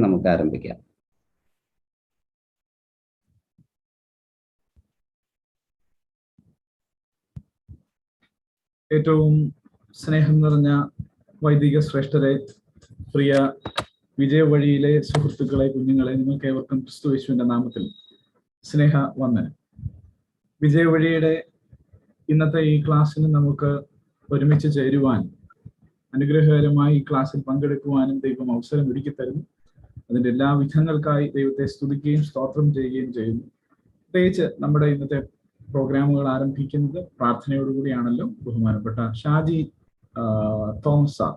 നമുക്ക് ആരംഭിക്കാം. ഏറ്റവും സ്നേഹം നിറഞ്ഞ വൈദിക ശ്രേഷ്ഠരെ, പ്രിയ വിജയവഴിയിലെ സുഹൃത്തുക്കളെ, കുഞ്ഞുങ്ങളെ, നിങ്ങൾക്ക് ഏവർക്കും ക്രിസ്തുയേശുവിന്റെ നാമത്തിൽ സ്നേഹ വന്ദനം. വിജയവഴിയുടെ ഇന്നത്തെ ഈ ക്ലാസ്സിന് നമുക്ക് ഒരുമിച്ച് ചേരുവാൻ, അനുഗ്രഹകരമായി ഈ ക്ലാസ്സിൽ പങ്കെടുക്കുവാനും ദൈവം അവസരം ഒരുക്കി തരുന്നു. അതിന്റെ എല്ലാ വിധങ്ങൾക്കായി ദൈവത്തെ സ്തുതിക്കുകയും സ്തോത്രം ചെയ്യുകയും ചെയ്യുന്നു. പ്രത്യേകിച്ച് നമ്മുടെ ഇന്നത്തെ പ്രോഗ്രാമുകൾ ആരംഭിക്കുന്നത് പ്രാർത്ഥനയോടുകൂടിയാണല്ലോ. ബഹുമാനപ്പെട്ട ഷാജി തോമസ് സാർ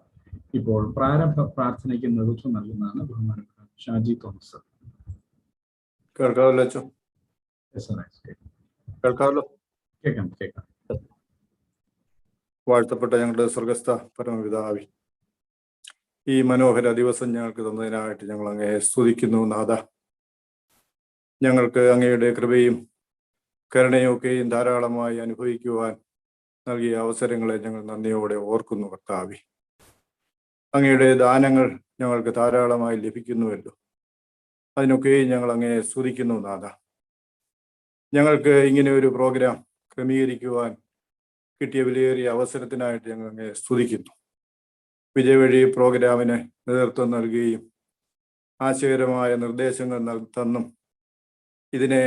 ഇപ്പോൾ പ്രാരംഭ പ്രാർത്ഥനയ്ക്ക് നേതൃത്വം നൽകുന്നതാണ്. ബഹുമാനപ്പെട്ട ഷാജി തോമസ് സാർ. കേൾക്കാം. വാഴ്ത്തപ്പെട്ട ഞങ്ങളുടെ സ്വർഗസ്ഥ പരമപിതാവേ, ഈ മനോഹര ദിവസം ഞങ്ങൾക്ക് തന്നതിനായിട്ട് ഞങ്ങൾ അങ്ങയെ സ്തുതിക്കുന്നു നാഥ. ഞങ്ങൾക്ക് അങ്ങയുടെ കൃപയും കരുണയൊക്കെയും ധാരാളമായി അനുഭവിക്കുവാൻ നൽകിയ അവസരങ്ങളെ ഞങ്ങൾ നന്ദിയോടെ ഓർക്കുന്നു കർത്താവേ. അങ്ങയുടെ ദാനങ്ങൾ ഞങ്ങൾക്ക് ധാരാളമായി ലഭിക്കുന്നുവല്ലോ, അതിനൊക്കെയും ഞങ്ങൾ അങ്ങയെ സ്തുതിക്കുന്നു നാഥ. ഞങ്ങൾക്ക് ഇങ്ങനെ ഒരു പ്രോഗ്രാം ക്രമീകരിക്കുവാൻ കിട്ടിയ വിലയേറിയ അവസരത്തിനായിട്ട് ഞങ്ങൾ അങ്ങയെ സ്തുതിക്കുന്നു. വിജയവഴി പ്രോഗ്രാമിന് നേതൃത്വം നൽകുകയും ആശയകരമായ നിർദ്ദേശങ്ങൾ തന്നും ഇതിനെ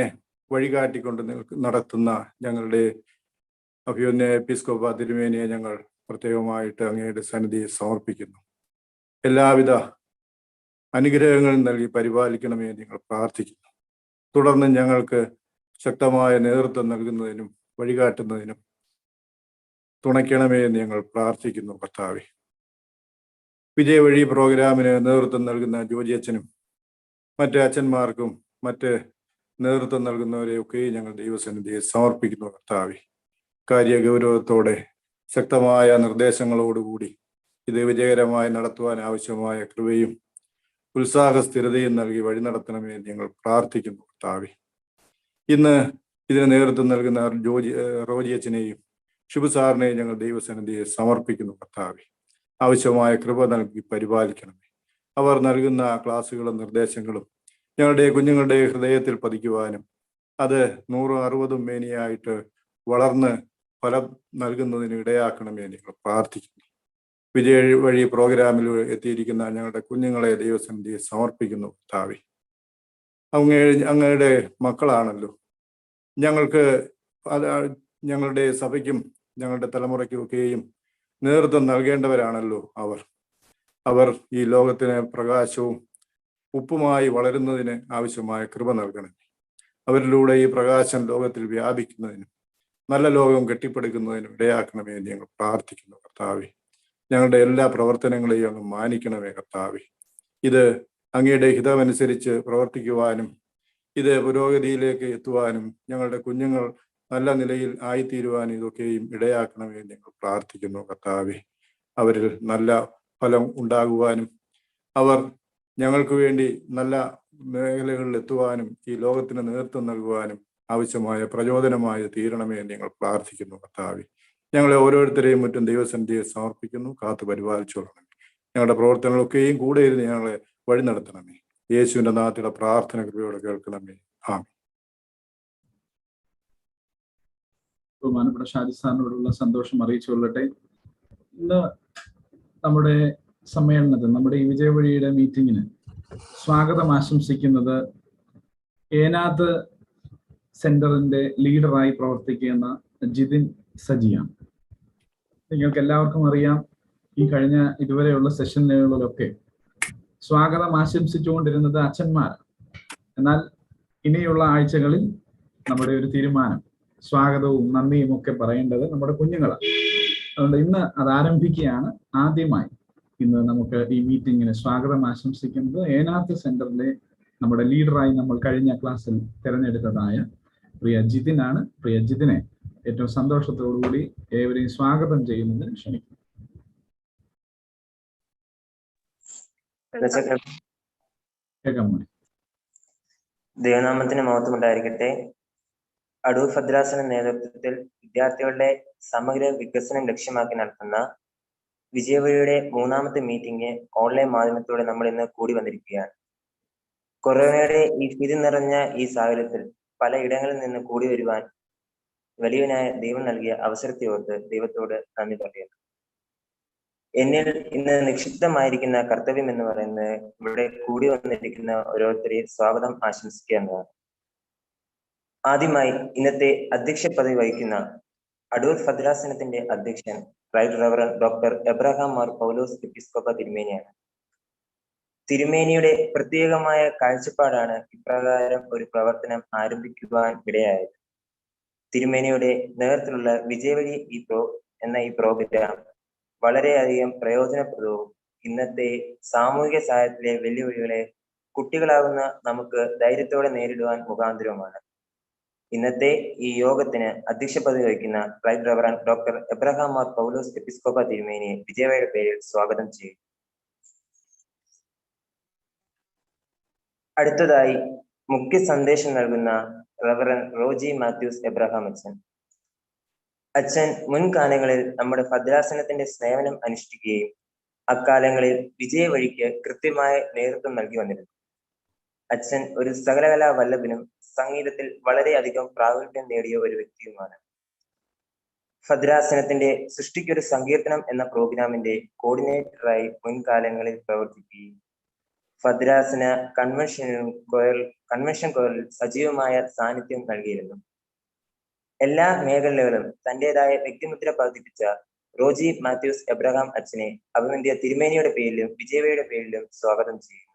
വഴികാട്ടിക്കൊണ്ട് നടത്തുന്ന ഞങ്ങളുടെ അഭിമന്യ എപ്പിസ്കോപ്പ തിരുമേനിയെ ഞങ്ങൾ പ്രത്യേകമായിട്ട് അങ്ങയുടെ സന്നിധിയെ സമർപ്പിക്കുന്നു. എല്ലാവിധ അനുഗ്രഹങ്ങളും നൽകി പരിപാലിക്കണമേ ഞങ്ങൾ പ്രാർത്ഥിക്കുന്നു. തുടർന്ന് ഞങ്ങൾക്ക് ശക്തമായ നേതൃത്വം നൽകുന്നതിനും വഴികാട്ടുന്നതിനും തുണയ്ക്കണമേ എന്ന് ഞങ്ങൾ പ്രാർത്ഥിക്കുന്നു കർത്താവേ. വിജയവഴി പ്രോഗ്രാമിന് നേതൃത്വം നൽകുന്ന ജോജി അച്ഛനും മറ്റ് അച്ഛന്മാർക്കും മറ്റ് നേതൃത്വം നൽകുന്നവരെയൊക്കെ ഞങ്ങൾ ദൈവസന്നിധിയെ സമർപ്പിക്കുന്നു കർത്താവേ. കാര്യഗൗരവത്തോടെ ശക്തമായ നിർദ്ദേശങ്ങളോടുകൂടി ഇത് വിജയകരമായി നടത്തുവാൻ ആവശ്യമായ കൃപയും ഉത്സാഹസ്ഥിരതയും നൽകി വഴി നടത്തണമേ ഞങ്ങൾ പ്രാർത്ഥിക്കുന്നു കർത്താവേ. ഇന്ന് ഇതിന് നേതൃത്വം നൽകുന്ന റോജി അച്ഛനെയും ഷിബു സാറിനെയും ഞങ്ങൾ ദൈവസന്നിധിയെ സമർപ്പിക്കുന്നു കർത്താവേ. ആവശ്യമായ കൃപ നൽകി പരിപാലിക്കണമേ. അവർ നൽകുന്ന ക്ലാസ്സുകളും നിർദ്ദേശങ്ങളും ഞങ്ങളുടെ കുഞ്ഞുങ്ങളുടെ ഹൃദയത്തിൽ പതിക്കുവാനും അത് 160 മേനിയായിട്ട് വളർന്ന് ഫലം നൽകുന്നതിന് ഇടയാക്കണമേ ഞങ്ങൾ പ്രാർത്ഥിക്കുന്നു. വിജയ വഴി പ്രോഗ്രാമിൽ എത്തിയിരിക്കുന്ന ഞങ്ങളുടെ കുഞ്ഞുങ്ങളെ ദൈവസന്നിധിയെ സമർപ്പിക്കുന്നു കർത്താവേ. അങ്ങയുടെ മക്കളാണല്ലോ. ഞങ്ങൾക്ക് ഞങ്ങളുടെ സഭയ്ക്കും ഞങ്ങളുടെ തലമുറയ്ക്കുമൊക്കെയും നേതൃത്വം നൽകേണ്ടവരാണല്ലോ അവർ ഈ ലോകത്തിന് പ്രകാശവും ഉപ്പുമായി വളരുന്നതിന് ആവശ്യമായ കൃപ നൽകണം. അവരിലൂടെ ഈ പ്രകാശം ലോകത്തിൽ വ്യാപിക്കുന്നതിനും നല്ല ലോകം കെട്ടിപ്പടുക്കുന്നതിനും ഇടയാക്കണമേ എന്ന് ഞങ്ങൾ പ്രാർത്ഥിക്കുന്നു കർത്താവേ. ഞങ്ങളുടെ എല്ലാ പ്രവർത്തനങ്ങളെയും അങ്ങ് മാനിക്കണമേ കർത്താവേ. ഇത് അങ്ങയുടെ ഹിതമനുസരിച്ച് പ്രവർത്തിക്കുവാനും ഇത് പുരോഗതിയിലേക്ക് എത്തുവാനും ഞങ്ങളുടെ കുഞ്ഞുങ്ങൾ നല്ല നിലയിൽ ആയിത്തീരുവാനും ഇതൊക്കെയും ഇടയാക്കണമേ ഞങ്ങൾ പ്രാർത്ഥിക്കുന്നു കർത്താവേ. അവരിൽ നല്ല ഫലം ഉണ്ടാകുവാനും അവർ ഞങ്ങൾക്ക് വേണ്ടി നല്ല മേഖലകളിൽ എത്തുവാനും ഈ ലോകത്തിന് നേതൃത്വം നൽകുവാനും ആവശ്യമായ പ്രചോദനമായി തീരണമേ ഞങ്ങൾ പ്രാർത്ഥിക്കുന്നു കർത്താവേ. ഞങ്ങളെ ഓരോരുത്തരെയും മറ്റും ദൈവസന്നിധിയെ സമർപ്പിക്കുന്നു. കാത്തു പരിപാലിച്ചോളണമേ. ഞങ്ങളുടെ പ്രവർത്തനങ്ങളൊക്കെയും കൂടെ ഇരുന്ന് ഞങ്ങളെ വഴി നടത്തണമേ. യേശുവിന്റെ നാമത്തിലുള്ള പ്രാർത്ഥന കൃപയോടെ കേൾക്കണമേ. ആമേൻ. ബഹുമാനപ്പെട്ട ഷാജി സാറിനോടുള്ള സന്തോഷം അറിയിച്ചുകൊള്ളട്ടെ. ഇന്ന് നമ്മുടെ സമ്മേളനത്തിൽ, നമ്മുടെ ഈ വിജയവഴിയുടെ മീറ്റിങ്ങിന് സ്വാഗതം ആശംസിക്കുന്നത് ഏനാത്ത് സെന്ററിന്റെ ലീഡറായി പ്രവർത്തിക്കുന്ന ജിതിൻ സജിയാണ്. നിങ്ങൾക്ക് എല്ലാവർക്കും അറിയാം, ഈ കഴിഞ്ഞ ഇതുവരെയുള്ള സെഷനുകളിലൊക്കെ സ്വാഗതം ആശംസിച്ചുകൊണ്ടിരുന്നത് അച്ഛന്മാരാണ്. എന്നാൽ ഇനിയുള്ള ആഴ്ചകളിൽ നമ്മുടെ ഒരു തീരുമാനം, സ്വാഗതവും നന്ദിയും ഒക്കെ പറയേണ്ടത് നമ്മുടെ കുഞ്ഞുങ്ങളാണ്. അതുകൊണ്ട് ഇന്ന് അത് ആരംഭിക്കുകയാണ്. ആദ്യമായി ഇന്ന് നമുക്ക് ഈ മീറ്റിങ്ങിന് സ്വാഗതം ആശംസിക്കുന്നത് ഏനാത്ത് സെന്ററിലെ നമ്മുടെ ലീഡറായി നമ്മൾ കഴിഞ്ഞ ക്ലാസ്സിൽ തിരഞ്ഞെടുത്തതായ പ്രിയ ജിതിനാണ്. പ്രിയ ജിതിനെ ഏറ്റവും സന്തോഷത്തോടുകൂടി ഏവരെയും സ്വാഗതം ചെയ്യുന്നതിന് ക്ഷണിക്കുന്നു. ദൈവനാമത്തിന് മഹത്വം ഉണ്ടായിരിക്കട്ടെ. അടൂർ ഭദ്രാസന നേതൃത്വത്തിൽ വിദ്യാർത്ഥികളുടെ സമഗ്ര വികസനം ലക്ഷ്യമാക്കി നടത്തുന്ന വിജയവഴിയുടെ 3ാമത്തെ മീറ്റിംഗ് ഓൺലൈൻ മാധ്യമത്തിലൂടെ നമ്മൾ ഇന്ന് കൂടി വന്നിരിക്കുകയാണ്. കൊറോണയുടെ ഈ ഭീതി നിറഞ്ഞ ഈ സാഹചര്യത്തിൽ പലയിടങ്ങളിൽ നിന്ന് കൂടി വരുവാൻ വലിയവനായ ദൈവം നൽകിയ അവസരത്തെ ദൈവത്തോട് നന്ദി പറയുന്നു. എന്നിൽ ഇന്ന് നിക്ഷിപ്തമായിരിക്കുന്ന കർത്തവ്യം എന്ന് പറയുന്നത് ഇവിടെ കൂടി വന്നിരിക്കുന്ന ഓരോരുത്തരെയും സ്വാഗതം ആശംസിക്കുക എന്നതാണ്. ആദ്യമായി ഇന്നത്തെ അധ്യക്ഷ പദവി വഹിക്കുന്ന അടൂർ ഭദ്രാസനത്തിന്റെ അധ്യക്ഷൻ right reverend doctor Abraham Mar Paulose Episcopa തിരുമേനിയാണ്. തിരുമേനിയുടെ പ്രത്യേകമായ കാഴ്ചപ്പാടാണ് ഇപ്രകാരം ഒരു പ്രവർത്തനം ആരംഭിക്കുവാൻ ഇടയായത്. തിരുമേനിയുടെ നേതൃത്വത്തിലുള്ള വിജയവഴി എന്ന ഈ പ്രോഗ്രാം വളരെയധികം പ്രയോജനപ്രദവും ഇന്നത്തെ സാമൂഹിക സഹായത്തിലെ വെല്ലുവിളികളെ കുട്ടികളാകുന്ന നമുക്ക് ധൈര്യത്തോടെ നേരിടുവാൻ മുഖാന്തരവുമാണ്. ഇന്നത്തെ ഈ യോഗത്തിന് അധ്യക്ഷ പദവി വഹിക്കുന്ന right reverend doctor Abraham Mar Paulose Episcopa തിരുമേനിയെ വിജയവഴിയുടെ പേരിൽ സ്വാഗതം ചെയ്യും. അടുത്തതായി മുഖ്യ സന്ദേശം നൽകുന്ന റവറൻ റോജി മാത്യൂസ് എബ്രഹാം അച്ഛൻ. അച്ഛൻ മുൻകാലങ്ങളിൽ നമ്മുടെ ഭദ്രാസനത്തിന്റെ സേവനം അനുഷ്ഠിക്കുകയും അക്കാലങ്ങളിൽ വിജയവഴിക്ക് കൃത്യമായ നേതൃത്വം നൽകി വന്നിരുന്നു. അച്ഛൻ ഒരു സകലകലാ വല്ലഭനും സംഗീതത്തിൽ വളരെയധികം പ്രാഗൽഭ്യം നേടിയ ഒരു വ്യക്തിയുമാണ്. ഭദ്രാസനത്തിന്റെ സൃഷ്ടിക്കൊരു സങ്കീർത്തനം എന്ന പ്രോഗ്രാമിന്റെ കോർഡിനേറ്ററായി മുൻകാലങ്ങളിൽ പ്രവർത്തിക്കുകയും ഭദ്രാസന കൺവെൻഷൻ കോയറിൽ സജീവമായ സാന്നിധ്യം നൽകിയിരുന്നു. എല്ലാ മേഖലകളിലും തന്റേതായ വ്യക്തിമുദ്ര പതിപ്പിച്ച റോജി മാത്യൂസ് എബ്രഹാം അച്ഛനെ അഭിനന്ദിയ തിരുമേനിയുടെ പേരിലും വിജയവയുടെ പേരിലും സ്വാഗതം ചെയ്യുന്നു.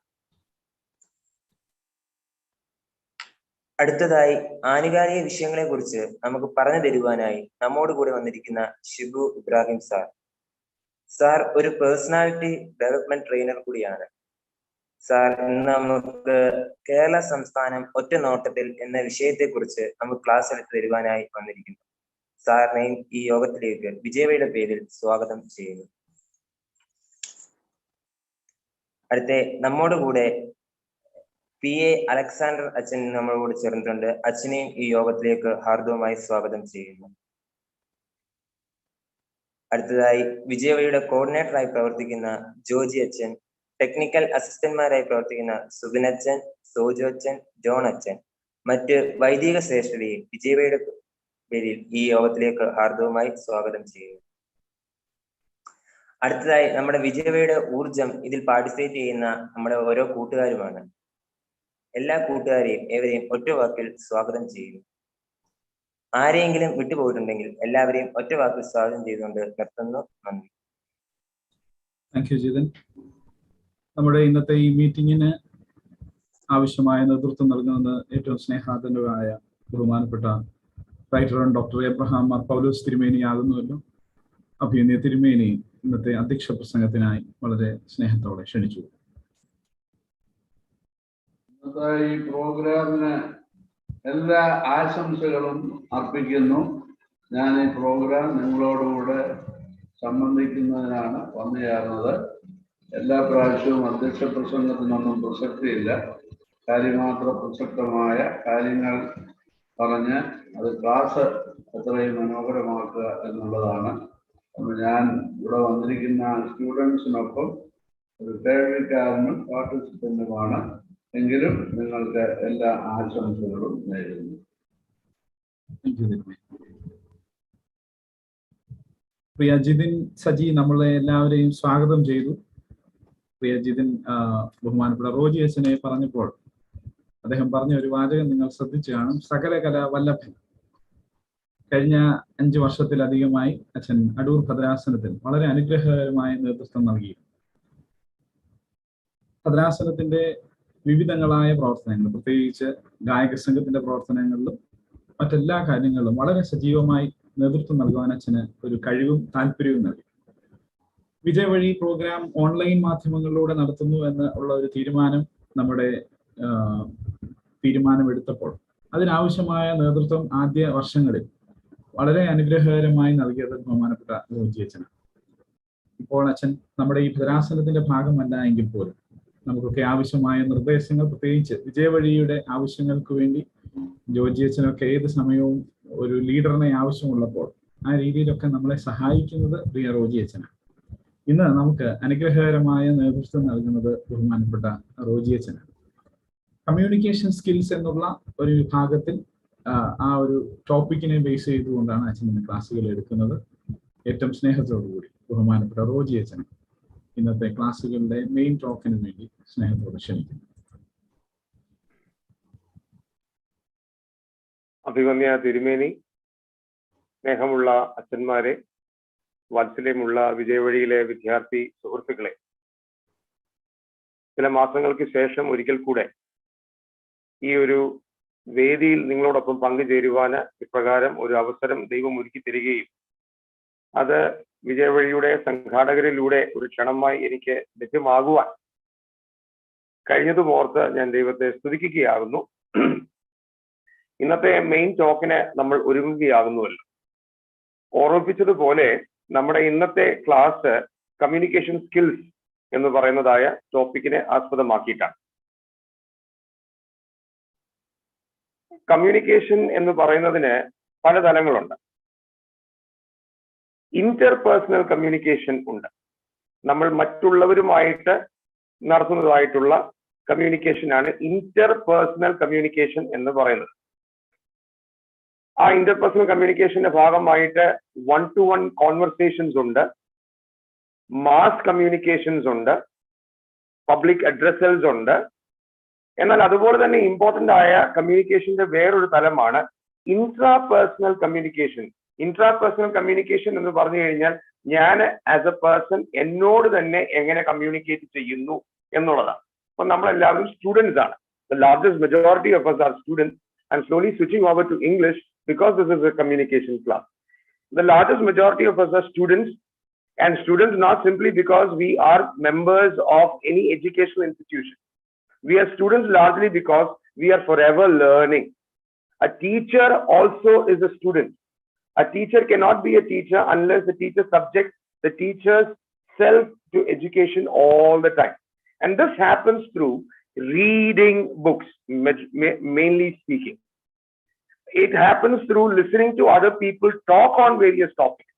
അടുത്തതായി ആനുകാലിക വിഷയങ്ങളെ കുറിച്ച് നമുക്ക് പറഞ്ഞു തരുവാനായി നമ്മോട് കൂടെ വന്നിരിക്കുന്ന ഷിബു ഇബ്രാഹിം സാർ ഒരു പേഴ്സണാലിറ്റി ഡെവലപ്മെന്റ് ട്രെയിനർ കൂടിയാണ്. സാർ ഇന്ന് നമുക്ക് കേരള സംസ്ഥാനം ഒറ്റ നോട്ടത്തിൽ എന്ന വിഷയത്തെ കുറിച്ച് നമുക്ക് ക്ലാസ് എടുത്ത് തരുവാനായി വന്നിരിക്കുന്നു. സാറിനെയും ഈ യോഗത്തിലേക്ക് വിജയവയുടെ പേരിൽ സ്വാഗതം ചെയ്യുന്നു. അടുത്ത നമ്മോട് കൂടെ PA അലക്സാണ്ടർ അച്ഛൻ നമ്മളോട് ചേർന്നിട്ടുണ്ട്. അച്ഛനെയും ഈ യോഗത്തിലേക്ക് ഹാർദവമായി സ്വാഗതം ചെയ്യുന്നു. അടുത്തതായി വിജയവഴിയുടെ കോർഡിനേറ്ററായി പ്രവർത്തിക്കുന്ന ജോജി അച്ഛൻ, ടെക്നിക്കൽ അസിസ്റ്റന്റ്മാരായി പ്രവർത്തിക്കുന്ന സുബിൻ അച്ഛൻ, സോജു അച്ഛൻ, ജോൺ അച്ഛൻ, മറ്റ് വൈദിക ശ്രേഷ്ഠരെയും വിജയവയുടെ പേരിൽ ഈ യോഗത്തിലേക്ക് ഹാർദവമായി സ്വാഗതം ചെയ്യുന്നു. അടുത്തതായി നമ്മുടെ വിജയവയുടെ ഊർജം ഇതിൽ പാർട്ടിസിപ്പേറ്റ് ചെയ്യുന്ന നമ്മുടെ ഓരോ കൂട്ടുകാരുമാണ്. എല്ലാ കൂട്ടുകാരെയും ഏവരെയും ഒറ്റ വാക്കിൽ സ്വാഗതം ചെയ്യുന്നു. ആരെയെങ്കിലും വിട്ടുപോയിട്ടുണ്ടെങ്കിൽ എല്ലാവരെയും ഒറ്റ വാക്കിൽ സ്വാഗതം ചെയ്തുകൊണ്ട് നിർത്തുന്നു. നന്ദി. Thank you Jithan. നമ്മുടെ ഇന്നത്തെ ഈ മീറ്റിങ്ങിന് ആവശ്യമായ നേതൃത്വം നൽകുന്നത് ഏറ്റവും സ്നേഹാദരവായ ബഹുമാനപ്പെട്ട റൈറ്റർ ഡോക്ടർ എബ്രഹാം മാർ പൗലോസ് തിരുമേനി ആകുന്നുവല്ലോ. അഭിനന്ദിയ തിരുമേനി ഇന്നത്തെ അധ്യക്ഷ പ്രസംഗത്തിനായി വളരെ സ്നേഹത്തോടെ ക്ഷണിച്ചു. ഈ പ്രോഗ്രാമിന് എല്ലാ ആശംസകളും അർപ്പിക്കുന്നു. ഞാൻ ഈ പ്രോഗ്രാം നിങ്ങളോടുകൂടെ സംബന്ധിക്കുന്നതിനാണ് വന്നു ചേർന്നത്. എല്ലാ പ്രാവശ്യവും അധ്യക്ഷ പ്രസംഗത്തിനൊന്നും പ്രസക്തിയില്ല. കാര്യമാത്ര പ്രസക്തമായ കാര്യങ്ങൾ പറഞ്ഞ് അത് ക്ലാസ് എത്രയും മനോഹരമാക്കുക എന്നുള്ളതാണ്. അപ്പോൾ ഞാൻ ഇവിടെ വന്നിരിക്കുന്ന സ്റ്റുഡൻസിനൊപ്പം ഒരു കേൾവിക്കാരനും പാർട്ടിസിപ്പന്റുമാണ്. എങ്കിലും നിങ്ങൾക്ക് എല്ലാ ആശംസകളും നേരുന്നു. പ്രിയ ജിതിൻ സജി നമ്മളെ എല്ലാവരെയും സ്വാഗതം ചെയ്തു. പ്രിയ ജിതിൻ ബഹുമാനപ്പെട്ട റോജി അച്ഛനെ പറഞ്ഞപ്പോൾ അദ്ദേഹം പറഞ്ഞ ഒരു വാചകം നിങ്ങൾ ശ്രദ്ധിച്ചു കാണും. സകല കലാ വല്ലഭൻ. കഴിഞ്ഞ 5 വർഷത്തിലധികമായി അച്ഛൻ അടൂർ ഭദ്രാസനത്തിൽ വളരെ അനുഗ്രഹകരമായ നേതൃത്വം നൽകി. ഭദ്രാസനത്തിന്റെ വിവിധങ്ങളായ പ്രവർത്തനങ്ങൾ, പ്രത്യേകിച്ച് ഗായക സംഘത്തിന്റെ പ്രവർത്തനങ്ങളിലും മറ്റെല്ലാ കാര്യങ്ങളിലും വളരെ സജീവമായി നേതൃത്വം നൽകുവാൻ അച്ഛന് ഒരു കഴിവും താല്പര്യവും നൽകി. വിജയവഴി പ്രോഗ്രാം ഓൺലൈൻ മാധ്യമങ്ങളിലൂടെ നടത്തുന്നു എന്നുള്ള ഒരു നമ്മുടെ തീരുമാനമെടുത്തപ്പോൾ അതിനാവശ്യമായ നേതൃത്വം ആദ്യ വർഷങ്ങളിൽ വളരെ അനുഗ്രഹകരമായി നൽകിയത് ബഹുമാനപ്പെട്ട റോജി അച്ഛനാണ്. ഇപ്പോൾ അച്ഛൻ നമ്മുടെ ഈ ഭദ്രാസനത്തിന്റെ ഭാഗമല്ല എങ്കിൽ പോലും നമുക്കൊക്കെ ആവശ്യമായ നിർദ്ദേശങ്ങൾ, പ്രത്യേകിച്ച് വിജയവഴിയുടെ ആവശ്യങ്ങൾക്ക് വേണ്ടി ജോജി അച്ഛനൊക്കെ ഏത് സമയവും ഒരു ലീഡറിനെ ആവശ്യമുള്ളപ്പോൾ ആ രീതിയിലൊക്കെ നമ്മളെ സഹായിക്കുന്നത് പ്രിയ റോജി അച്ഛനാണ്. ഇന്ന് നമുക്ക് അനുഗ്രഹകരമായ നേതൃത്വം നൽകുന്നത് ബഹുമാനപ്പെട്ട റോജി അച്ഛനാണ്. കമ്മ്യൂണിക്കേഷൻ സ്കിൽസ് എന്നുള്ള ഒരു വിഭാഗത്തിൽ ആ ഒരു ടോപ്പിക്കിനെ ബേസ് ചെയ്തുകൊണ്ടാണ് അച്ഛൻ ഇന്ന് ക്ലാസ്സുകൾ എടുക്കുന്നത്. ഏറ്റവും സ്നേഹത്തോടുകൂടി ബഹുമാനപ്പെട്ട റോജി അച്ഛനെ ഇന്നത്തെ ക്ലാസ്സുകളുടെ മെയിൻ ടോക്കിന് വേണ്ടി സ്നേഹത്തോടെ ക്ഷണിക്കുന്നു. അഭിമന്യ തിരുമേനി, സ്നേഹമുള്ള അച്ഛന്മാരെ, വാത്സല്യമുള്ള വിജയവഴിയിലെ വിദ്യാർത്ഥി സുഹൃത്തുക്കളെ, ചില മാസങ്ങൾക്ക് ശേഷം ഒരിക്കൽ കൂടെ ഈ ഒരു വേദിയിൽ നിങ്ങളോടൊപ്പം പങ്കുചേരുവാന് ഇപ്രകാരം ഒരു അവസരം ദൈവം ഒരുക്കി തരികയും അത് വിജയവഴിയുടെ സംഘാടകരിലൂടെ ഒരു ക്ഷണമായി എനിക്ക് ലഭ്യമാകുവാൻ കഴിഞ്ഞതും ഓർത്ത് ഞാൻ ദൈവത്തെ സ്തുതിക്കുകയാകുന്നു. ഇന്നത്തെ മെയിൻ ടോക്കിന് നമ്മൾ ഒരുങ്ങുകയാകുന്നുവല്ലോ. ഓർമ്മിപ്പിച്ചതുപോലെ നമ്മുടെ ഇന്നത്തെ ക്ലാസ് കമ്മ്യൂണിക്കേഷൻ സ്കിൽസ് എന്ന് പറയുന്നതായ ടോപ്പിക്കിനെ ആസ്പദമാക്കിയിട്ടാണ്. കമ്മ്യൂണിക്കേഷൻ എന്ന് പറയുന്നതിന് പല തലങ്ങളുണ്ട്. ഇന്റർപേഴ്സണൽ കമ്മ്യൂണിക്കേഷൻ ഉണ്ട്. നമ്മൾ മറ്റുള്ളവരുമായിട്ട് നടത്തുന്നതായിട്ടുള്ള കമ്മ്യൂണിക്കേഷനാണ് ഇന്റർപേഴ്സണൽ കമ്മ്യൂണിക്കേഷൻ എന്ന് പറയുന്നത്. ആ ഇന്റർപേഴ്സണൽ കമ്മ്യൂണിക്കേഷന്റെ ഭാഗമായിട്ട് 1-to-1 കോൺവെർസേഷൻസ് ഉണ്ട്, മാസ് കമ്മ്യൂണിക്കേഷൻസ് ഉണ്ട്, പബ്ലിക് അഡ്രസ്സൽസ് ഉണ്ട്. എന്നാൽ അതുപോലെ തന്നെ ഇമ്പോർട്ടന്റ് ആയ കമ്മ്യൂണിക്കേഷന്റെ വേറൊരു തലമാണ് ഇൻട്രാപേഴ്സണൽ കമ്മ്യൂണിക്കേഷൻ. ഇൻട്രാപേഴ്സണൽ കമ്മ്യൂണിക്കേഷൻ എന്ന് പറഞ്ഞു കഴിഞ്ഞാൽ ഞാൻ ആസ് എ പേഴ്സൺ എന്നോട് തന്നെ എങ്ങനെ കമ്മ്യൂണിക്കേറ്റ് ചെയ്യുന്നു എന്നുള്ളതാണ്. അപ്പൊ നമ്മളെല്ലാവരും സ്റ്റുഡൻസ് ആണ്. The largest majority of us are students. I'm slowly switching over to English because this is a communication class. The largest majority of us are students, and students not simply because we are members of any educational institution. We are students largely because we are forever learning. A teacher also is a student. A teacher cannot be a teacher unless the teacher subjects the teacher's self to education all the time. And this happens through reading books, mainly speaking. It happens through listening to other people talk on various topics.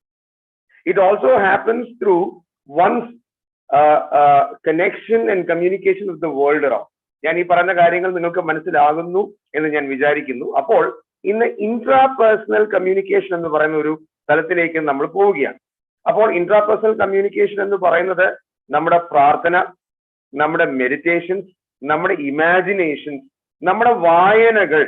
It also happens through one's connection and communication with the world around. ഞാൻ ഈ പറയുന്ന കാര്യങ്ങൾ നിങ്ങൾക്ക് മനസ്സിലാകുന്നു എന്ന് ഞാൻ വിചാരിക്കുന്നു. അപ്പോൾ ഇന്ന് ഇൻട്രാപേഴ്സണൽ കമ്മ്യൂണിക്കേഷൻ എന്ന് പറയുന്ന ഒരു തലത്തിലേക്ക് നമ്മൾ പോവുകയാണ്. അപ്പോൾ ഇൻട്രാപേഴ്സണൽ കമ്മ്യൂണിക്കേഷൻ എന്ന് പറയുന്നത് നമ്മുടെ പ്രാർത്ഥന, നമ്മുടെ മെഡിറ്റേഷൻസ്, നമ്മുടെ ഇമാജിനേഷൻസ്, നമ്മുടെ വായനകൾ,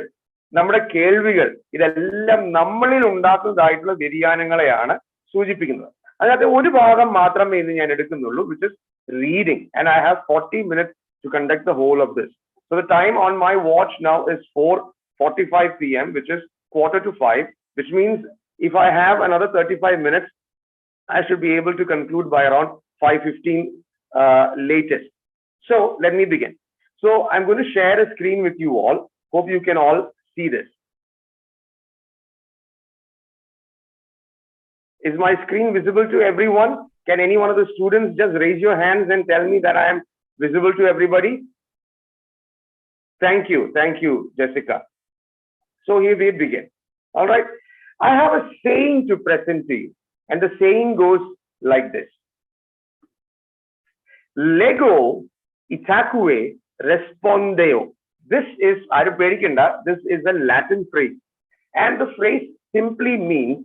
നമ്മുടെ കേൾവികൾ, ഇതെല്ലാം നമ്മളിൽ ഉണ്ടാക്കുന്നതായിട്ടുള്ള വ്യതിയാനങ്ങളെയാണ് സൂചിപ്പിക്കുന്നത്. അതിനകത്ത് ഒരു ഭാഗം മാത്രമേ ഇന്ന് ഞാൻ എടുക്കുന്നുള്ളൂ, which is reading, and I have 40 minutes to conduct the whole of this. So the time on my watch now is 4:45 p.m., which is 4:45, which means if I have another 35 minutes, I should be able to conclude by around 5:15 latest. So let me begin. So I'm going to share a screen with you all. Hope you can all see this. Is my screen visible to everyone? Can any one of the students just raise your hands and tell me that I am visible to everybody? Thank you, Jessica. So here we begin. All right. I have a saying to present to you, and the saying goes like this: Lego itaque respondeo. This is a Latin phrase, and the phrase simply means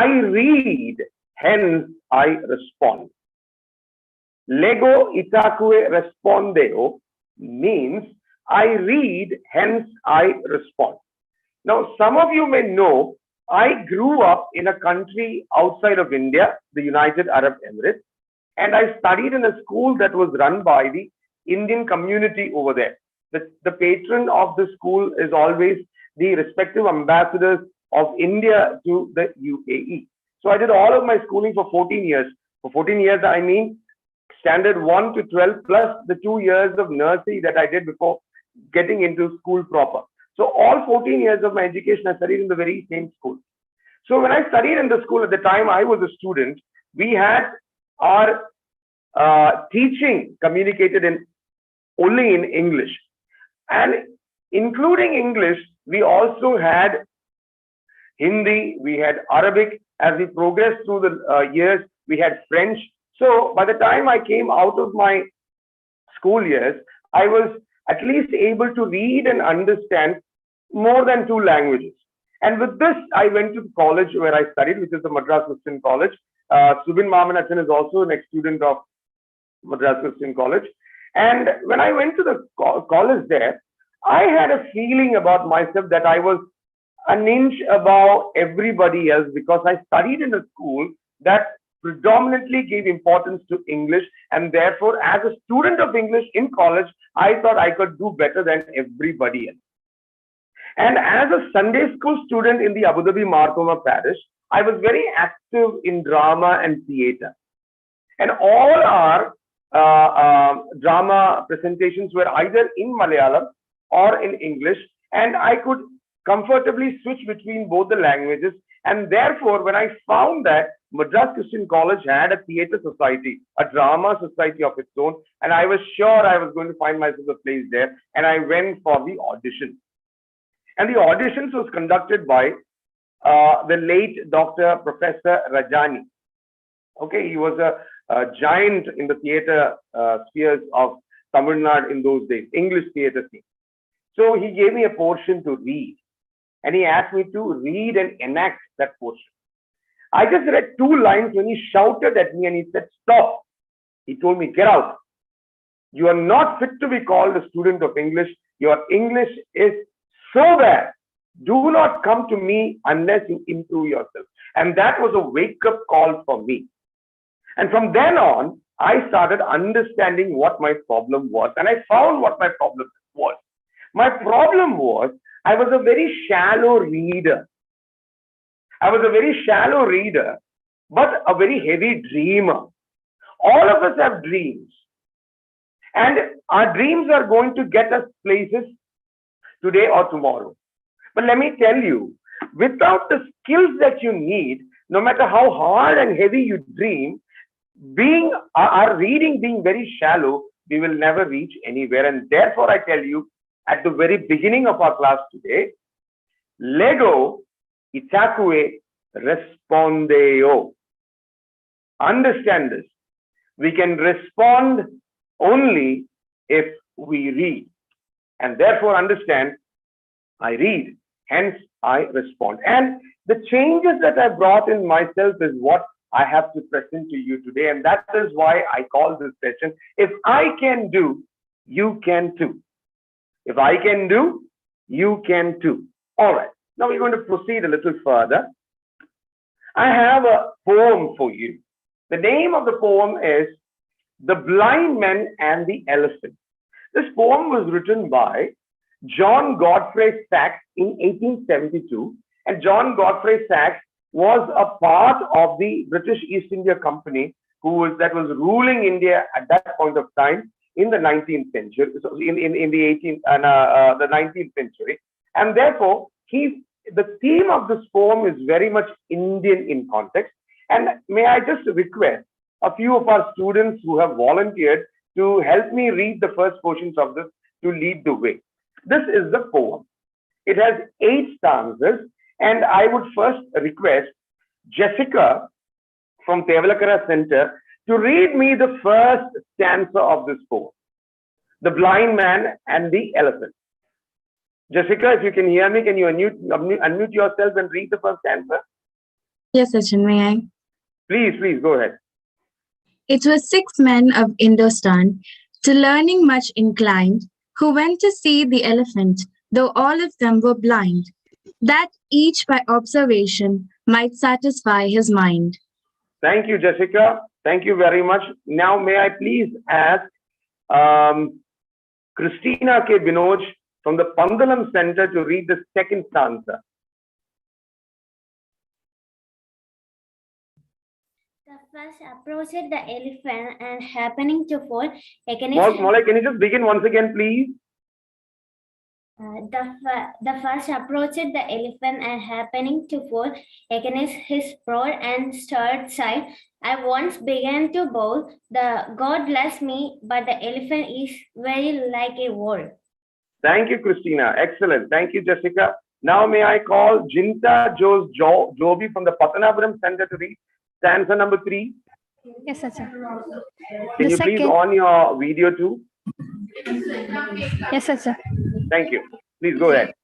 I read, hence I respond. Lego itaque respondeo means I read, hence I respond. Now, some of you may know I grew up in a country outside of India, the United Arab Emirates, and I studied in a school that was run by the Indian community over there. The patron of the school is always the respective ambassadors of India to the UAE. So I did all of my schooling for 14 years. For 14 years, I mean standard 1 to 12 plus the 2 years of nursery that I did before getting into school proper. So all 14 years of my education, I studied in the very same school. So when I studied in the school, at the time I was a student, we had our teaching communicated only in English. And including English, we also had Hindi, we had Arabic. As we progressed through the years, we had French. So by the time I came out of my school years, I was at least able to read and understand more than 2 languages. And with this, I went to the college where I studied, which is the Madras Christian College. Subin Mamanathan is also an ex-student of Madras Christian College. And when I went to the college there, I had a feeling about myself that I was an inch above everybody else, because I studied in a school that predominantly gave importance to English, and therefore as a student of English in college, I thought I could do better than everybody else. And as a Sunday school student in the Abu Dhabi Marthoma parish, I was very active in drama and theatre, and all our drama presentations were either in Malayalam or in English, and I could comfortably switch between both the languages. And therefore, when I found that Madras Christian College had a theatre society, a drama society of its own, and I was sure I was going to find myself a place there, and I went for the audition. And the auditions was conducted by the late Dr. Professor Rajani. Okay, he was a giant in the theatre spheres of Tamil Nadu in those days, English theatre scene. So he gave me a portion to read, and he asked me to read and enact that portion. I just read 2 lines when he shouted at me and he said, "Stop." He told me, "Get out. You are not fit to be called a student of English. Your English is so bad. Do not come to me unless you improve yourself." And that was a wake-up call for me. And from then on, I started understanding what my problem was. And I found what my problem was. My problem was, I was a very shallow reader. I was a very shallow reader, but a very heavy dreamer. All of us have dreams. And our dreams are going to get us places today or tomorrow. But let me tell you, without the skills that you need, no matter how hard and heavy you dream, our reading being very shallow, we will never reach anywhere. And therefore, I tell you, at the very beginning of our class today, Lego itaque respondeo. Understand this. We can respond only if we read. And therefore, understand, I read, hence I respond. And the changes that I brought in myself is what I have to present to you today. And that is why I call this session, If I Can Do, You Can Too. If I can do, you can too. All right. Now we're going to proceed a little further. I have a poem for you. The name of the poem is The Blind Man and the Elephant. This poem was written by John Godfrey Sachs in 1872. And John Godfrey Sachs was a part of the British East India Company that was ruling India at that point of time in the 19th century, so in the 19th century. And therefore, the theme of this poem is very much Indian in context. And may I just request a few of our students who have volunteered to help me read the first portions of this to lead the way. This is the poem. It has 8 stanzas, and I would first request Jessica from Tevalakara Center to read me the first stanza of this poem, The Blind Man and the Elephant. Jessica, if you can hear me, can you unmute yourself and read the first stanza? Yes, Sachin, may I? Please, go ahead. It was 6 men of Hindustan, to learning much inclined, who went to see the elephant, though all of them were blind, that each by observation might satisfy his mind. Thank you, Jessica. Thank you very much. Now, may I please ask Christina K. Binoj from the Pandalam Center to read the second stanza. The first approached the elephant and happening to fall against... Molly, can you just begin once again, please? The first approached the elephant and happening to fall against his broad and sturdy side. I once began to bow. The God bless me, but the elephant is very like a wall. Thank you, Christina. Excellent. Thank you, Jessica. Now may I call Jinta Joby from the Patanapuram Center to read stanza number 3. Yes, sir. Can you please on your video too? Yes, sir. Thank you. Please go ahead.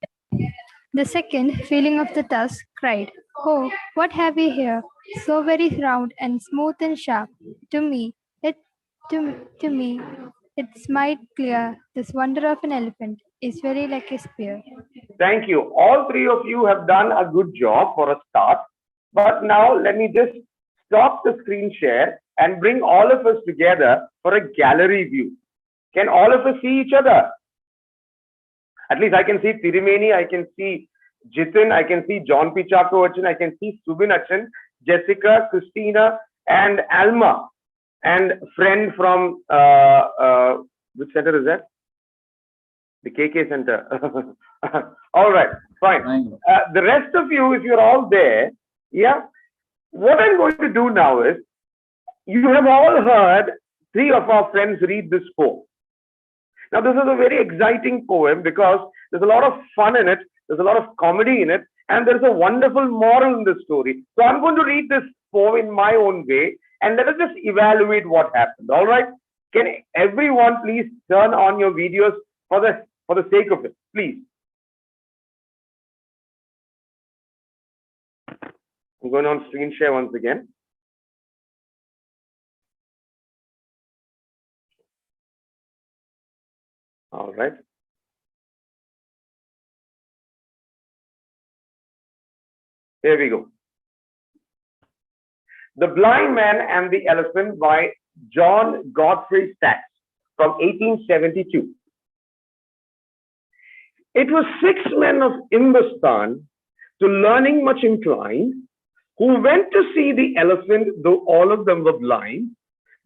The second, feeling of the tusk, cried, "Oh, what have we here? So very round and smooth and sharp. To me, it's might clear. This wonder of an elephant is very like a spear." Thank you. All three of you have done a good job for a start. But now let me just stop the screen share and bring all of us together for a gallery view. Can all of us see each other? At least I can see Tirimeni, I can see Jitin, I can see John P. Chaco Achan, I can see Subin Achan, Jessica, Christina, and Alma, and friend from which center is that? The KK Center. All right, fine. The rest of you, if you're all there, yeah, what I'm going to do now is, you have all heard three of our friends read this poem. Now, this is a very exciting poem because there's a lot of fun in it, there's a lot of comedy in it, and there's a wonderful moral in the story. So I'm going to read this poem in my own way, and let us just evaluate what happened. All right? Can everyone please turn on your videos for the sake of it, please? I'm going on screen share once again. All right. Here we go. The Blind Man and the Elephant by John Godfrey Sachs from 1872. It was 6 men of Hindustan, to learning much inclined, who went to see the elephant, though all of them were blind,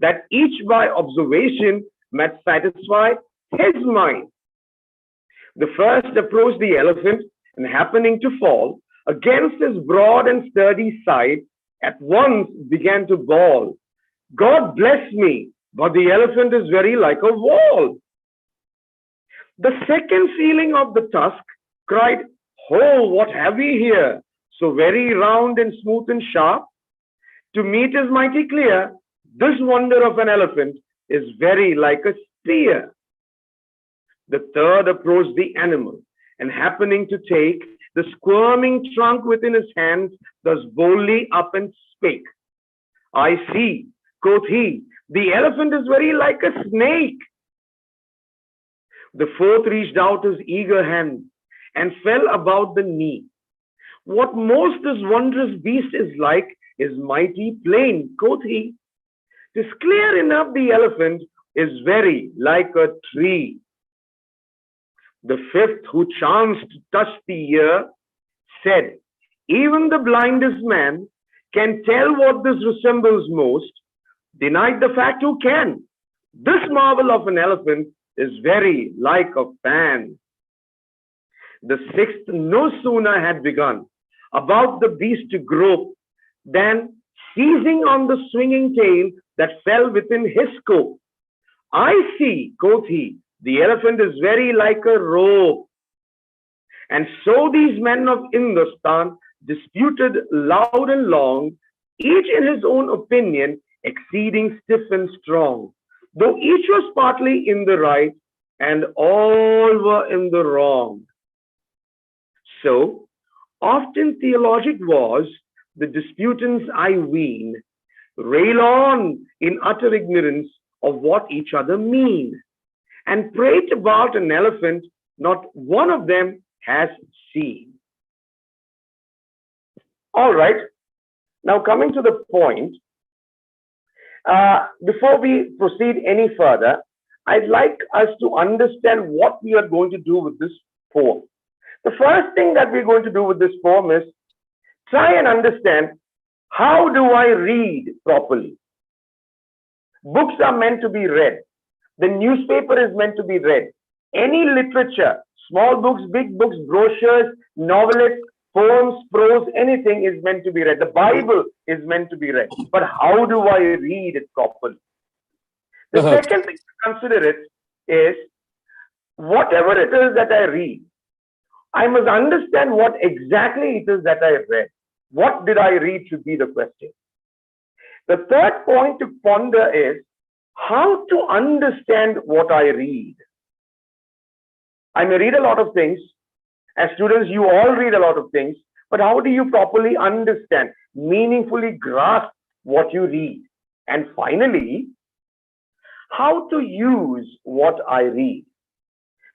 that each by observation might satisfy his mind. The first approached the elephant, and happening to fall against his broad and sturdy side, at once began to bawl, "God bless me, but the elephant is very like a wall." The second feeling of the tusk cried, "Oh, what have we here? So very round and smooth and sharp. To me it is mighty clear, this wonder of an elephant is very like a spear." The third approached the animal, and happening to take the squirming trunk within his hands, thus boldly up and spake, "I see," quoth he, "the elephant is very like a snake." The fourth reached out his eager hand, and fell about the knee. "What most this wondrous beast is like is mighty plain," quoth he. "'Tis clear enough the elephant is very like a tree." The fifth, who chanced to touch the ear, said, "Even the blindest man can tell what this resembles most. Denied the fact who can? This marvel of an elephant is very like a fan." The sixth no sooner had begun about the beast to grope, than seizing on the swinging tail that fell within his scope, "I see," quoth he, "the elephant is very like a rope." And so these men of Hindustan disputed loud and long, each in his own opinion exceeding stiff and strong, though each was partly in the right, and all were in the wrong. So often theologic wars, the disputants, I ween, rail on in utter ignorance of what each other mean, and prate about an elephant not one of them has seen. All right, now coming to the point, before we proceed any further, I'd like us to understand what we are going to do with this poem. The first thing that we're going to do with this poem is try and understand, how do I read properly? Books are meant to be read. The newspaper is meant to be read. Any literature, small books, big books, brochures, novelettes, poems, prose, anything is meant to be read. The Bible is meant to be read. But how do I read it properly? The second thing to consider it is, whatever it is that I read, I must understand what exactly it is that I read. What did I read should be the question. The third point to ponder is how to understand what I read. I may read a lot of things. As students, you all read a lot of things, but how do you properly understand, meaningfully grasp what you read? And finally, how to use what I read.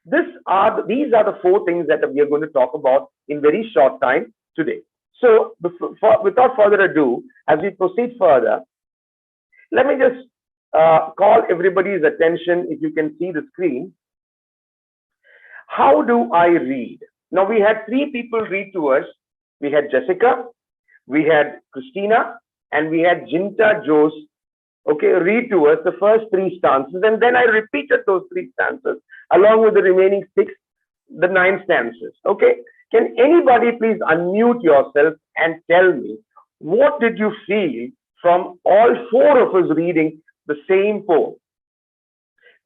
These are the 4 things that we are going to talk about in very short time today. So without further ado, as we proceed further, let me just call everybody's attention, if you can see the screen. How do I read? Now, we had 3 people read to us. We had Jessica, we had Christina, and we had Jinta Jose, okay, read to us the first 3 stanzas, and then I repeated those 3 stanzas along with the remaining 6, the 9 stanzas, okay? Can anybody please unmute yourself and tell me, what did you feel from all 4 of us reading the same poem?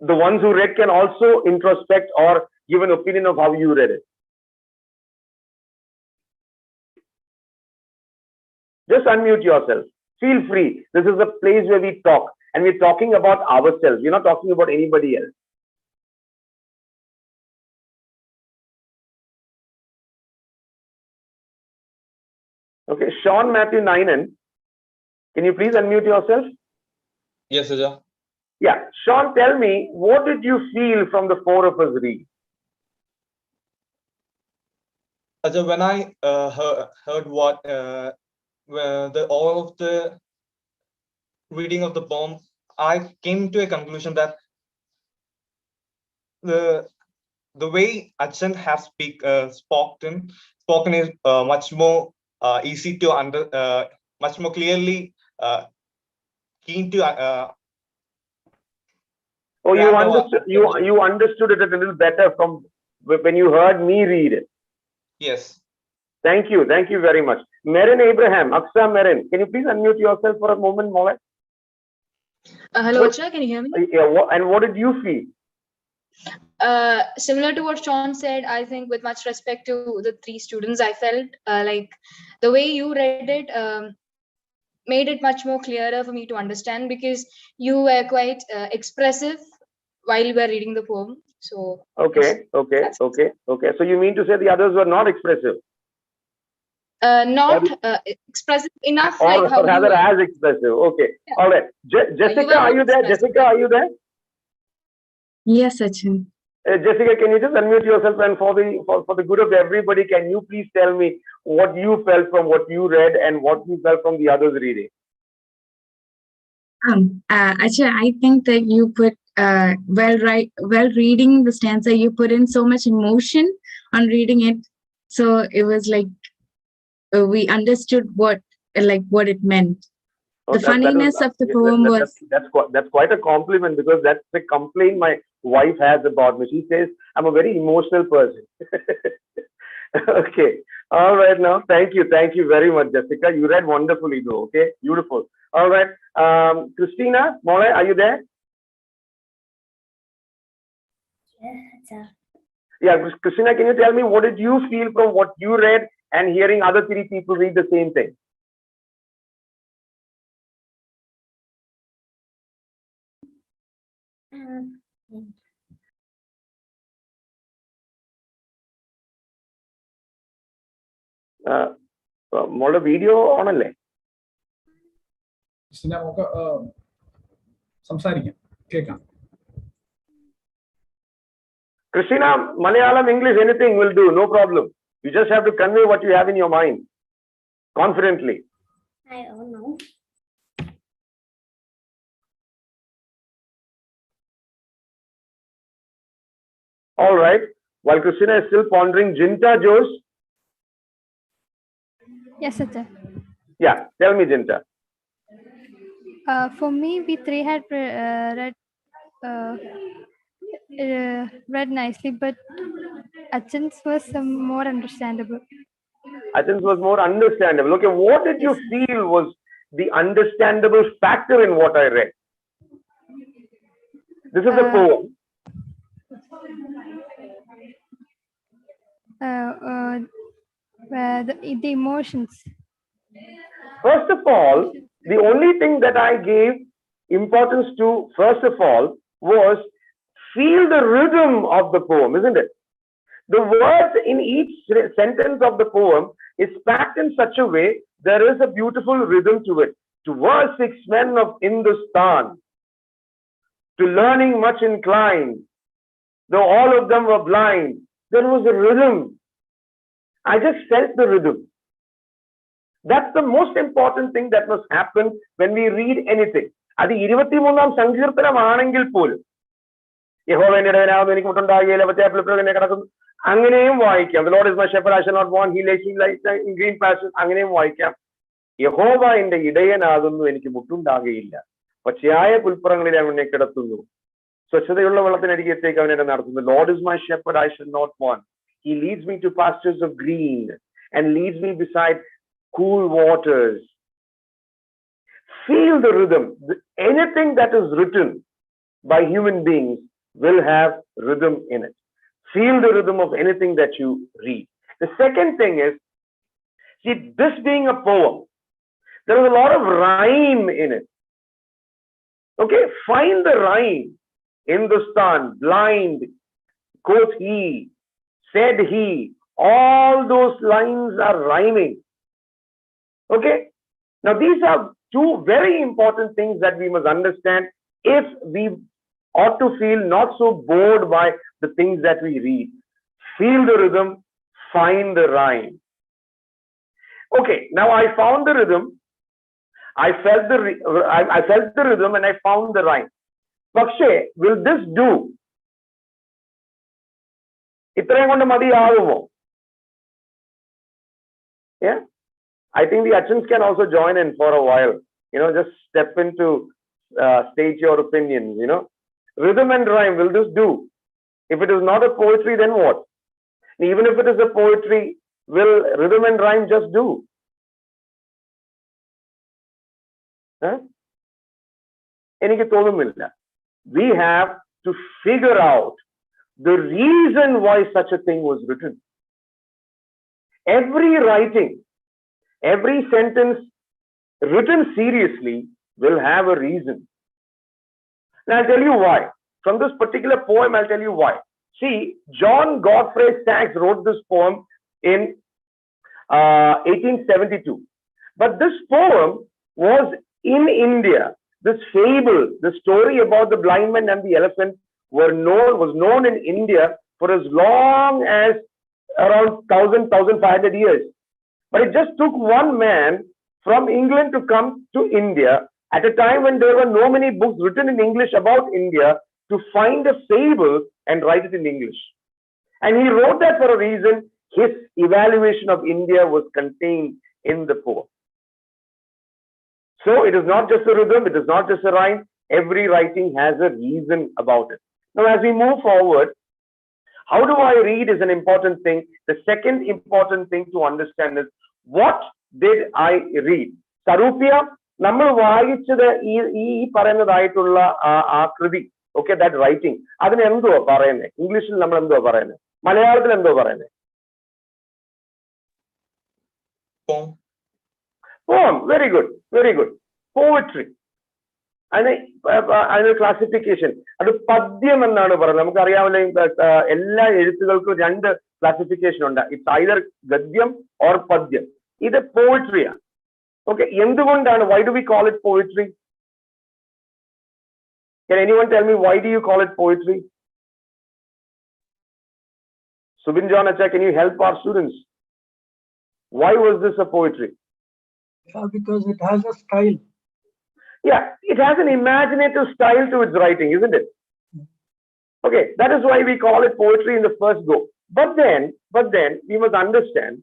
The ones who read can also introspect or give an opinion of how you read it. Just unmute yourself. Feel free. This is a place where we talk, and we're talking about ourselves. We're not talking about anybody else. Okay, Sean Matthew Ninen, can you please unmute yourself? Yes, Aja. Yeah, Sean, tell me, what did you feel from the 4 of us read? Aja, when I heard what all of the reading of the poem, I came to a conclusion that the way Achan has spoken is much more easy to much more clearly keen to. Oh, you understood it a little better from when you heard me read it. Yes. Thank you very much. Merin Abraham, Aksa Merin, can you please unmute yourself for a moment, Mola? Hello, Acha, can you hear me? Yeah, and what did you feel? Similar to what Sean said, I think with much respect to the 3 students, I felt like the way you read it made it much more clearer for me to understand, because you were quite expressive while you were reading the poem. So okay. So you mean to say the others were not expressive? Not expressive enough, or like how rather you as expressive. Okay. Yeah. All right. Jessica, are you there? Jessica, are you there? Yes, Sachin. Jessica, can you just unmute yourself, and for the good of everybody, can you please tell me what you felt from what you read and what you felt from the others reading? Actually, I think that you put while reading the stanza, you put in so much emotion on reading it. So it was like we understood what it meant. The funniness of the poem was that's quite a compliment, because that's the complaint my wife has about me. She says I'm a very emotional person. Okay. All right. Now, thank you very much, Jessica. You read wonderfully, though. Okay, beautiful. All right. Christina, Mola, are you there? Yes, Yeah, Christina, can you tell me what did you feel from what you read and hearing other 3 people read the same thing? Mola, video on a നമുക്ക് സംസാരിക്കാം, കേൾക്കാം. Christina, Malayalam, English, anything will do, no problem. You just have to convey what you have in your mind confidently. I don't know. All right. While Christina is still pondering, Jinta Jose. Yes, sir. Yeah, tell me, Jinta. For me, we 3 had read nicely, but Achan's was more understandable. Achan's was more understandable. Okay, what did you feel was the understandable factor in what I read? This is a poem. The emotions. First of all, the only thing that I gave importance to, first of all, was feel the rhythm of the poem, isn't it? The words in each sentence of the poem is packed in such a way there is a beautiful rhythm to it. To verse 6 men of Hindustan, to learning much inclined, though all of them were blind, there was a rhythm. I just felt the rhythm. That's the most important thing that must happen when we read anything. അത് 23-ാം സങ്കീർത്തനമാണെങ്കിൽ പോലും യഹോവയുടെ ഇടയനാകുന്നു എനിക്ക് മുട്ടുണ്ടാകുകയില്ല പച്ചയാപ്പിളെ കിടക്കുന്നു അങ്ങനെയും വായിക്കാം. The Lord is my shepherd, I shall not want, he leads me in green pastures അങ്ങനെയും വായിക്കാം. യഹോവ എന്റെ ഇടയനാകുന്നു എനിക്ക് മുട്ടുണ്ടാകുകയില്ല പച്ചയായ പുൽപ്പുറങ്ങളിൽ അവനെ കിടത്തുന്നു സ്വച്ഛതയുള്ള വെള്ളത്തിനരികത്തേക്ക് അവനെ നടത്തുന്നു. Lord is my shepherd, I shall not want, he leads me to pastures of green and leads me beside cool waters. Feel the rhythm. Anything that is written by human beings will have rhythm in it. Feel the rhythm of anything that you read. The second thing is, see, this being a poem, there is a lot of rhyme in it. Okay, find the rhyme. Hindustan, blind, quoth he, said he, all those lines are rhyming. Okay, now these are two very important things that we must understand if we ought to feel not so bored by the things that we read. Feel the rhythm, find the rhyme. Okay, now I found the rhythm, I felt the rhythm and I found the rhyme. Pakshe, will this do? ഇത്രയും കൊണ്ട് മതിയാകുമോ? Yeah, I think the Achans can also join in for a while. Just step into, state your opinions. Rhythm and rhyme, will this do? If it is not a poetry, then what? Even if it is a poetry, will rhythm and rhyme just do? എനിക്ക് തോന്നുന്നില്ല. We have to figure out the reason why such a thing was written. Every writing, every sentence written seriously will have a reason. And I'll tell you why. From this particular poem, I'll tell you why. See, John Godfrey Sachs wrote this poem in 1872. But this poem was in India. This fable, the story about the blind man and the elephant was known in India for as long as around 1,500 years. But it just took one man from England to come to India at a time when there were no many books written in English about India to find a fable and write it in English. And he wrote that for a reason. His evaluation of India was contained in the poem. So it is not just a rhythm, it is not just a rhyme. Every writing has a reason about it. Now, as we move forward, how do I read is an important thing. The second important thing to understand is, what did I read? Sarupya, നമ്മൾ വായിച്ചത് ഈ പറയുന്നതായിട്ടുള്ള ആ കൃതി, okay, that writing, അതിന് എന്തുവാ പറയുന്നത്? ഇംഗ്ലീഷിൽ നമ്മൾ എന്തുവാ പറയുന്നത്? മലയാളത്തിൽ എന്തുവാ പറയുന്നത്? Poem. Very good, very good. Poetry. അതിന് ക്ലാസിഫിക്കേഷൻ, അത് പദ്യം എന്നാണ് പറയുന്നത്. നമുക്കറിയാമല്ലോ, എല്ലാ എഴുത്തുകൾക്കും 2 ക്ലാസിഫിക്കേഷൻ ഉണ്ട്. ഇറ്റ്സ് ഐദർ ഗദ്യം ഓർ പദ്യം. ഇത് പോയിട്രിയാണ്. ഓക്കെ, എന്തുകൊണ്ടാണ്? why do we call it poetry? Can anyone tell me why do you call it poetry? Subin John Acha, can you help our students? Why was this a poetry? Because it has a style. Yeah, it has an imaginative style to its writing, isn't it? Okay, that is why we call it poetry in the first go. But then we must understand,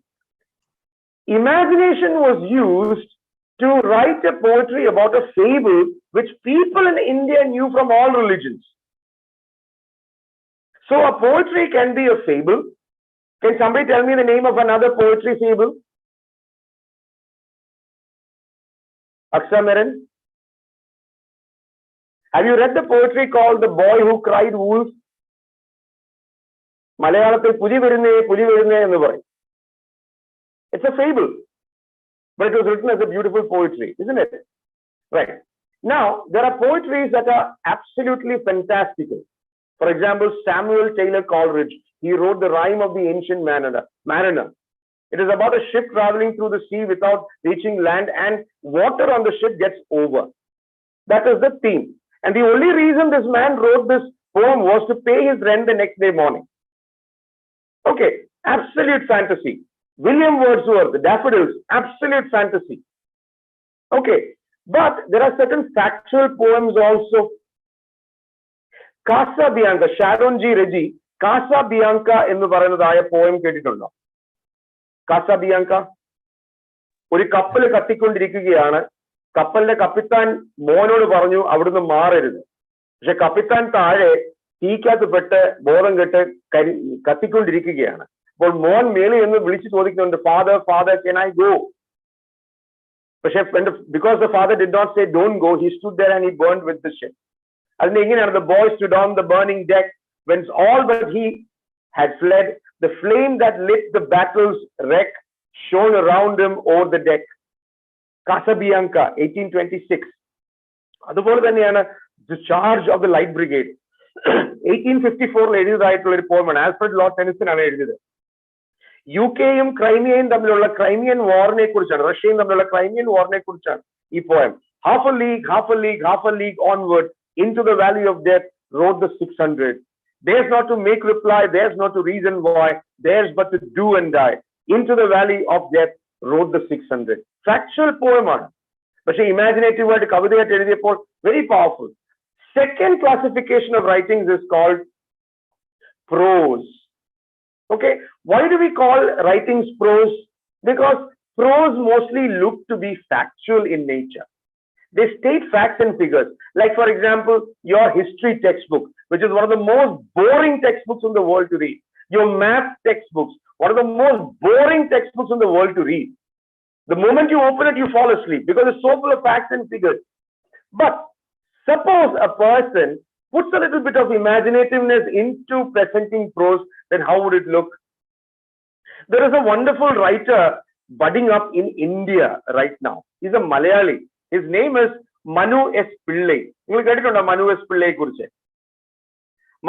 imagination was used to write a poetry about a fable which people in India knew from all religions. So a poetry can be a fable. Can somebody tell me the name of another poetry fable? Aksa Merin? Have you read the poetry called The Boy Who Cried Wolf? മലയാളത്തിൽ പുലി വരുന്നേ എന്ന് പറയും. It's a fable, but it was written as a beautiful poetry, isn't it? Right. Now, there are poetries that are absolutely fantastical. For example, Samuel Taylor Coleridge, he wrote The Rime of the Ancient Mariner. It is about a ship traveling through the sea without reaching land, and water on the ship gets over. That is the theme. And the only reason this man wrote this poem was to pay his rent the next day morning. Okay, absolute fantasy. William Wordsworth, The Daffodils, absolute fantasy. Okay, but there are certain factual poems also. Casa Bianca, Sharon G. Reggie, Casa Bianca എന്ന് പറയുന്നതായ poem കേട്ടിട്ടുണ്ടോ? Casa Bianca. ഒരു കപ്പൽ കത്തിക്കൊണ്ടിരിക്കുകയാണ്. കപ്പലിന്റെ കപ്പിത്താൻ മോനോട് പറഞ്ഞു അവിടുന്ന് മാറരുത്. പക്ഷെ കപ്പിത്താൻ താഴെ തീക്കകത്ത് പെട്ട് ബോധം കെട്ട് കത്തിക്കൊണ്ടിരിക്കുകയാണ്. അപ്പോൾ മോൻ മേലെ എന്ന് വിളിച്ചു ചോദിക്കുന്നുണ്ട്, father father can I go? പക്ഷെ because the father did not say don't go, he stood there and he burned with the ship. അതിന് എങ്ങനെയാണ്? The boy stood on the burning deck when all but he had fled. The flame that lit the battle's wreck shone around him over the deck. Casa Bianca, 1826. അതുപോലെ തന്നെയാണ് The Charge of the Light Brigade. 1854 എഴുതിയതായിട്ടുള്ള ഒരു പോയമാണ്. Alfred Lord Tennyson ആണ് എഴുതിയത്. യുകെയും ക്രൈമിയയും തമ്മിലുള്ള Crimean വാറിനെ കുറിച്ചാണ്, റഷ്യയും തമ്മിലുള്ള Crimean വാറിനെ കുറിച്ചാണ് ഈ poem. Half a league onward into the valley of death rode the 600. Theirs not to make reply, theirs not to reason why, theirs but to do and die. Into the valley of death rode the 600. Factual poem ആണ്. പക്ഷെ imaginative ആയിട്ട് കവിതയായിട്ട് എഴുതിയപ്പോൾ very powerful. Second classification of writings is called prose. Okay, why do we call writings prose? Because prose mostly look to be factual in nature. They state facts and figures. Like, for example, your history textbook, which is one of the most boring textbooks in the world to read. Your math textbooks, one of the most boring textbooks in the world to read. The moment you open it, you fall asleep because it's so full of facts and figures. But suppose a person puts a little bit of imaginativeness into presenting prose, then how would it look? There is a wonderful writer budding up in India right now. He's a Malayali. His name is Manu S. Pillai. You get it on Manu S. Pillai kuriche.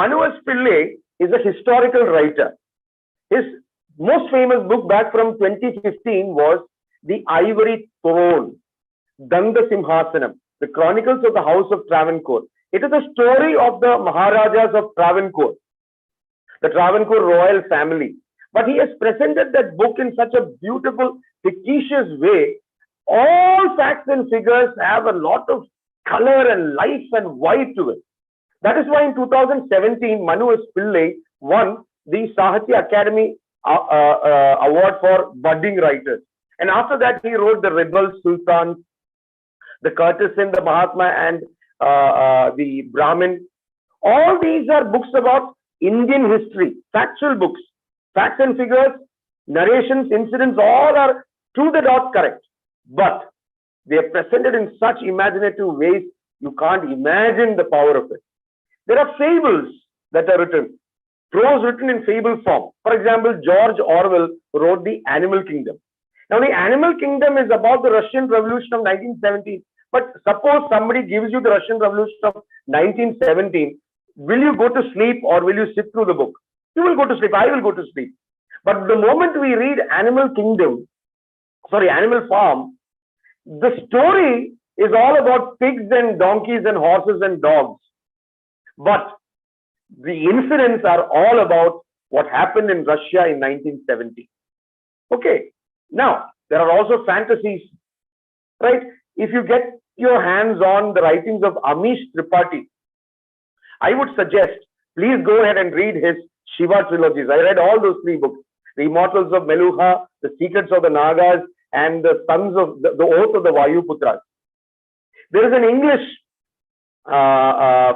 Manu S. Pillai is a historical writer. His most famous book back from 2015 was The Ivory Throne, Danda Simhasanam, The Chronicles of the House of Travancore. It is a story of the Maharajas of Travancore, the Travancore royal family. But he has presented that book in such a beautiful, fictitious way. All facts and figures have a lot of color and life and vibe to it. That is why in 2017, Manu S. Pillai won the Sahitya Academy Award for Budding Writers. And after that, he wrote The Rebel Sultan, The Courtesan, The Mahatma, and The Brahmin. All these are books about Indian history, factual books. Facts and figures, narrations, incidents, all are to the dot correct. But they are presented in such imaginative ways, you can't imagine the power of it. There are fables that are written, prose written in fable form. For example, George Orwell wrote The Animal Kingdom. Now, The Animal Kingdom is about the Russian Revolution of 1917. But suppose somebody gives you the Russian Revolution of 1917, will you go to sleep or will you sit through the book? You will go to sleep. I will go to sleep. But the moment we read Animal Farm, the story is all about pigs and donkeys and horses and dogs. But the incidents are all about what happened in Russia in 1970. Okay. Now, there are also fantasies, right? If you get your hands on the writings of Amish Tripathi, I would suggest, please go ahead and read his Shiva trilogies. I read all those 3 books, The Immortals of Meluha, The Secrets of the Nagas, and The Sons of the Oath of the Vayuputras. There is an English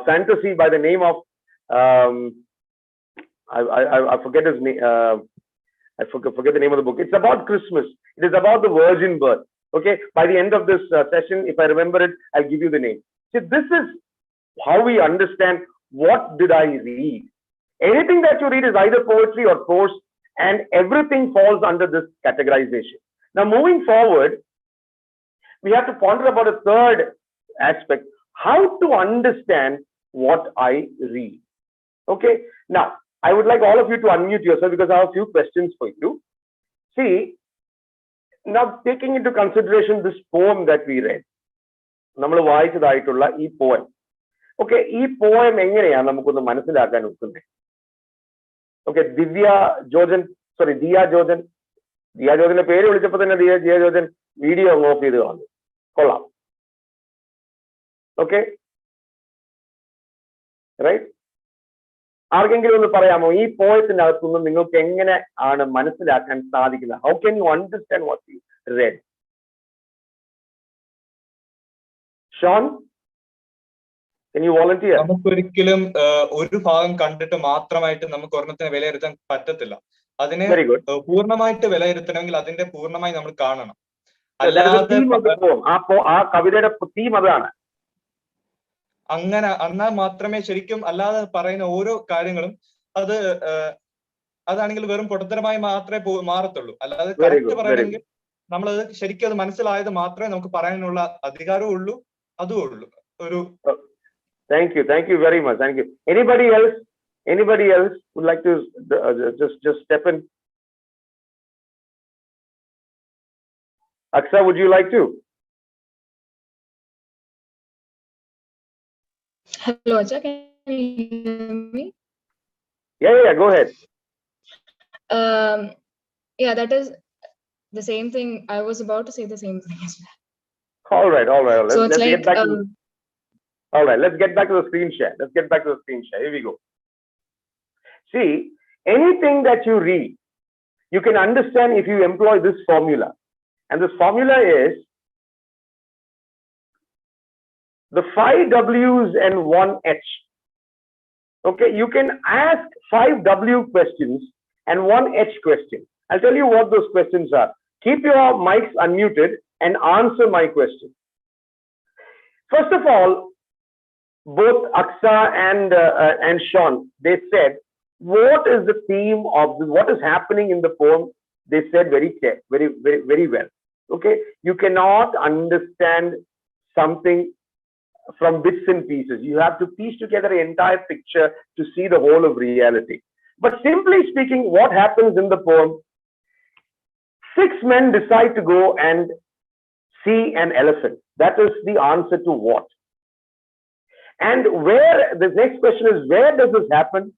fantasy by the name of, I forget his name, I forget the name of the book. It's about Christmas. It is about the virgin birth. Okay, by the end of this session, if I remember it, I'll give you the name. See, this is how we understand what did I read. Anything that you read is either poetry or prose, and everything falls under this categorization. Now, moving forward, we have to ponder about a third aspect, how to understand what I read. Okay, now I would like all of you to unmute yourself because I have a few questions for you. See, now taking into consideration this poem that we read, നമ്മൾ വായിച്ചതായിട്ടുള്ള ഈ poem. Okay, ഈ poem എങ്ങനെയാണ് നമുക്കൊന്ന് മനസ്സിലാക്കാൻ ഒക്കുന്നത്? Okay, Diya ജോർജന്റെ പേര് വിളിച്ചപ്പോൾ തന്നെ Diya ജോർജൻ video of ചെയ്ത് കാണും. കൊള്ളാം. Okay, right? ആർക്കെങ്കിലും ഒന്ന് പറയാമോ ഈ പോയത്തിന്റെ അകത്തുനിന്ന് നിങ്ങൾക്ക് എങ്ങനെ ആണ് മനസ്സിലാക്കാൻ സാധിക്കുന്നത്? How can you understand what you read? Shaun, can you volunteer? നമുക്കൊരിക്കലും ഒരു ഭാഗം കണ്ടിട്ട് മാത്രമായിട്ട് നമുക്ക് ഒരെണ്ണത്തിനെ വിലയിരുത്താൻ പറ്റത്തില്ല. അതിനെ പൂർണ്ണമായിട്ട് വിലയിരുത്തണമെങ്കിൽ അതിന്റെ പൂർണ്ണമായി നമ്മൾ കാണണം. അല്ലാതെ ആ കവിതയുടെ തീം അതാണ്. അങ്ങനെ എന്നാൽ മാത്രമേ ശരിക്കും, അല്ലാതെ പറയുന്ന ഓരോ കാര്യങ്ങളും അതാണെങ്കിൽ വെറും പൊട്ടത്തരമായി മാത്രമേ മാറത്തുള്ളൂ. അല്ലാതെ കറക്റ്റ് പറയണമെങ്കിൽ നമ്മളത് ശരിക്കും അത് മനസ്സിലായത് മാത്രമേ നമുക്ക് പറയാനുള്ള അധികാരവും ഉള്ളൂ, അതും ഉള്ളൂ. ഒരു Thank you very much. Thank you. Anybody else would like to just step in? Aksa, would you like to? Hello, Acha, can you hear me? Yeah, go ahead. Yeah, that is the same thing. I was about to say the same thing as well. All right. So it's like, all right, let's get back to the screen share. Here we go. See, anything that you read, you can understand if you employ this formula. And this formula is the 5 W's and 1 H. Okay, you can ask 5 W questions and 1 H question. I'll tell you what those questions are. Keep your mics unmuted and answer my question. First of all, both Aksa and Sean, they said, what is the theme of this? What is happening in the poem? They said very well. Okay, you cannot understand something from bits and pieces. You have to piece together an entire picture to see the whole of reality. But simply speaking, what happens in the poem? 6 men decide to go and see an elephant. That is the answer to what? And where, the next question is, where does this happen?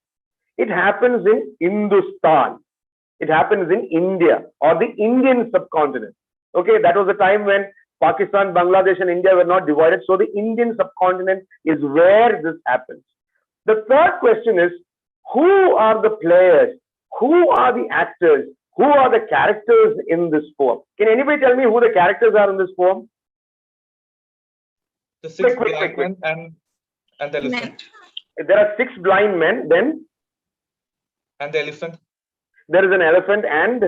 It happens in Hindustan. It happens in India or the Indian subcontinent. Okay, that was the time when Pakistan, Bangladesh and India were not divided. So the Indian subcontinent is where this happens. The third question is, who are the players? Who are the actors? Who are the characters in this poem? Can anybody tell me who the characters are in this poem? The 6 blind men and the elephant. There are 6 blind men, then? And the elephant. There is an elephant and?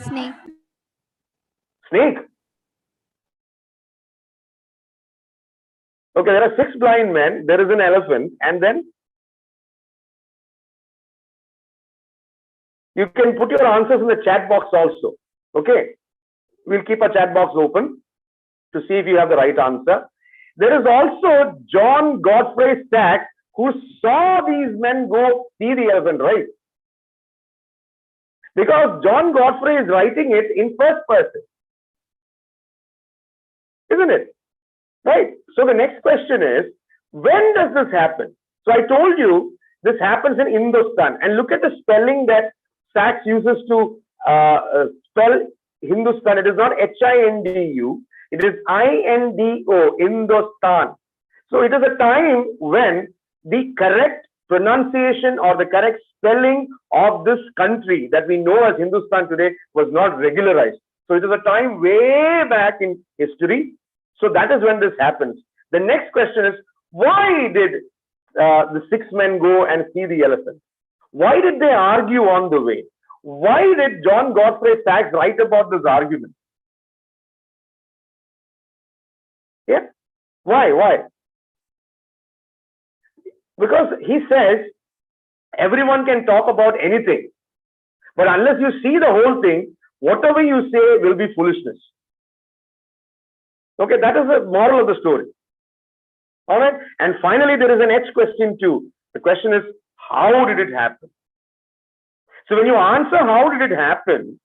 Snake. Snake? Okay, there are 6 blind men, there is an elephant, and then? You can put your answers in the chat box also. Okay, we'll keep our chat box open to see if you have the right answer. There is also John Godfrey Sachs, who saw these men go see the elephant, right? Because John Godfrey is writing it in first person, isn't it? Right? So the next question is, when does this happen? So I told you this happens in Hindustan, and look at the spelling that Sachs uses to spell Hindustan. It is not Hindu, it is Indo, Hindustan. So it is a time when the correct pronunciation or the correct spelling of this country that we know as Hindustan today was not regularized. So it is a time way back in history. So that is when this happens. The next question is, why did the 6 men go and see the elephant? Why did they argue on the way? Why did John Godfrey Sachs write about this argument? Yeah, why? Because he says everyone can talk about anything, but unless you see the whole thing, whatever you say will be foolishness. Okay, that is the moral of the story. All right, and finally there is an H question too. The question is, how did it happen? So when you answer, how did it happen?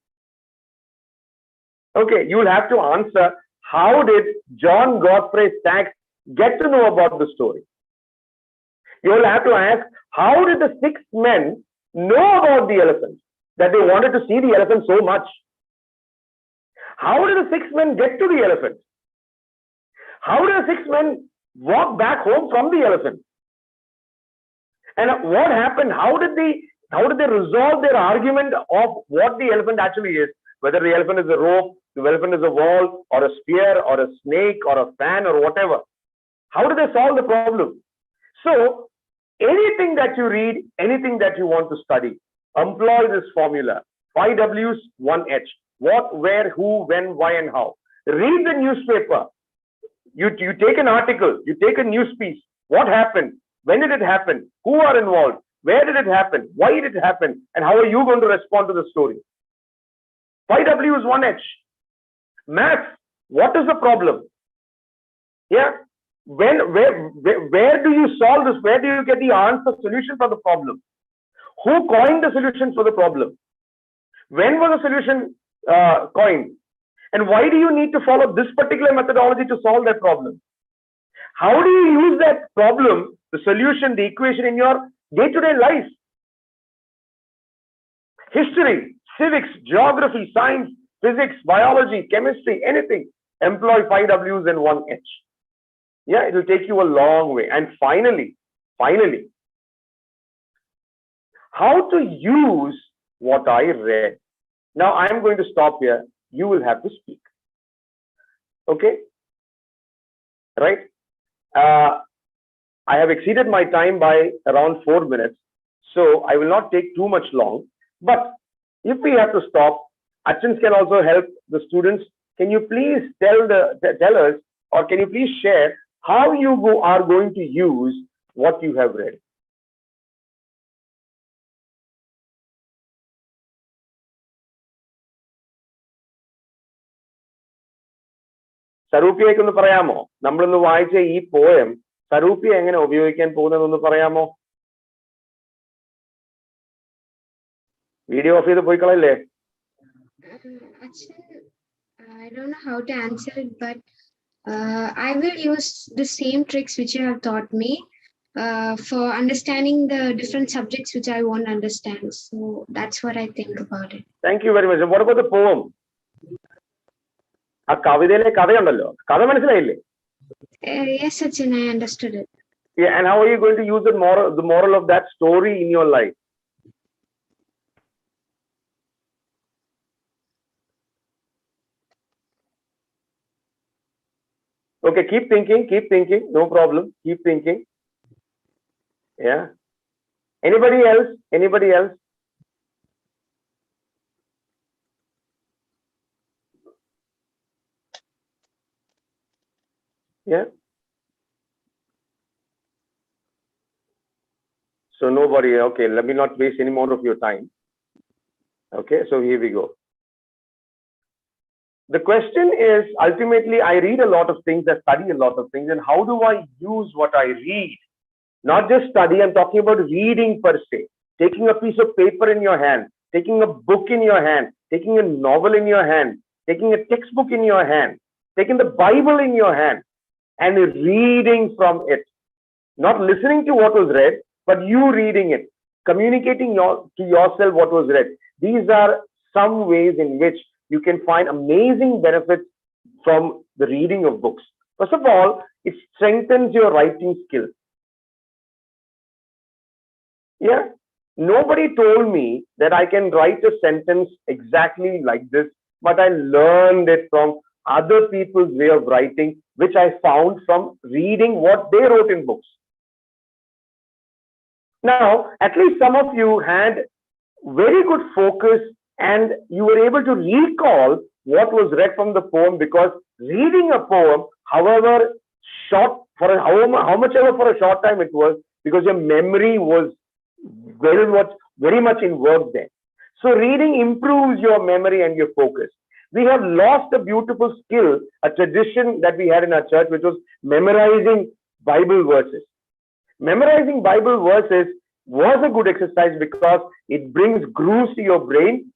Okay, you will have to answer, how did John Godfrey Sachs get to know about the story? You will have to ask, how did the 6 men know about the elephant, that they wanted to see the elephant so much? How did the 6 men get to the elephant? How did the 6 men walk back home from the elephant? And what happened? How did they resolve their argument of what the elephant actually is? Whether the elephant is a rope, the elephant is a wall, or a spear, or a snake, or a fan, or whatever. How do they solve the problem? So, anything that you read, anything that you want to study, employ this formula. 5 W's, 1 H. What, where, who, when, why, and how. Read the newspaper. You take an article, you take a news piece. What happened? When did it happen? Who are involved? Where did it happen? Why did it happen? And how are you going to respond to the story? 5 W's, 1 H. Maths. What is the problem? Yeah. Where do you solve this? Where do you get the answer, solution for the problem? Who coined the solution for the problem? When was the solution coined? And why do you need to follow this particular methodology to solve that problem? How do you use that problem, the solution, the equation in your day-to-day life? History, civics, geography, science, physics, biology, chemistry, anything. Employ 5 W's and 1 H. Yeah, it will take you a long way. And finally, how to use what I read. Now, I am going to stop here. You will have to speak. Okay? Right? I have exceeded my time by around 4 minutes. So, I will not take too much long. But if we have to stop, Achins can also help the students. Can you please tell us, or can you please share how you are going to use what you have read? Sarupiyekku ഒന്ന് പറയാമോ? നമ്മളൊന്ന് വായിച്ച ഈ poem സരൂപ്യ എങ്ങനെ ഉപയോഗിക്കാൻ പോകുന്നതെന്ന് പറയാമോ? Video of ചെയ്ത് പോയി കളയല്ലേ? I don't know how to answer it, but I will use the same tricks which you have taught me for understanding the different subjects which I want to understand. So that's what I think about it. Thank you very much. And what about the poem? ആ കവിതയിലെ കഥയുണ്ടല്ലോ, കഥ മനസ്സിലായില്ലേ? Yes, Sachin, I understood it. Yeah, and how are you going to use the moral of that story in your life? Okay, keep thinking, no problem. Keep thinking. Yeah. Anybody else? Yeah. So nobody. Okay, let me not waste any more of your time. Okay, so here we go. The question is, ultimately, I read a lot of things, I study a lot of things, and how do I use what I read? Not just study, I'm talking about reading per se. Taking a piece of paper in your hand, taking a book in your hand, taking a novel in your hand, taking a textbook in your hand, taking the Bible in your hand, and reading from it. Not listening to what was read, but you reading it, communicating to yourself what was read. These are some ways in which you can find amazing benefits from the reading of books. First of all, it strengthens your writing skills. Yeah, nobody told me that I can write a sentence exactly like this, but I learned it from other people's way of writing, which I found from reading what they wrote in books. Now, at least some of you had very good focus and you were able to recall what was read from the poem, because reading a poem, however short, how much ever for a short time it was, because your memory was very much in work there. So reading improves your memory and your focus. We have lost a beautiful skill, a tradition that we had in our church, which was memorizing Bible verses. Memorizing Bible verses was a good exercise because it brings grooves to your brain.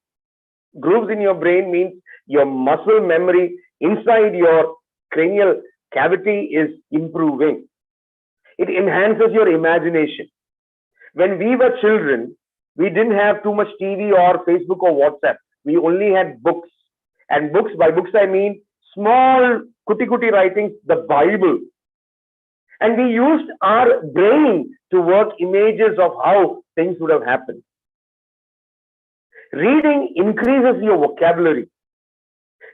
Grooves in your brain means your muscle memory inside your cranial cavity is improving. It enhances your imagination. When we were children, we didn't have too much TV or Facebook or WhatsApp. We only had books. And books, by books I mean small kuti writings, the Bible. And we used our brain to work images of how things would have happened. Reading increases your vocabulary.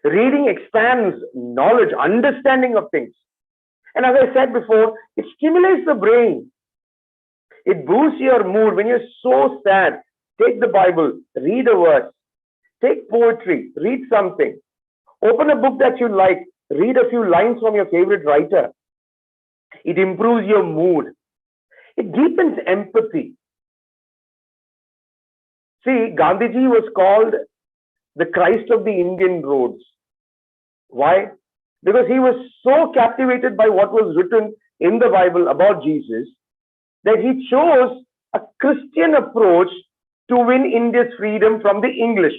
Reading expands knowledge, understanding of things. And as I said before, it stimulates the brain. It boosts your mood. When you're so sad, take the Bible, read a verse. Take poetry, read something. Open a book that you like, read a few lines from your favorite writer. It improves your mood. It deepens empathy. See, Gandhiji was called the Christ of the Indian roads. Why? Because he was so captivated by what was written in the Bible about Jesus that he chose a Christian approach to win India's freedom from the English.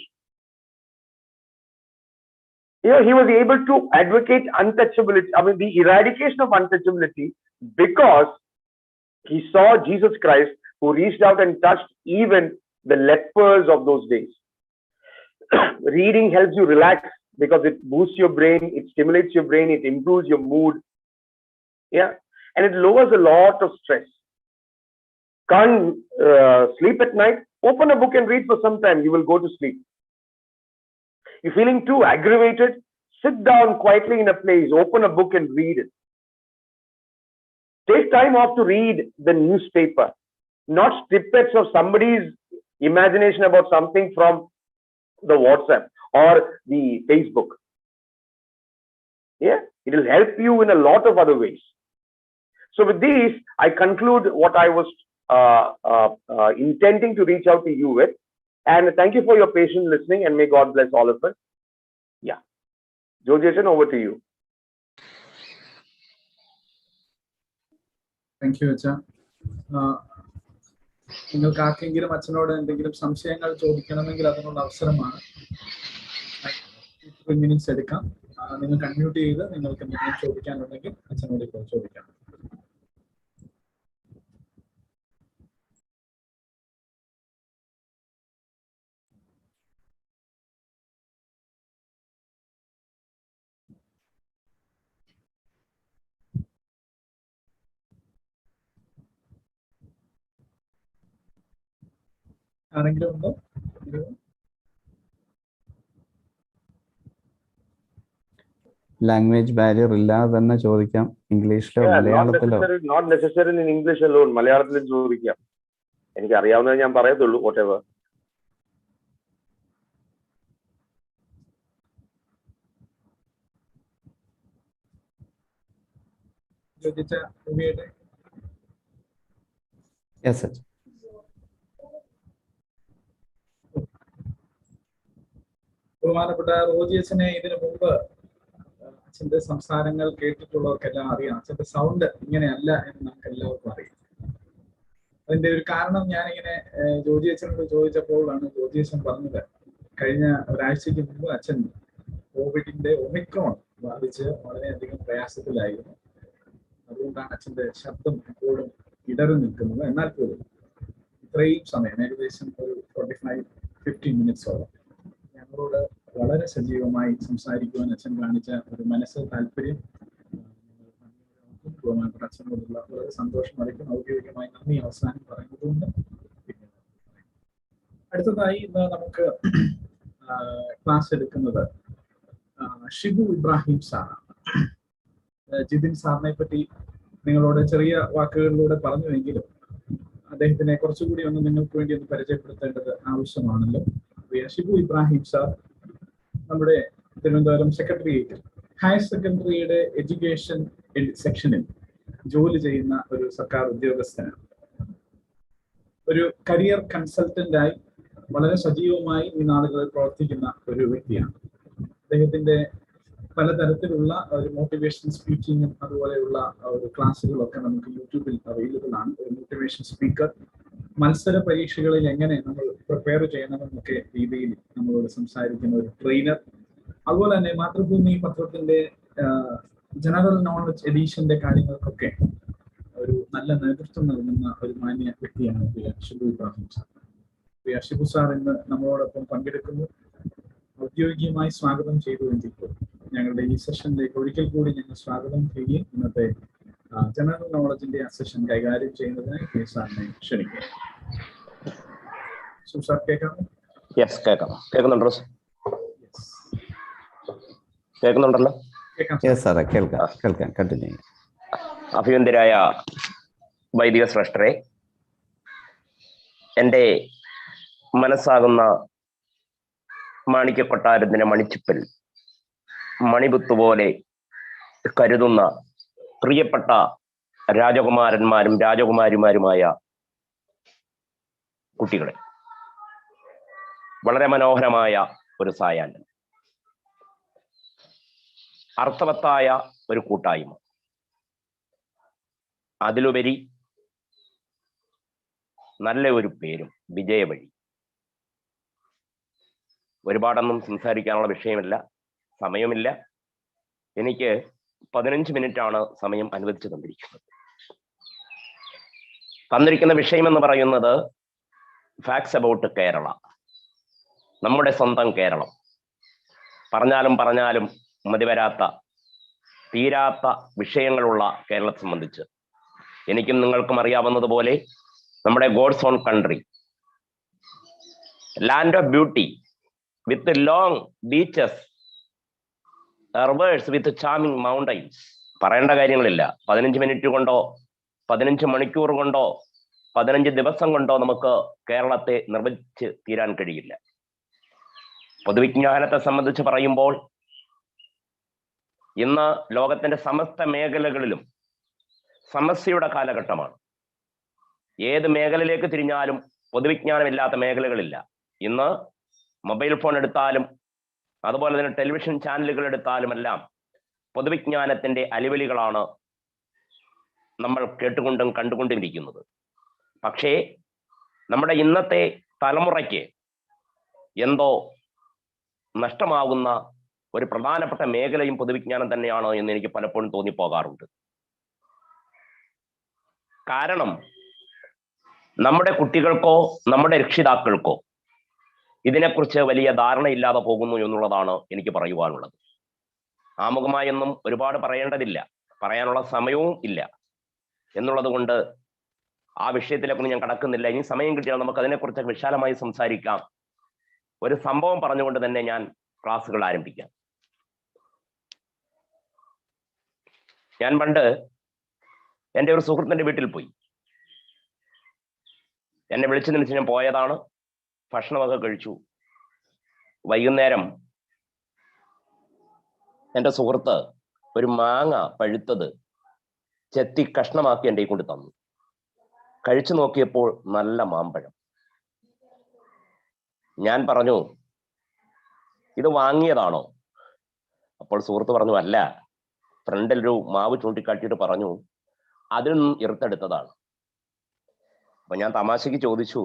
He was able to advocate untouchability, the eradication of untouchability, because he saw Jesus Christ who reached out and touched even the lepers of those days. Reading helps you relax because it boosts your brain, it stimulates your brain, it improves your mood. Yeah, and it lowers a lot of stress. Can't sleep at night? Open a book and read for some time. You will go to sleep. You're feeling too aggravated? Sit down quietly in a place, open a book and read it. Take time off to read the newspaper, not snippets of somebody's imagination about something from the WhatsApp or the Facebook. Yeah, it will help you in a lot of other ways. So with these, I conclude what I was intending to reach out to you with. And thank you for your patient listening, and may God bless all of us. Yeah. Joe Jason, over to you. Thank you, Acha. നിങ്ങൾക്ക് ആർക്കെങ്കിലും അച്ഛനോട് എന്തെങ്കിലും സംശയങ്ങൾ ചോദിക്കണമെങ്കിൽ അതിനുള്ള അവസരമാണ്. 3 minutes എടുക്കാം. നിങ്ങൾക്ക് unmute ചെയ്ത് നിങ്ങൾക്ക് എന്തെങ്കിലും ചോദിക്കാനുണ്ടെങ്കിൽ അച്ഛനോട് ഇപ്പോൾ ചോദിക്കാം. ആരെങ്കിലും ഉണ്ടോ? ലാംഗ്വേജ് ബാരിയർ ഇല്ലാതെ തന്നെ ചോദിക്കാം. ഇംഗ്ലീഷിലോ മലയാളത്തിലോ? Not necessarily in English alone. മലയാളത്തിലും ചോദിക്കാം. എനിക്ക് അറിയാവുന്നത് ഞാൻ പറയത്തുള്ളൂ. whatever. Yes, sir. ബഹുമാനപ്പെട്ട റോജിയസിനെ ഇതിനു മുമ്പ് അച്ഛന്റെ സംസാരങ്ങൾ കേട്ടിട്ടുള്ളവർക്കെല്ലാം അറിയാം. അച്ഛന്റെ സൗണ്ട് ഇങ്ങനെയല്ല എന്ന് നമുക്ക് എല്ലാവർക്കും അറിയാം. അതിന്റെ ഒരു കാരണം ഞാനിങ്ങനെ ജോജിയച്ചനോട് ചോദിച്ചപ്പോഴാണ് ജോജിയച്ചൻ പറഞ്ഞത്, കഴിഞ്ഞ ഒരാഴ്ചക്ക് മുമ്പ് അച്ഛൻ കോവിഡിന്റെ ഒമിക്രോൺ ബാധിച്ച് വളരെയധികം പ്രയാസത്തിലായിരുന്നു. അതുകൊണ്ടാണ് അച്ഛന്റെ ശബ്ദം എപ്പോഴും ഇടറി നിൽക്കുന്നത്. എന്നാൽ പോലും ഇത്രയും സമയം, ഏകദേശം ഒരു 45-50 മിനിറ്റ്സോളം ഞങ്ങളോട് വളരെ സജീവമായി സംസാരിക്കുവാൻ അച്ഛൻ കാണിച്ച ഒരു മനസ്സ് താല്പര്യം ബഹുമാനപ്പെട്ട അച്ഛനോടുള്ള വളരെ സന്തോഷം അറിയിക്കും. ഔദ്യോഗികമായി നന്ദി അവസാനം പറയുന്നതുകൊണ്ട്. അടുത്തതായി ഇന്ന് നമുക്ക് ക്ലാസ് എടുക്കുന്നത് ഷിബു ഇബ്രാഹിം സാറാണ്. ജിതിൻ സാറിനെ പറ്റി നിങ്ങളോട് ചെറിയ വാക്കുകളിലൂടെ പറഞ്ഞുവെങ്കിലും അദ്ദേഹത്തിനെ കുറച്ചുകൂടി ഒന്ന് നിങ്ങൾക്ക് വേണ്ടി ഒന്ന് പരിചയപ്പെടുത്തേണ്ടത് ആവശ്യമാണല്ലോ. ഷിബു ഇബ്രാഹിം സാർ നമ്മുടെ തിരുവനന്തപുരം സെക്രട്ടേറിയറ്റിൽ ഹയർ സെക്കൻഡറിയുടെ എഡ്യൂക്കേഷൻ സെക്ഷനിൽ ജോലി ചെയ്യുന്ന ഒരു സർക്കാർ ഉദ്യോഗസ്ഥനാണ്. ഒരു കരിയർ കൺസൾട്ടന്റായി വളരെ സജീവമായി ഈ നാളുകളിൽ പ്രവർത്തിക്കുന്ന ഒരു വ്യക്തിയാണ്. അദ്ദേഹത്തിന്റെ പലതരത്തിലുള്ള ഒരു മോട്ടിവേഷൻ സ്പീക്കിങ്ങും അതുപോലെയുള്ള ഒരു ക്ലാസ്സുകളൊക്കെ നമുക്ക് യൂട്യൂബിൽ അവൈലബിൾ ആണ്. ഒരു മോട്ടിവേഷൻ സ്പീക്കർ മത്സര പരീക്ഷകളിൽ എങ്ങനെ നമ്മൾ പ്രിപ്പയർ ചെയ്യണമെന്നൊക്കെ രീതിയിൽ നമ്മളോട് സംസാരിക്കുന്ന ഒരു ട്രെയിനർ, അതുപോലെ തന്നെ മാതൃഭൂമി പത്രത്തിന്റെ ജനറൽ നോളജ് എഡീഷന്റെ കാര്യങ്ങൾക്കൊക്കെ ഒരു നല്ല നേതൃത്വം നൽകുന്ന ഒരു മാന്യ വ്യക്തിയാണ് പ്രിയ ഷിബു ഇബ്രാഹിം സാർ. പ്രിയ ഷിബു സാർ ഇന്ന് നമ്മളോടൊപ്പം പങ്കെടുക്കുന്നു. ഔദ്യോഗികമായി സ്വാഗതം ചെയ്തുവെങ്കിൽ ഞങ്ങളുടെ ഈ സെഷനിലേക്ക് ഒരിക്കൽ കൂടി ഞങ്ങൾ സ്വാഗതം ചെയ്യുകയും ഇന്നത്തെ ജനറൽ നോളജിന്റെ ആ സെഷൻ കൈകാര്യം ചെയ്യുന്നതിനായി പ്രിയ സാറിനെ ക്ഷണിക്കുക. സാർ കേൾക്കാമോ? കേൾക്കുന്നുണ്ടല്ലോ. കേൾക്കാം. കണ്ടിന്യൂ. അഭിനന്ദരായ വൈദിക ശ്രേഷ്ഠരെ, എൻ്റെ മനസ്സാകുന്ന മാണിക്യക്കൊട്ടാരത്തിന്റെ മണിച്ചിപ്പൽ മണിബുത്ത് പോലെ കരുതുന്ന പ്രിയപ്പെട്ട രാജകുമാരന്മാരും രാജകുമാരിമാരുമായ കുട്ടികളെ, വളരെ മനോഹരമായ ഒരു സായാഹ്നം, അർത്ഥവത്തായ ഒരു കൂട്ടായ്മ, അതിലുപരി നല്ല ഒരു പേരും വിജയവഴി. ഒരുപാടൊന്നും സംസാരിക്കാനുള്ള വിഷയമില്ല, സമയമില്ല. എനിക്ക് 15 മിനിറ്റാണ് സമയം അനുവദിച്ചു തന്നിരിക്കുന്നത്. തന്നിരിക്കുന്ന വിഷയം എന്ന് പറയുന്നത് ഫാക്ട്സ് അബൌട്ട് കേരള, നമ്മുടെ സ്വന്തം കേരളം. പറഞ്ഞാലും മതിവരാത്ത തീരാത്ത വിഷയങ്ങളുള്ള കേരളത്തെ സംബന്ധിച്ച് എനിക്കും നിങ്ങൾക്കും അറിയാവുന്നതുപോലെ നമ്മുടെ God's own country, land of beauty with long beaches, rivers with charming mountains. പറയേണ്ട കാര്യങ്ങളില്ല. 15 മിനിറ്റ് കൊണ്ടോ 15 മണിക്കൂർ കൊണ്ടോ 15 ദിവസം കൊണ്ടോ നമുക്ക് കേരളത്തെ നിർവചിച്ച് തീരാൻ കഴിയില്ല. പൊതുവിജ്ഞാനത്തെ സംബന്ധിച്ച് പറയുമ്പോൾ ഇന്ന് ലോകത്തിന്റെ സമസ്ത മേഖലകളിലും സമസ്യയുടെ കാലഘട്ടമാണ്. ഏത് മേഖലയിലേക്ക് തിരിഞ്ഞാലും പൊതുവിജ്ഞാനമില്ലാത്ത മേഖലകളില്ല. ഇന്ന് മൊബൈൽ ഫോൺ എടുത്താലും അതുപോലെ തന്നെ ടെലിവിഷൻ ചാനലുകൾ എടുത്താലും എല്ലാം പൊതുവിജ്ഞാനത്തിന്റെ അലിവലികളാണ് നമ്മൾ കേട്ടുകൊണ്ടും കണ്ടുകൊണ്ടിരിക്കുന്നത്. പക്ഷേ നമ്മുടെ ഇന്നത്തെ തലമുറയ്ക്ക് എന്തോ നഷ്ടമാകുന്ന ഒരു പ്രധാനപ്പെട്ട മേഖലയും പൊതുവിജ്ഞാനം തന്നെയാണ് എന്ന് എനിക്ക് പലപ്പോഴും തോന്നിപ്പോകാറുണ്ട്. കാരണം നമ്മുടെ കുട്ടികൾക്കോ നമ്മുടെ രക്ഷിതാക്കൾക്കോ ഇതിനെക്കുറിച്ച് വലിയ ധാരണയില്ലാതെ പോകുന്നു എന്നുള്ളതാണ് എനിക്ക് പറയുവാനുള്ളത്. ആമുഖമായൊന്നും ഒരുപാട് പറയേണ്ടതില്ല, പറയാനുള്ള സമയവും ഇല്ല എന്നുള്ളത് കൊണ്ട് ആ വിഷയത്തിലേക്കൊന്നും ഞാൻ കടക്കുന്നില്ല. ഇനി സമയം കിട്ടിയാൽ നമുക്ക് അതിനെക്കുറിച്ച് വിശാലമായി സംസാരിക്കാം. ഒരു സംഭവം പറഞ്ഞുകൊണ്ട് തന്നെ ഞാൻ ക്ലാസ്സുകൾ ആരംഭിക്കാം. ഞാൻ പണ്ട് എൻ്റെ ഒരു സുഹൃത്തിൻ്റെ വീട്ടിൽ പോയി. എന്നെ വിളിച്ചു നിന്നിച്ച് ഞാൻ പോയതാണ്. ഭക്ഷണമൊക്കെ കഴിച്ചു. വൈകുന്നേരം എൻ്റെ സുഹൃത്ത് ഒരു മാങ്ങ പഴുത്തത് ചെത്തി കഷ്ണമാക്കി എൻ്റെ കൊണ്ട് തന്നു. കഴിച്ചു നോക്കിയപ്പോൾ നല്ല മാമ്പഴം. ഞാൻ പറഞ്ഞു, ഇത് വാങ്ങിയതാണോ? അപ്പോൾ സുഹൃത്ത് പറഞ്ഞു, അല്ല. ഫ്രണ്ടിലൊരു മാവ് ചൂണ്ടിക്കാട്ടിയിട്ട് പറഞ്ഞു, അതിൽ നിന്നും ഇറുത്തെടുത്തതാണ്. അപ്പൊ ഞാൻ തമാശയ്ക്ക് ചോദിച്ചു,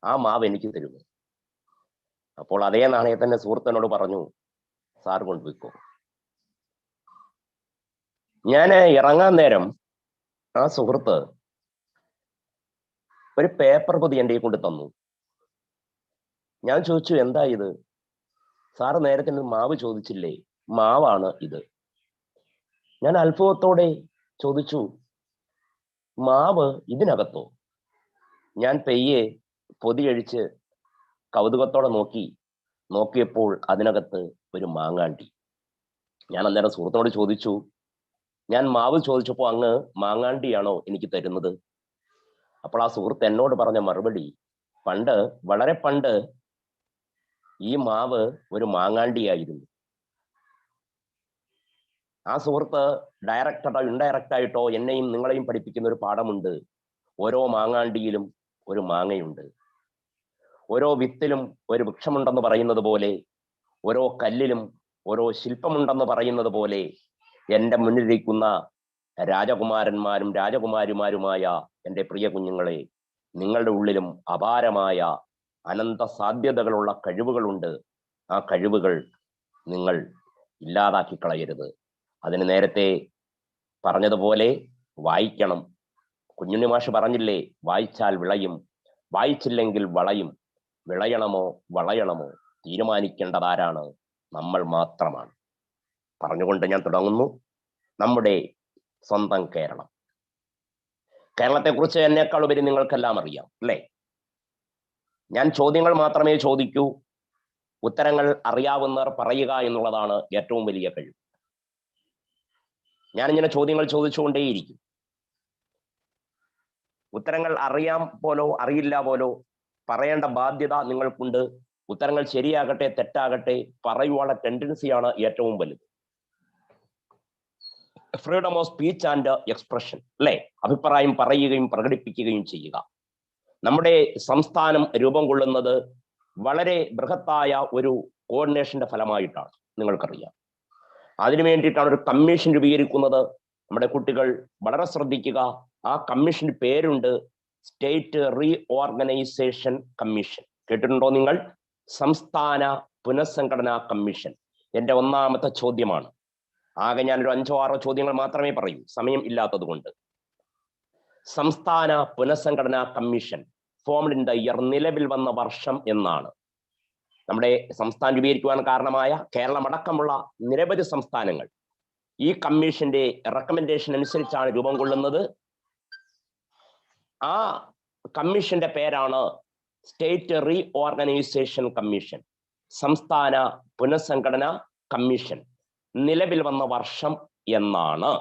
ആ മാവ് എനിക്ക് തരുമോ? അപ്പോൾ അതേ നാണയത്തന്നെ സുഹൃത്തിനോട് പറഞ്ഞു, സാർ കൊണ്ടുപോയിക്കോ. ഞാൻ ഇറങ്ങാൻ നേരം ആ സുഹൃത്ത് ഒരു പേപ്പർ പൊതി എൻ്റെ കൊണ്ട് തന്നു. ഞാൻ ചോദിച്ചു, എന്താ ഇത്? സാറ് നേരത്തെ മാവ് ചോദിച്ചില്ലേ? മാവാണ് ഇത്. ഞാൻ അത്ഭുതത്തോടെ ചോദിച്ചു, മാവ് ഇതിനകത്തോ? ഞാൻ പെയ്യെ പൊതി അഴിച്ച് കൗതുകത്തോടെ നോക്കിയപ്പോൾ അതിനകത്ത് ഒരു മാങ്ങാണ്ടി. ഞാൻ അന്നേരം സുഹൃത്തിനോട് ചോദിച്ചു, ഞാൻ മാവ് ചോദിച്ചപ്പോൾ അങ്ങ് മാങ്ങാണ്ടിയാണോ എനിക്ക് തരുന്നത്? അപ്പോൾ ആ സുഹൃത്ത് എന്നോട് പറഞ്ഞ മറുപടി, വളരെ പണ്ട് ഈ മാവ് ഒരു മാങ്ങാണ്ടിയായിരുന്നു. ആ സുഹൃത്ത് ഡയറക്റ്റായിട്ടോ ഇൻഡയറക്റ്റായിട്ടോ എന്നെയും നിങ്ങളെയും പഠിപ്പിക്കുന്ന ഒരു പാഠമുണ്ട്. ഓരോ മാങ്ങാണ്ടിയിലും ഒരു മാങ്ങയുണ്ട്. ഓരോ വിത്തിലും ഒരു വൃക്ഷമുണ്ടെന്ന് പറയുന്നത് പോലെ ഓരോ കല്ലിലും ഓരോ ശില്പമുണ്ടെന്ന് പറയുന്നത് പോലെ എൻ്റെ മുന്നിലിരിക്കുന്ന രാജകുമാരന്മാരും രാജകുമാരിമാരുമായ എൻ്റെ പ്രിയ കുഞ്ഞുങ്ങളെ, നിങ്ങളുടെ ഉള്ളിലും അപാരമായ അനന്ത സാധ്യതകളുള്ള കഴിവുകളുണ്ട്. ആ കഴിവുകൾ നിങ്ങൾ ഇല്ലാതാക്കി കളയരുത്. അതിന് നേരത്തെ പറഞ്ഞതുപോലെ വായിക്കണം. കുഞ്ഞുണ്ണി മാഷ് പറഞ്ഞില്ലേ, വായിച്ചാൽ വിളയും, വായിച്ചില്ലെങ്കിൽ വളയും. വിളയണമോ വളയണമോ തീരുമാനിക്കേണ്ടതാരാണ്? നമ്മൾ മാത്രമാണ്. പറഞ്ഞുകൊണ്ട് ഞാൻ തുടങ്ങുന്നു. നമ്മുടെ സ്വന്തം കേരളം. കേരളത്തെക്കുറിച്ച് എന്നേക്കാൾ ഉപരി നിങ്ങൾക്കെല്ലാം അറിയാം അല്ലേ? ഞാൻ ചോദ്യങ്ങൾ മാത്രമേ ചോദിക്കൂ, ഉത്തരങ്ങൾ അറിയാവുന്നവർ പറയുക എന്നുള്ളതാണ് ഏറ്റവും വലിയ കഴിവ്. ഞാനിങ്ങനെ ചോദ്യങ്ങൾ ചോദിച്ചുകൊണ്ടേയിരിക്കും. ഉത്തരങ്ങൾ അറിയാം പോലോ അറിയില്ല പോലോ പറയേണ്ട ബാധ്യത നിങ്ങൾക്കുണ്ട്. ഉത്തരങ്ങൾ ശരിയാകട്ടെ തെറ്റാകട്ടെ പറയുവാനുള്ള ടെൻഡൻസിയാണ് ഏറ്റവും വലുത്. Freedom of speech and expression അല്ലേ? അഭിപ്രായം പറയുകയും പ്രകടിപ്പിക്കുകയും ചെയ്യുക. നമ്മുടെ സംസ്ഥാനം രൂപം കൊള്ളുന്നത് വളരെ ബൃഹത്തായ ഒരു കോർഡിനേഷന്റെ ഫലമായിട്ടാണ്, നിങ്ങൾക്കറിയാം. അതിനു വേണ്ടിയിട്ടാണ് ഒരു കമ്മീഷൻ രൂപീകരിക്കുന്നത്. നമ്മുടെ കുട്ടികൾ വളരെ ശ്രദ്ധിക്കുക. ആ കമ്മീഷന് പേരുണ്ട് സ്റ്റേറ്റ് റീ ഓർഗനൈസേഷൻ കമ്മീഷൻ. കേട്ടിട്ടുണ്ടോ നിങ്ങൾ? സംസ്ഥാന പുനഃസംഘടനാ കമ്മീഷൻ. എൻ്റെ ഒന്നാമത്തെ ചോദ്യമാണ്. ആകെ ഞാനൊരു 5-6 ചോദ്യങ്ങൾ മാത്രമേ പറയൂ, സമയം ഇല്ലാത്തത് കൊണ്ട്. സംസ്ഥാന പുനഃസംഘടനാ commission formed in the year, നിലവിൽ വന്ന വർഷം എന്നാണ്. നമ്മുടെ സംസ്ഥാനം രൂപീകരിക്കുവാൻ കാരണമായ കേരളമടക്കമുള്ള നിരവധി സംസ്ഥാനങ്ങൾ ഈ കമ്മീഷന്റെ റെക്കമെൻഡേഷൻ അനുസരിച്ചാണ് രൂപം കൊള്ളുന്നത്. ആ കമ്മീഷന്റെ പേരാണ് സ്റ്റേറ്റ് റീ ഓർഗനൈസേഷൻ കമ്മീഷൻ, സംസ്ഥാന പുനഃസംഘടനാ കമ്മീഷൻ. നിലവിൽ വന്ന വർഷം എന്നാണ്.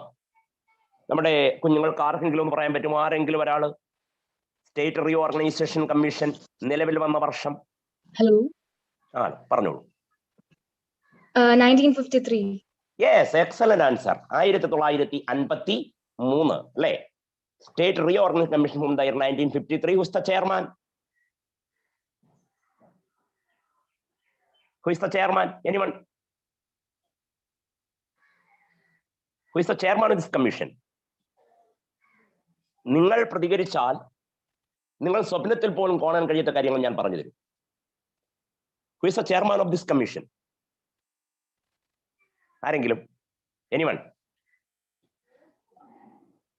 നമ്മുടെ കുഞ്ഞുങ്ങൾക്ക് ആർക്കെങ്കിലും പറയാൻ പറ്റുമോ? ആരെങ്കിലും ഒരാള് സ്റ്റേറ്റ് റീ ഓർഗനൈസേഷൻ കമ്മീഷൻ നിലവിൽ വന്ന വർഷം? ഹലോ, പറഞ്ഞോളൂ. 1953. Yes, excellent answer. 1953 അല്ലേ? State reorganisation commission from the year 1953. Who is the chairman? Who is the chairman? Anyone? Who is the chairman of this commission? നിങ്ങൾ പ്രതികരിച്ചാൽ നിങ്ങൾ സ്വപ്നത്തിൽ പോലും കാണാൻ കഴിയാത്ത കാര്യങ്ങൾ ഞാൻ പറഞ്ഞു തരും. Who is the chairman of this commission? ആരെങ്കിലും? Anyone?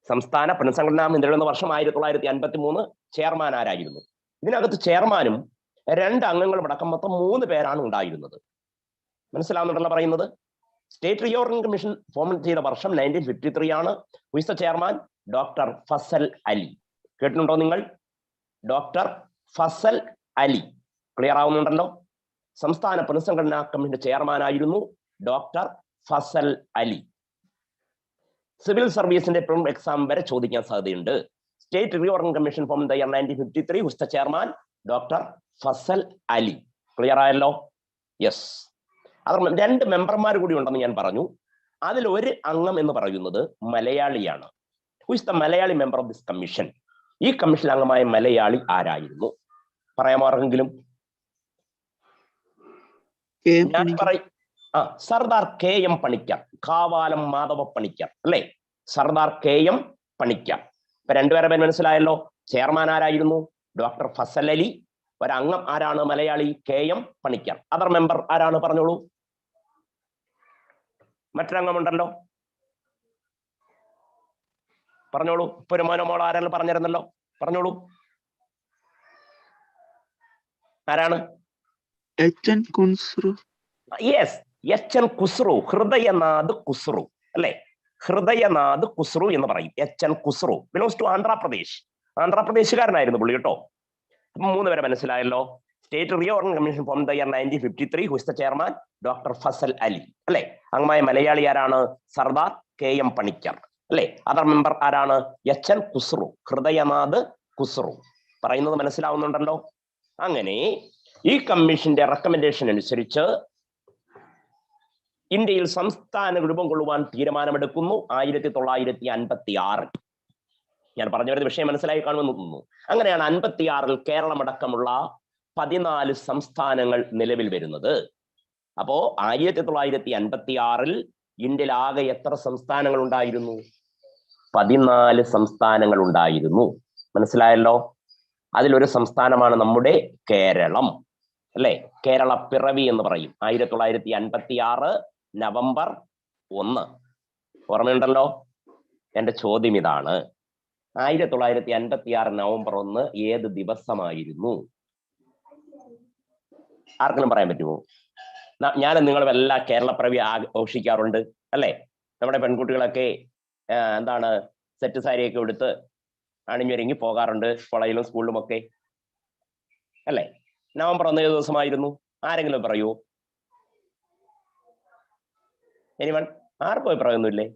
സംസ്ഥാന പുനഃസംഘടനാ നിലവിൽ വന്ന വർഷം 1953. ചെയർമാൻ ആരായിരുന്നു? ഇതിനകത്ത് ചെയർമാനും 2 അംഗങ്ങളും അടക്കം മൊത്തം 3 പേരാണ് ഉണ്ടായിരുന്നത്. മനസ്സിലാവുന്നുണ്ടല്ലോ പറയുന്നത്? State reorganisation commission form ചെയ്ത വർഷം 1953 ആണ്. Who is the chairman? Doctor Fazal Ali. കേട്ടിട്ടുണ്ടോ നിങ്ങൾ? ഡോക്ടർ ഫസൽ അലി. ക്ലിയർ ആവുന്നുണ്ടല്ലോ? സംസ്ഥാന പുനഃസംഘടനാ കമ്മീഷന്റെ ചെയർമാൻ ആയിരുന്നു ഡോക്ടർ ഫസൽ അലി. സിവിൽ സർവീസിന്റെ എക്സാം വരെ ചോദിക്കാൻ സാധ്യതയുണ്ട്. State reorganisation commission form the year 1953. Who is the chairman? Doctor Fazal Ali. Clear ആയല്ലോ? യെസ്. അത് 2 മെമ്പർമാർ കൂടി ഉണ്ടെന്ന് ഞാൻ പറഞ്ഞു. അതിൽ ഒരു അംഗം എന്ന് പറയുന്നത് മലയാളിയാണ്. Who is the Malayali member of this commission? ഈ കമ്മീഷൻ അംഗമായ മലയാളി ആരായിരുന്നു? പറയാമോ ആർക്കെങ്കിലും? ഞാൻ പറയും. സർദാർ KM പണിക്കർ, കാവാലം മാധവ പണിക്കർ അല്ലേ? സർദാർ KM പണിക്കർ. ഇപ്പൊ 2 പേരെ പേര് മനസ്സിലായല്ലോ. ചെയർമാൻ ആരായിരുന്നു? ഡോക്ടർ ഫസൽ അലി. ഒരംഗം ആരാണ്? Malayali KM Panicker. Other member ആരാണ്? പറഞ്ഞോളൂ. മറ്റൊരംഗമുണ്ടല്ലോ, പറഞ്ഞോളൂ. ഇപ്പൊ ഒരു മോനോമോൾ ആരാണ് പറഞ്ഞിരുന്നല്ലോ, പറഞ്ഞോളൂ. ആരാണ്? Yes, HN Kunzru. ഹൃദയനാഥ് കുസ്രു അല്ലെ? ഹൃദയനാഥ് കുസ്രു എന്ന് പറയും. HN Kunzru belongs to Andhra Pradesh. ആന്ധ്രാപ്രദേശുകാരനായിരുന്നു പുള്ളി കേട്ടോ. 3 പേരെ മനസ്സിലായല്ലോ. State reorganisation commission form the year 1953. Who is the chairman? Doctor Fazal Ali അല്ലെ? അംഗമായ മലയാളി ആരാണ്? സർദാർ KM പണിക്കർ അല്ലെ? അതർ മെമ്പർ ആരാണ്? HN കുസ്രു, ഹൃദയനാഥ് കുസ്രു. പറയുന്നത് മനസ്സിലാവുന്നുണ്ടല്ലോ? അങ്ങനെ ഈ കമ്മീഷന്റെ റെക്കമെൻഡേഷൻ അനുസരിച്ച് ഇന്ത്യയിൽ സംസ്ഥാന രൂപം കൊള്ളുവാൻ തീരുമാനമെടുക്കുന്നു 1956. ഞാൻ പറഞ്ഞു വരുന്ന വിഷയം മനസ്സിലായി കാണുമെന്ന് തോന്നുന്നു. അങ്ങനെയാണ് 56 കേരളമടക്കമുള്ള 14 സംസ്ഥാനങ്ങൾ നിലവിൽ വരുന്നത്. അപ്പോ 1956 ഇന്ത്യയിൽ ആകെ എത്ര സംസ്ഥാനങ്ങൾ ഉണ്ടായിരുന്നു? 14 സംസ്ഥാനങ്ങൾ ഉണ്ടായിരുന്നു. മനസ്സിലായല്ലോ? അതിലൊരു സംസ്ഥാനമാണ് നമ്മുടെ കേരളം, അല്ലെ? കേരള പിറവി എന്ന് പറയും. 1956 നവംബർ 1. ഓർമ്മയുണ്ടല്ലോ? എന്റെ ചോദ്യം ഇതാണ്, 1956 നവംബർ 1 ഏത് ദിവസമായിരുന്നു? ആർക്കെങ്കിലും പറയാൻ പറ്റുമോ? ഞാൻ നിങ്ങളും എല്ലാ കേരളപ്പിറവി ആഘോഷിക്കാറുണ്ട്, അല്ലെ? നമ്മുടെ പെൺകുട്ടികളൊക്കെ എന്താണ് സെറ്റ് സാരിയൊക്കെ എടുത്ത് അണിഞ്ഞൊരുങ്ങി പോകാറുണ്ട് കോളേജിലും സ്കൂളിലും ഒക്കെ, അല്ലെ? നവംബർ 1 ഏത് ദിവസമായിരുന്നു? ആരെങ്കിലും പറയൂ? എനിവൺ? ആർക്കും അഭിപ്രായമൊന്നുമില്ലേ?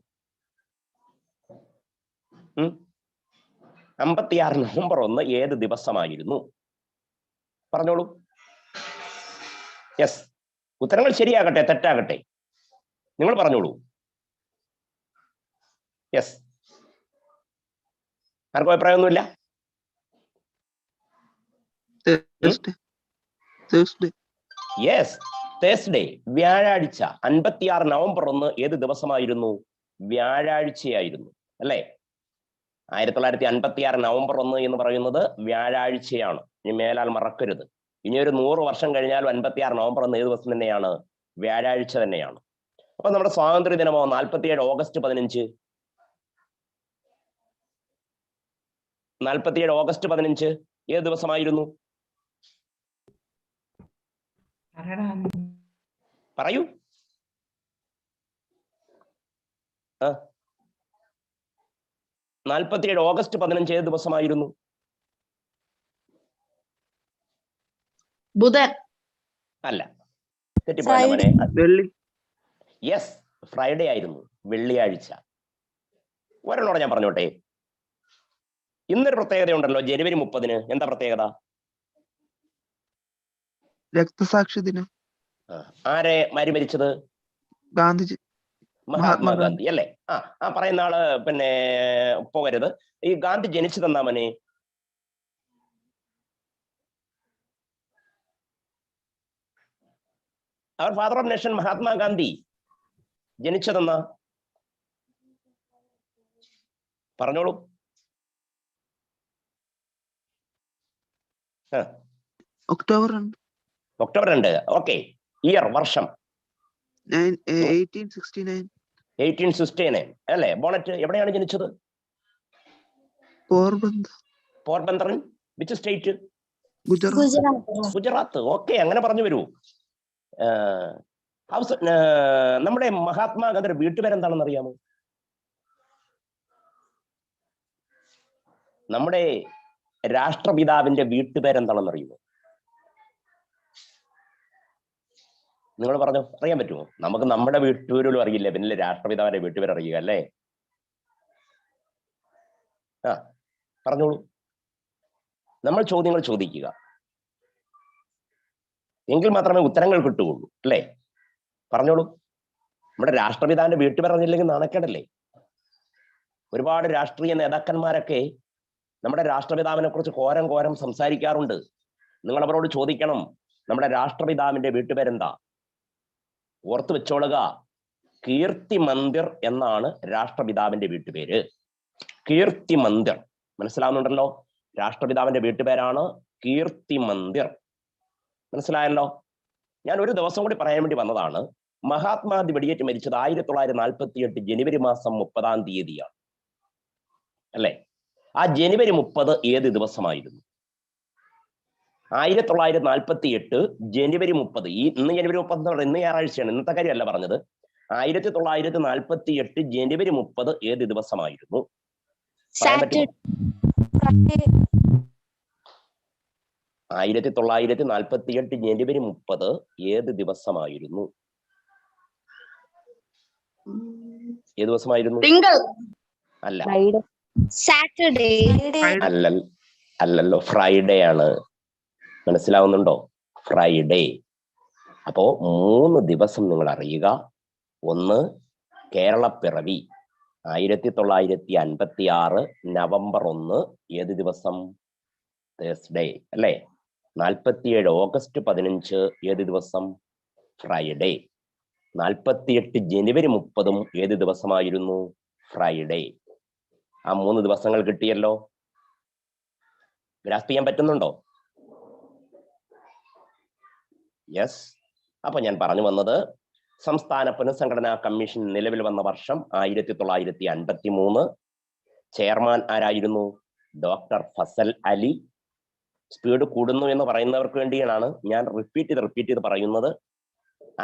56 നവംബർ 1 ഏത് ദിവസമായിരുന്നു? പറഞ്ഞോളൂ. യെസ്, ഉത്തരങ്ങൾ ശരിയാകട്ടെ തെറ്റാകട്ടെ നിങ്ങൾ പറഞ്ഞോളൂ. യെസ്, ആർക്കും അഭിപ്രായമൊന്നുമില്ല? യെസ്, തേഴ്സ്ഡേ, വ്യാഴാഴ്ച. 56 നവംബർ 1 ഏത് ദിവസമായിരുന്നു? വ്യാഴാഴ്ചയായിരുന്നു, അല്ലേ? 1956 നവംബർ 1 എന്ന് പറയുന്നത് വ്യാഴാഴ്ചയാണ്. ഇനി മേലാൽ മറക്കരുത്. ഇനി ഒരു 100 വർഷം കഴിഞ്ഞാലും 56 നവംബർ 1 ഏത് ദിവസം തന്നെയാണ്? വ്യാഴാഴ്ച തന്നെയാണ്. അപ്പൊ നമ്മുടെ സ്വാതന്ത്ര്യ ദിനമോ 47 ഓഗസ്റ്റ് 15. 47 ഓഗസ്റ്റ് 15 ഏത് ദിവസമായിരുന്നു? പറയൂ. 47 ഓഗസ്റ്റ് 15 ഏത് ദിവസമായിരുന്നു? ബുധൻ. അല്ല, തെറ്റിപ്പോയനെ. യെസ്, ഫ്രൈഡേ ആയിരുന്നു, വെള്ളിയാഴ്ച. ഒരെണ്ണോടെ ഞാൻ പറഞ്ഞോട്ടെ. ഇന്നൊരു പ്രത്യേകത ഉണ്ടല്ലോ, ജനുവരി 30. എന്താ പ്രത്യേകത? രക്തസാക്ഷി ദിനം. ആരെ മരിച്ചത്? ഗാന്ധിജി, മഹാത്മാഗാന്ധി, അല്ലേ? ആ പറയുന്ന ആള് പിന്നെ പോകരുത്. ഈ ഗാന്ധി ജനിച്ചതെന്നാ മനെ? അവർ ഫാദർ ഓഫ് നേഷൻ മഹാത്മാഗാന്ധി ജനിച്ചതെന്നാ? പറഞ്ഞോളൂ. ഒക്ടോബർ 2. ഒക്ടോബർ 2. ഓക്കെ. ഇയർ, വർഷം? 1869. 1869, അല്ലേ? ബോണറ്റ് എവിടെയാണ് ജനിച്ചത്? പോർബന്ദർ. പോർബന്ദറിൻ which state? Gujarat. Gujarat. Okay, അങ്ങനെ പറഞ്ഞു വരൂ. നമ്മുടെ മഹാത്മാഗാന്ധിയുടെ വീട്ടുപേരെന്താണെന്ന് അറിയാമോ? നമ്മുടെ രാഷ്ട്രപിതാവിന്റെ വീട്ടുപേരെന്താണെന്ന് അറിയുമോ? നിങ്ങൾ പറഞ്ഞു, അറിയാൻ പറ്റുമോ? നമുക്ക് നമ്മുടെ വീട്ടുപേരും അറിയില്ല, പിന്നെ രാഷ്ട്രപിതാവിന്റെ വീട്ടുപേര് അറിയുക, അല്ലേ? പറഞ്ഞോളൂ. നമ്മൾ ചോദ്യങ്ങൾ ചോദിക്കുക, എങ്കിൽ മാത്രമേ ഉത്തരങ്ങൾ കിട്ടുകയുള്ളൂ, അല്ലേ? പറഞ്ഞോളൂ. നമ്മുടെ രാഷ്ട്രപിതാവിന്റെ വീട്ടുപേർ അറിഞ്ഞില്ലെങ്കിൽ നാണക്കേടല്ലേ? ഒരുപാട് രാഷ്ട്രീയ നേതാക്കന്മാരൊക്കെ നമ്മുടെ രാഷ്ട്രപിതാവിനെ കുറിച്ച് കോരം സംസാരിക്കാറുണ്ട്. നിങ്ങൾ അവരോട് ചോദിക്കണം, നമ്മുടെ രാഷ്ട്രപിതാവിന്റെ വീട്ടുപേരെന്താ? ഓർത്തു വെച്ചോളുക, കീർത്തി മന്ദിർ എന്നാണ് രാഷ്ട്രപിതാവിന്റെ വീട്ടുപേര്. കീർത്തി മന്ദിർ, മനസ്സിലാവുന്നുണ്ടല്ലോ? രാഷ്ട്രപിതാവിന്റെ വീട്ടുപേരാണ് കീർത്തി മന്ദിർ. മനസ്സിലായല്ലോ? ഞാൻ ഒരു ദിവസം കൂടി പറയാൻ വേണ്ടി വന്നതാണ്. മഹാത്മാഗാന്ധി വെടിയേറ്റ് മരിച്ചത് 1948 ജനുവരി മാസം 30-ാം തീയതിയാണ്, അല്ലെ? ആ ജനുവരി 30 ഏത് ദിവസമായിരുന്നു? 1948 ജനുവരി 30. ഇന്ന് ജനുവരി 30 ഇന്ന് ഞായറാഴ്ചയാണ്, ഇന്നത്തെ കാര്യമല്ല പറഞ്ഞത്. 1948 ജനുവരി 30 ഏത് ദിവസമായിരുന്നു? 1948 ജനുവരി 30 ഏത് ദിവസമായിരുന്നു? ഏത് ദിവസമായിരുന്നു? അല്ല, സാറ്റർഡേ. അല്ലല്ലോ, ഫ്രൈഡേ ആണ്. മനസ്സിലാവുന്നുണ്ടോ? ഫ്രൈഡേ. അപ്പോ 3 ദിവസം നിങ്ങൾ അറിയുക. ഒന്ന്, കേരളപ്പിറവി 1956 നവംബർ 1 ഏത് ദിവസം? തേഴ്സ്ഡേ, അല്ലേ? 47 ഓഗസ്റ്റ് 15 ഏത് ദിവസം? ഫ്രൈഡേ. 48 ജനുവരി 30 ഏത് ദിവസമായിരുന്നു? ഫ്രൈഡേ. ആ 3 ദിവസങ്ങൾ കിട്ടിയല്ലോ. ഗ്രാസ്പ് ചെയ്യാൻ പറ്റുന്നുണ്ടോ? യെസ്. അപ്പൊ ഞാൻ പറഞ്ഞു വന്നത്, സംസ്ഥാന പുനഃസംഘടനാ കമ്മീഷൻ നിലവിൽ വന്ന വർഷം 1953. ചെയർമാൻ ആരായിരുന്നു? ഡോക്ടർ ഫസൽ അലി. സ്പീഡ് കൂടുന്നു എന്ന് പറയുന്നവർക്ക് വേണ്ടിയാണ് ഞാൻ റിപ്പീറ്റ് ചെയ്ത് പറയുന്നത്.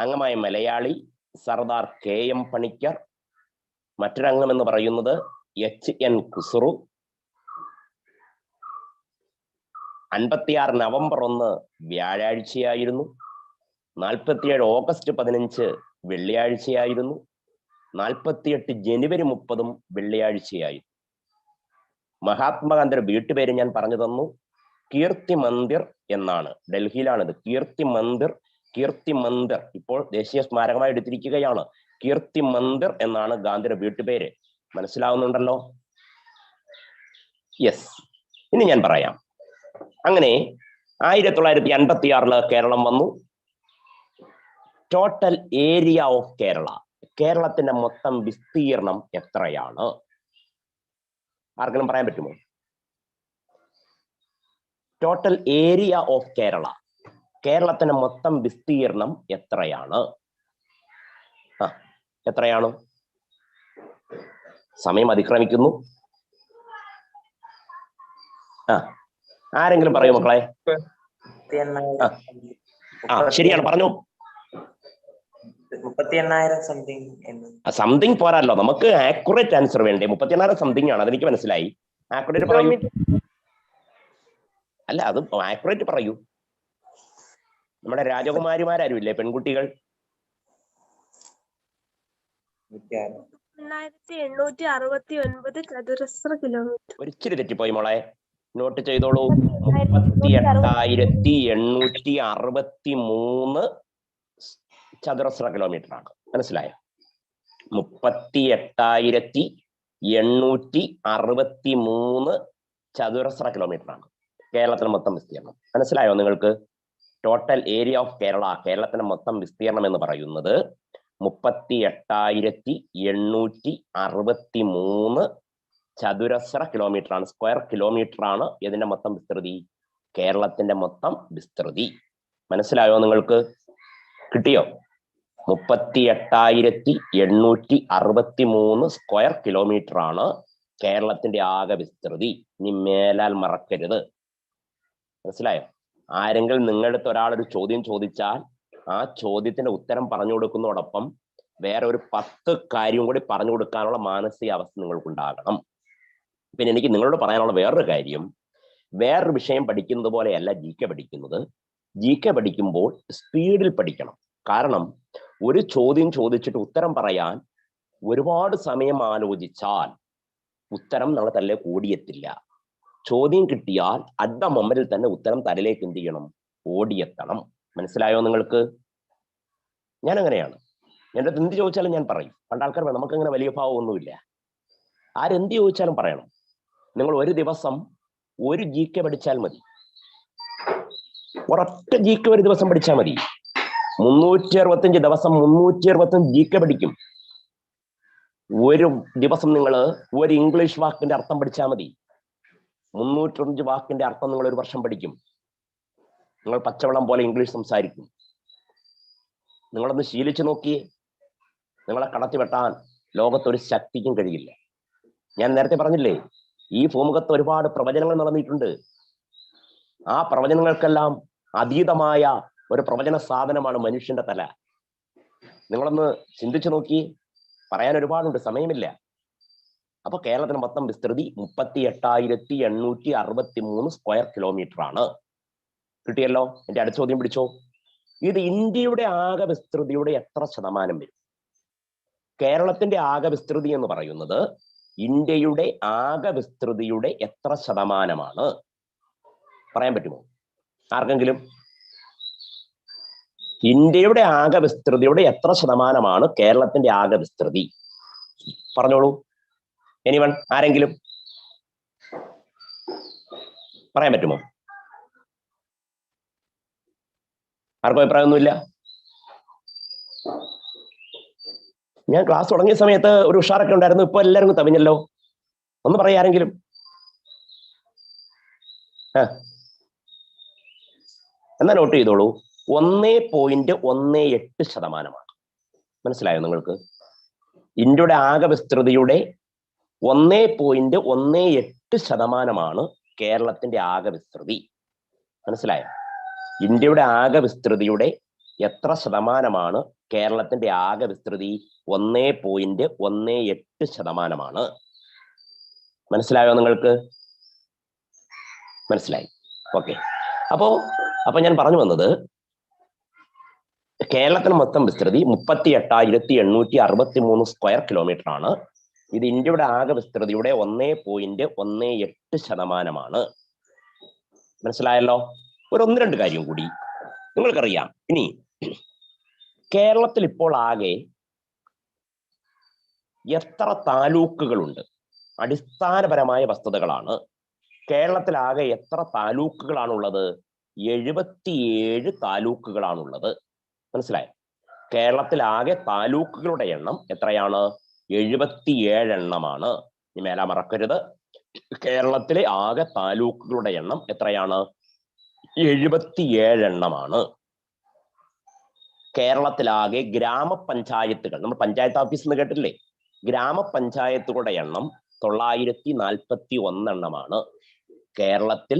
അംഗമായ മലയാളി സർദാർ KM പണിക്കർ. മറ്റൊരംഗം എന്ന് പറയുന്നത് HN കുസുറു. 56 നവംബർ 1 വ്യാഴാഴ്ചയായിരുന്നു. 47 ഓഗസ്റ്റ് 15 വെള്ളിയാഴ്ചയായിരുന്നു. 48 ജനുവരി 30 വെള്ളിയാഴ്ചയായിരുന്നു. മഹാത്മാഗാന്ധിയുടെ വീട്ടുപേര് ഞാൻ പറഞ്ഞു തന്നു. കീർത്തി മന്ദിർ എന്നാണ്. ഡൽഹിയിലാണിത്. കീർത്തി മന്ദിർ ഇപ്പോൾ ദേശീയ സ്മാരകമായി എടുത്തിരിക്കുകയാണ്. കീർത്തി മന്ദിർ എന്നാണ് ഗാന്ധിയുടെ വീട്ടുപേര്. മനസ്സിലാവുന്നുണ്ടല്ലോ? യെസ്. ഇനി ഞാൻ പറയാം. അങ്ങനെ 1956 കേരളം വന്നു. ടോട്ടൽ ഏരിയ ഓഫ് കേരള, കേരളത്തിന്റെ മൊത്തം വിസ്തീർണം എത്രയാണ്? ആർക്കെങ്കിലും പറയാൻ പറ്റുമോ? ടോട്ടൽ ഏരിയ ഓഫ് കേരള, കേരളത്തിന്റെ മൊത്തം വിസ്തീർണം എത്രയാണ്? എത്രയാണ്? സമയം അതിക്രമിക്കുന്നു. ആരെങ്കിലും പറയൂ മക്കളെ. ശരിയാണ്, പറഞ്ഞു. 38,000 സംതിങ് പോരാല്ലോ, നമുക്ക് ആക്യുറേറ്റ് ആൻസർ വേണ്ടേ? 38,000 സംതിങ് ആണ്, അതെനിക്ക് മനസ്സിലായി. ആക്യുറേറ്റ് പറയൂ. അല്ല, അത് ആക്യുറേറ്റ് പറയൂ. നമ്മുടെ രാജകുമാരിമാരും ഇല്ലേ, പെൺകുട്ടികൾ? 869 ചതുരശ്ര കിലോമീറ്റർ. ഒരിച്ചിരി തെറ്റിപ്പോയി മോളെ, നോട്ട് ചെയ്തോളൂ. 38,863 ചതുരശ്ര കിലോമീറ്റർ ആണ്. മനസ്സിലായോ? 38,863 ചതുരശ്ര കിലോമീറ്റർ ആണ് കേരളത്തിലെ മൊത്തം വിസ്തീർണം. മനസ്സിലായോ നിങ്ങൾക്ക്? ടോട്ടൽ ഏരിയ ഓഫ് കേരള, കേരളത്തിന്റെ മൊത്തം വിസ്തീർണം എന്ന് പറയുന്നത് 38,863 ചതുരശ്ര കിലോമീറ്റർ ആണ്. സ്ക്വയർ കിലോമീറ്റർ ആണ് ഇതിന്റെ മൊത്തം വിസ്തൃതി, കേരളത്തിന്റെ മൊത്തം വിസ്തൃതി. മനസ്സിലായോ നിങ്ങൾക്ക്? കിട്ടിയോ? 38,863 സ്ക്വയർ കിലോമീറ്റർ ആണ് കേരളത്തിന്റെ ആകെ വിസ്തൃതി. ഇനി മേലാൽ മറക്കരുത്. മനസ്സിലായോ? ആരെങ്കിലും നിങ്ങളുടെ ഒരാളൊരു ചോദ്യം ചോദിച്ചാൽ ആ ചോദ്യത്തിന്റെ ഉത്തരം പറഞ്ഞു കൊടുക്കുന്നതോടൊപ്പം വേറെ ഒരു 10 കാര്യം കൂടി പറഞ്ഞു കൊടുക്കാനുള്ള മാനസികാവസ്ഥ നിങ്ങൾക്കുണ്ടാകണം. പിന്നെ എനിക്ക് നിങ്ങളോട് പറയാനുള്ള വേറൊരു കാര്യം, വേറൊരു വിഷയം പഠിക്കുന്നത് പോലെയല്ല GK പഠിക്കുന്നത്. GK പഠിക്കുമ്പോൾ സ്പീഡിൽ പഠിക്കണം. കാരണം ഒരു ചോദ്യം ചോദിച്ചിട്ട് ഉത്തരം പറയാൻ ഒരുപാട് സമയം ആലോചിച്ചാൽ ഉത്തരം നമ്മുടെ തലയിലേക്ക് ഓടിയെത്തില്ല. ചോദ്യം കിട്ടിയാൽ അഡ്ഡ മൊമെന്റിൽ തന്നെ ഉത്തരം തലയിലേക്ക് എന്ത് ചെയ്യണം? ഓടിയെത്തണം. മനസ്സിലായോ നിങ്ങൾക്ക്? ഞാൻ അങ്ങനെയാണ്. എൻ്റെ എന്ത് ചോദിച്ചാലും ഞാൻ പറയും. പണ്ട് ആൾക്കാർ നമുക്ക് അങ്ങനെ വലിയ ഭാവമൊന്നുമില്ല. ആരെന്ത് ചോദിച്ചാലും പറയണം. നിങ്ങൾ ഒരു ദിവസം ഒരു GK പഠിച്ചാൽ മതി, ഒരൊറ്റ GK ഒരു ദിവസം പഠിച്ചാൽ മതി. 365 ദിവസം 365 GK പഠിക്കും. ഒരു ദിവസം നിങ്ങൾ ഒരു ഇംഗ്ലീഷ് വാക്കിന്റെ അർത്ഥം പഠിച്ചാൽ മതി. 305 വാക്കിന്റെ അർത്ഥം നിങ്ങൾ ഒരു വർഷം പഠിക്കും. നിങ്ങൾ പച്ചവെള്ളം പോലെ ഇംഗ്ലീഷ് സംസാരിക്കും. നിങ്ങളൊന്ന് ശീലിച്ചു നോക്കിയേ. നിങ്ങളെ കടത്തി വെട്ടാൻ ലോകത്തൊരു ശക്തിക്കും കഴിയില്ല. ഞാൻ നേരത്തെ പറഞ്ഞില്ലേ, ഈ ഭൂമുഖത്ത് ഒരുപാട് പ്രവചനങ്ങൾ നടന്നിട്ടുണ്ട്. ആ പ്രവചനങ്ങൾക്കെല്ലാം അതീതമായ ഒരു പ്രവചന സാധനമാണ് മനുഷ്യന്റെ തല. നിങ്ങളൊന്ന് ചിന്തിച്ചു നോക്കി. പറയാൻ ഒരുപാടുണ്ട്, സമയമില്ല. അപ്പൊ കേരളത്തിന് മൊത്തം വിസ്തൃതി 38,863 സ്ക്വയർ കിലോമീറ്റർ ആണ്. കിട്ടിയല്ലോ? എന്റെ അടുത്ത ചോദ്യം പിടിച്ചോ. ഇത് ഇന്ത്യയുടെ ആകെ വിസ്തൃതിയുടെ എത്ര ശതമാനം വരും? കേരളത്തിന്റെ ആകെ വിസ്തൃതി എന്ന് പറയുന്നത് ഇന്ത്യയുടെ ആകെ വിസ്തൃതിയുടെ എത്ര ശതമാനമാണ്? പറയാൻ പറ്റുമോ ആർക്കെങ്കിലും? ഇന്ത്യയുടെ ആകെ വിസ്തൃതിയുടെ എത്ര ശതമാനമാണ് കേരളത്തിന്റെ ആകെ വിസ്തൃതി? പറഞ്ഞോളൂ. എനിവൺ? ആരെങ്കിലും പറയാൻ പറ്റുമോ? ആർക്കും അഭിപ്രായമൊന്നുമില്ല? ഞാൻ ക്ലാസ് തുടങ്ങിയ സമയത്ത് ഒരു ഉഷാറൊക്കെ ഉണ്ടായിരുന്നു. ഇപ്പൊ എല്ലാവരും തമിഞ്ഞല്ലോ. ഒന്ന് പറയാ ആരെങ്കിലും. എന്നാ നോട്ട് ചെയ്തോളൂ. 1.18%. മനസ്സിലായോ നിങ്ങൾക്ക്? ഇന്ത്യയുടെ ആകെ വിസ്തൃതിയുടെ 1.18% കേരളത്തിന്റെ ആകെ വിസ്തൃതി. മനസ്സിലായോ? ഇന്ത്യയുടെ ആകെ വിസ്തൃതിയുടെ എത്ര ശതമാനമാണ് കേരളത്തിന്റെ ആകെ വിസ്തൃതി? 1.18%. മനസ്സിലായോ നിങ്ങൾക്ക്? മനസ്സിലായി. ഓക്കെ. അപ്പൊ ഞാൻ പറഞ്ഞു വന്നത്, കേരളത്തിന് മൊത്തം വിസ്തൃതി 38,863 സ്ക്വയർ കിലോമീറ്റർ ആണ്. ഇത് ഇന്ത്യയുടെ ആകെ വിസ്തൃതിയുടെ 1.18%. മനസ്സിലായല്ലോ? ഒരു 1-2 കാര്യം കൂടി നിങ്ങൾക്കറിയാം. ഇനി കേരളത്തിൽ ഇപ്പോൾ ആകെ എത്ര താലൂക്കുകളുണ്ട്? അടിസ്ഥാനപരമായ വസ്തുതകളാണ്. കേരളത്തിൽ ആകെ എത്ര താലൂക്കുകളാണുള്ളത്? 77 താലൂക്കുകളാണുള്ളത്. മനസ്സിലായോ? കേരളത്തിൽ ആകെ താലൂക്കുകളുടെ എണ്ണം എത്രയാണ്? 77 എണ്ണമാണ്. ഇനി മേല മറക്കരുത്. കേരളത്തിലെ ആകെ താലൂക്കുകളുടെ എണ്ണം എത്രയാണ്? 77 എണ്ണമാണ്. കേരളത്തിലാകെ ഗ്രാമപഞ്ചായത്തുകൾ, നമ്മൾ പഞ്ചായത്ത് ഓഫീസ് എന്ന് കേട്ടില്ലേ? ഗ്രാമപഞ്ചായത്തുകളുടെ എണ്ണം 941 എണ്ണമാണ്. കേരളത്തിൽ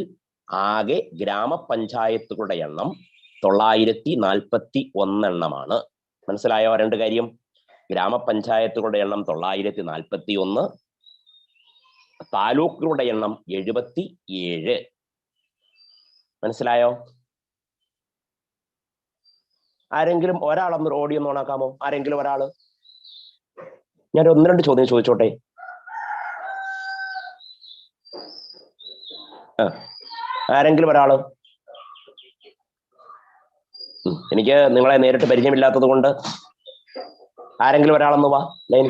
ആകെ ഗ്രാമപഞ്ചായത്തുകളുടെ എണ്ണം 941 എണ്ണമാണ്. മനസ്സിലായോ? 2 കാര്യം. ഗ്രാമപഞ്ചായത്തുകളുടെ എണ്ണം 941, താലൂക്കുകളുടെ എണ്ണം 77. മനസ്സിലായോ? ആരെങ്കിലും ഒരാളൊന്ന് ഓഡിയോ ഒന്ന് ഓണാക്കാമോ? ആരെങ്കിലും ഒരാള്? ഞാൻ 1-2 ചോദ്യം ചോദിച്ചോട്ടെ. ആരെങ്കിലും ഒരാള്? എനിക്ക് നിങ്ങളെ നേരിട്ട് പരിചയമില്ലാത്തത് കൊണ്ട് ആരെങ്കിലും ഒരാളൊന്ന് വാ ലൈൻ.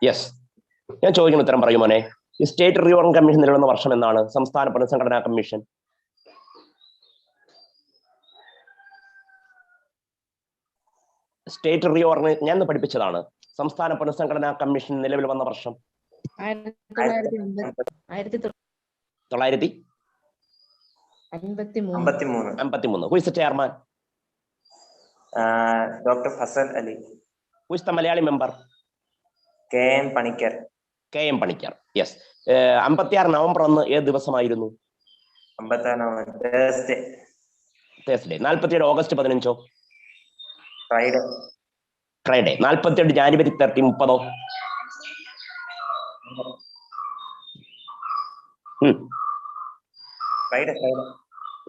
യെസ്, ഞാൻ ചോദിക്കുന്ന ഉത്തരം പറയും മോനെ. ഈ സ്റ്റേറ്റ് റീഓർഗനൈസേഷൻ കമ്മീഷൻ നിലവിലുള്ള വർഷം എന്നാണ്? സംസ്ഥാന പുനഃസംഘടനാ കമ്മീഷൻ. സ്റ്റേറ്റ് റീഓർഗനൈസേഷൻ ഞാൻ പഠിപ്പിച്ചതാണ്. സംസ്ഥാന പുനഃസംഘടനാ കമ്മീഷൻ നിലവിൽ വന്ന വർഷം 1953. Who is the chairman? Dr. Fasal Ali. Who is the Malayali member? K.M. Panikar. K.M. Panikar. Yes. 56 November 1 ഏത് ദിവസമായിരുന്നു? 57 Thursday. 47 August 15 Friday. 48 January 30.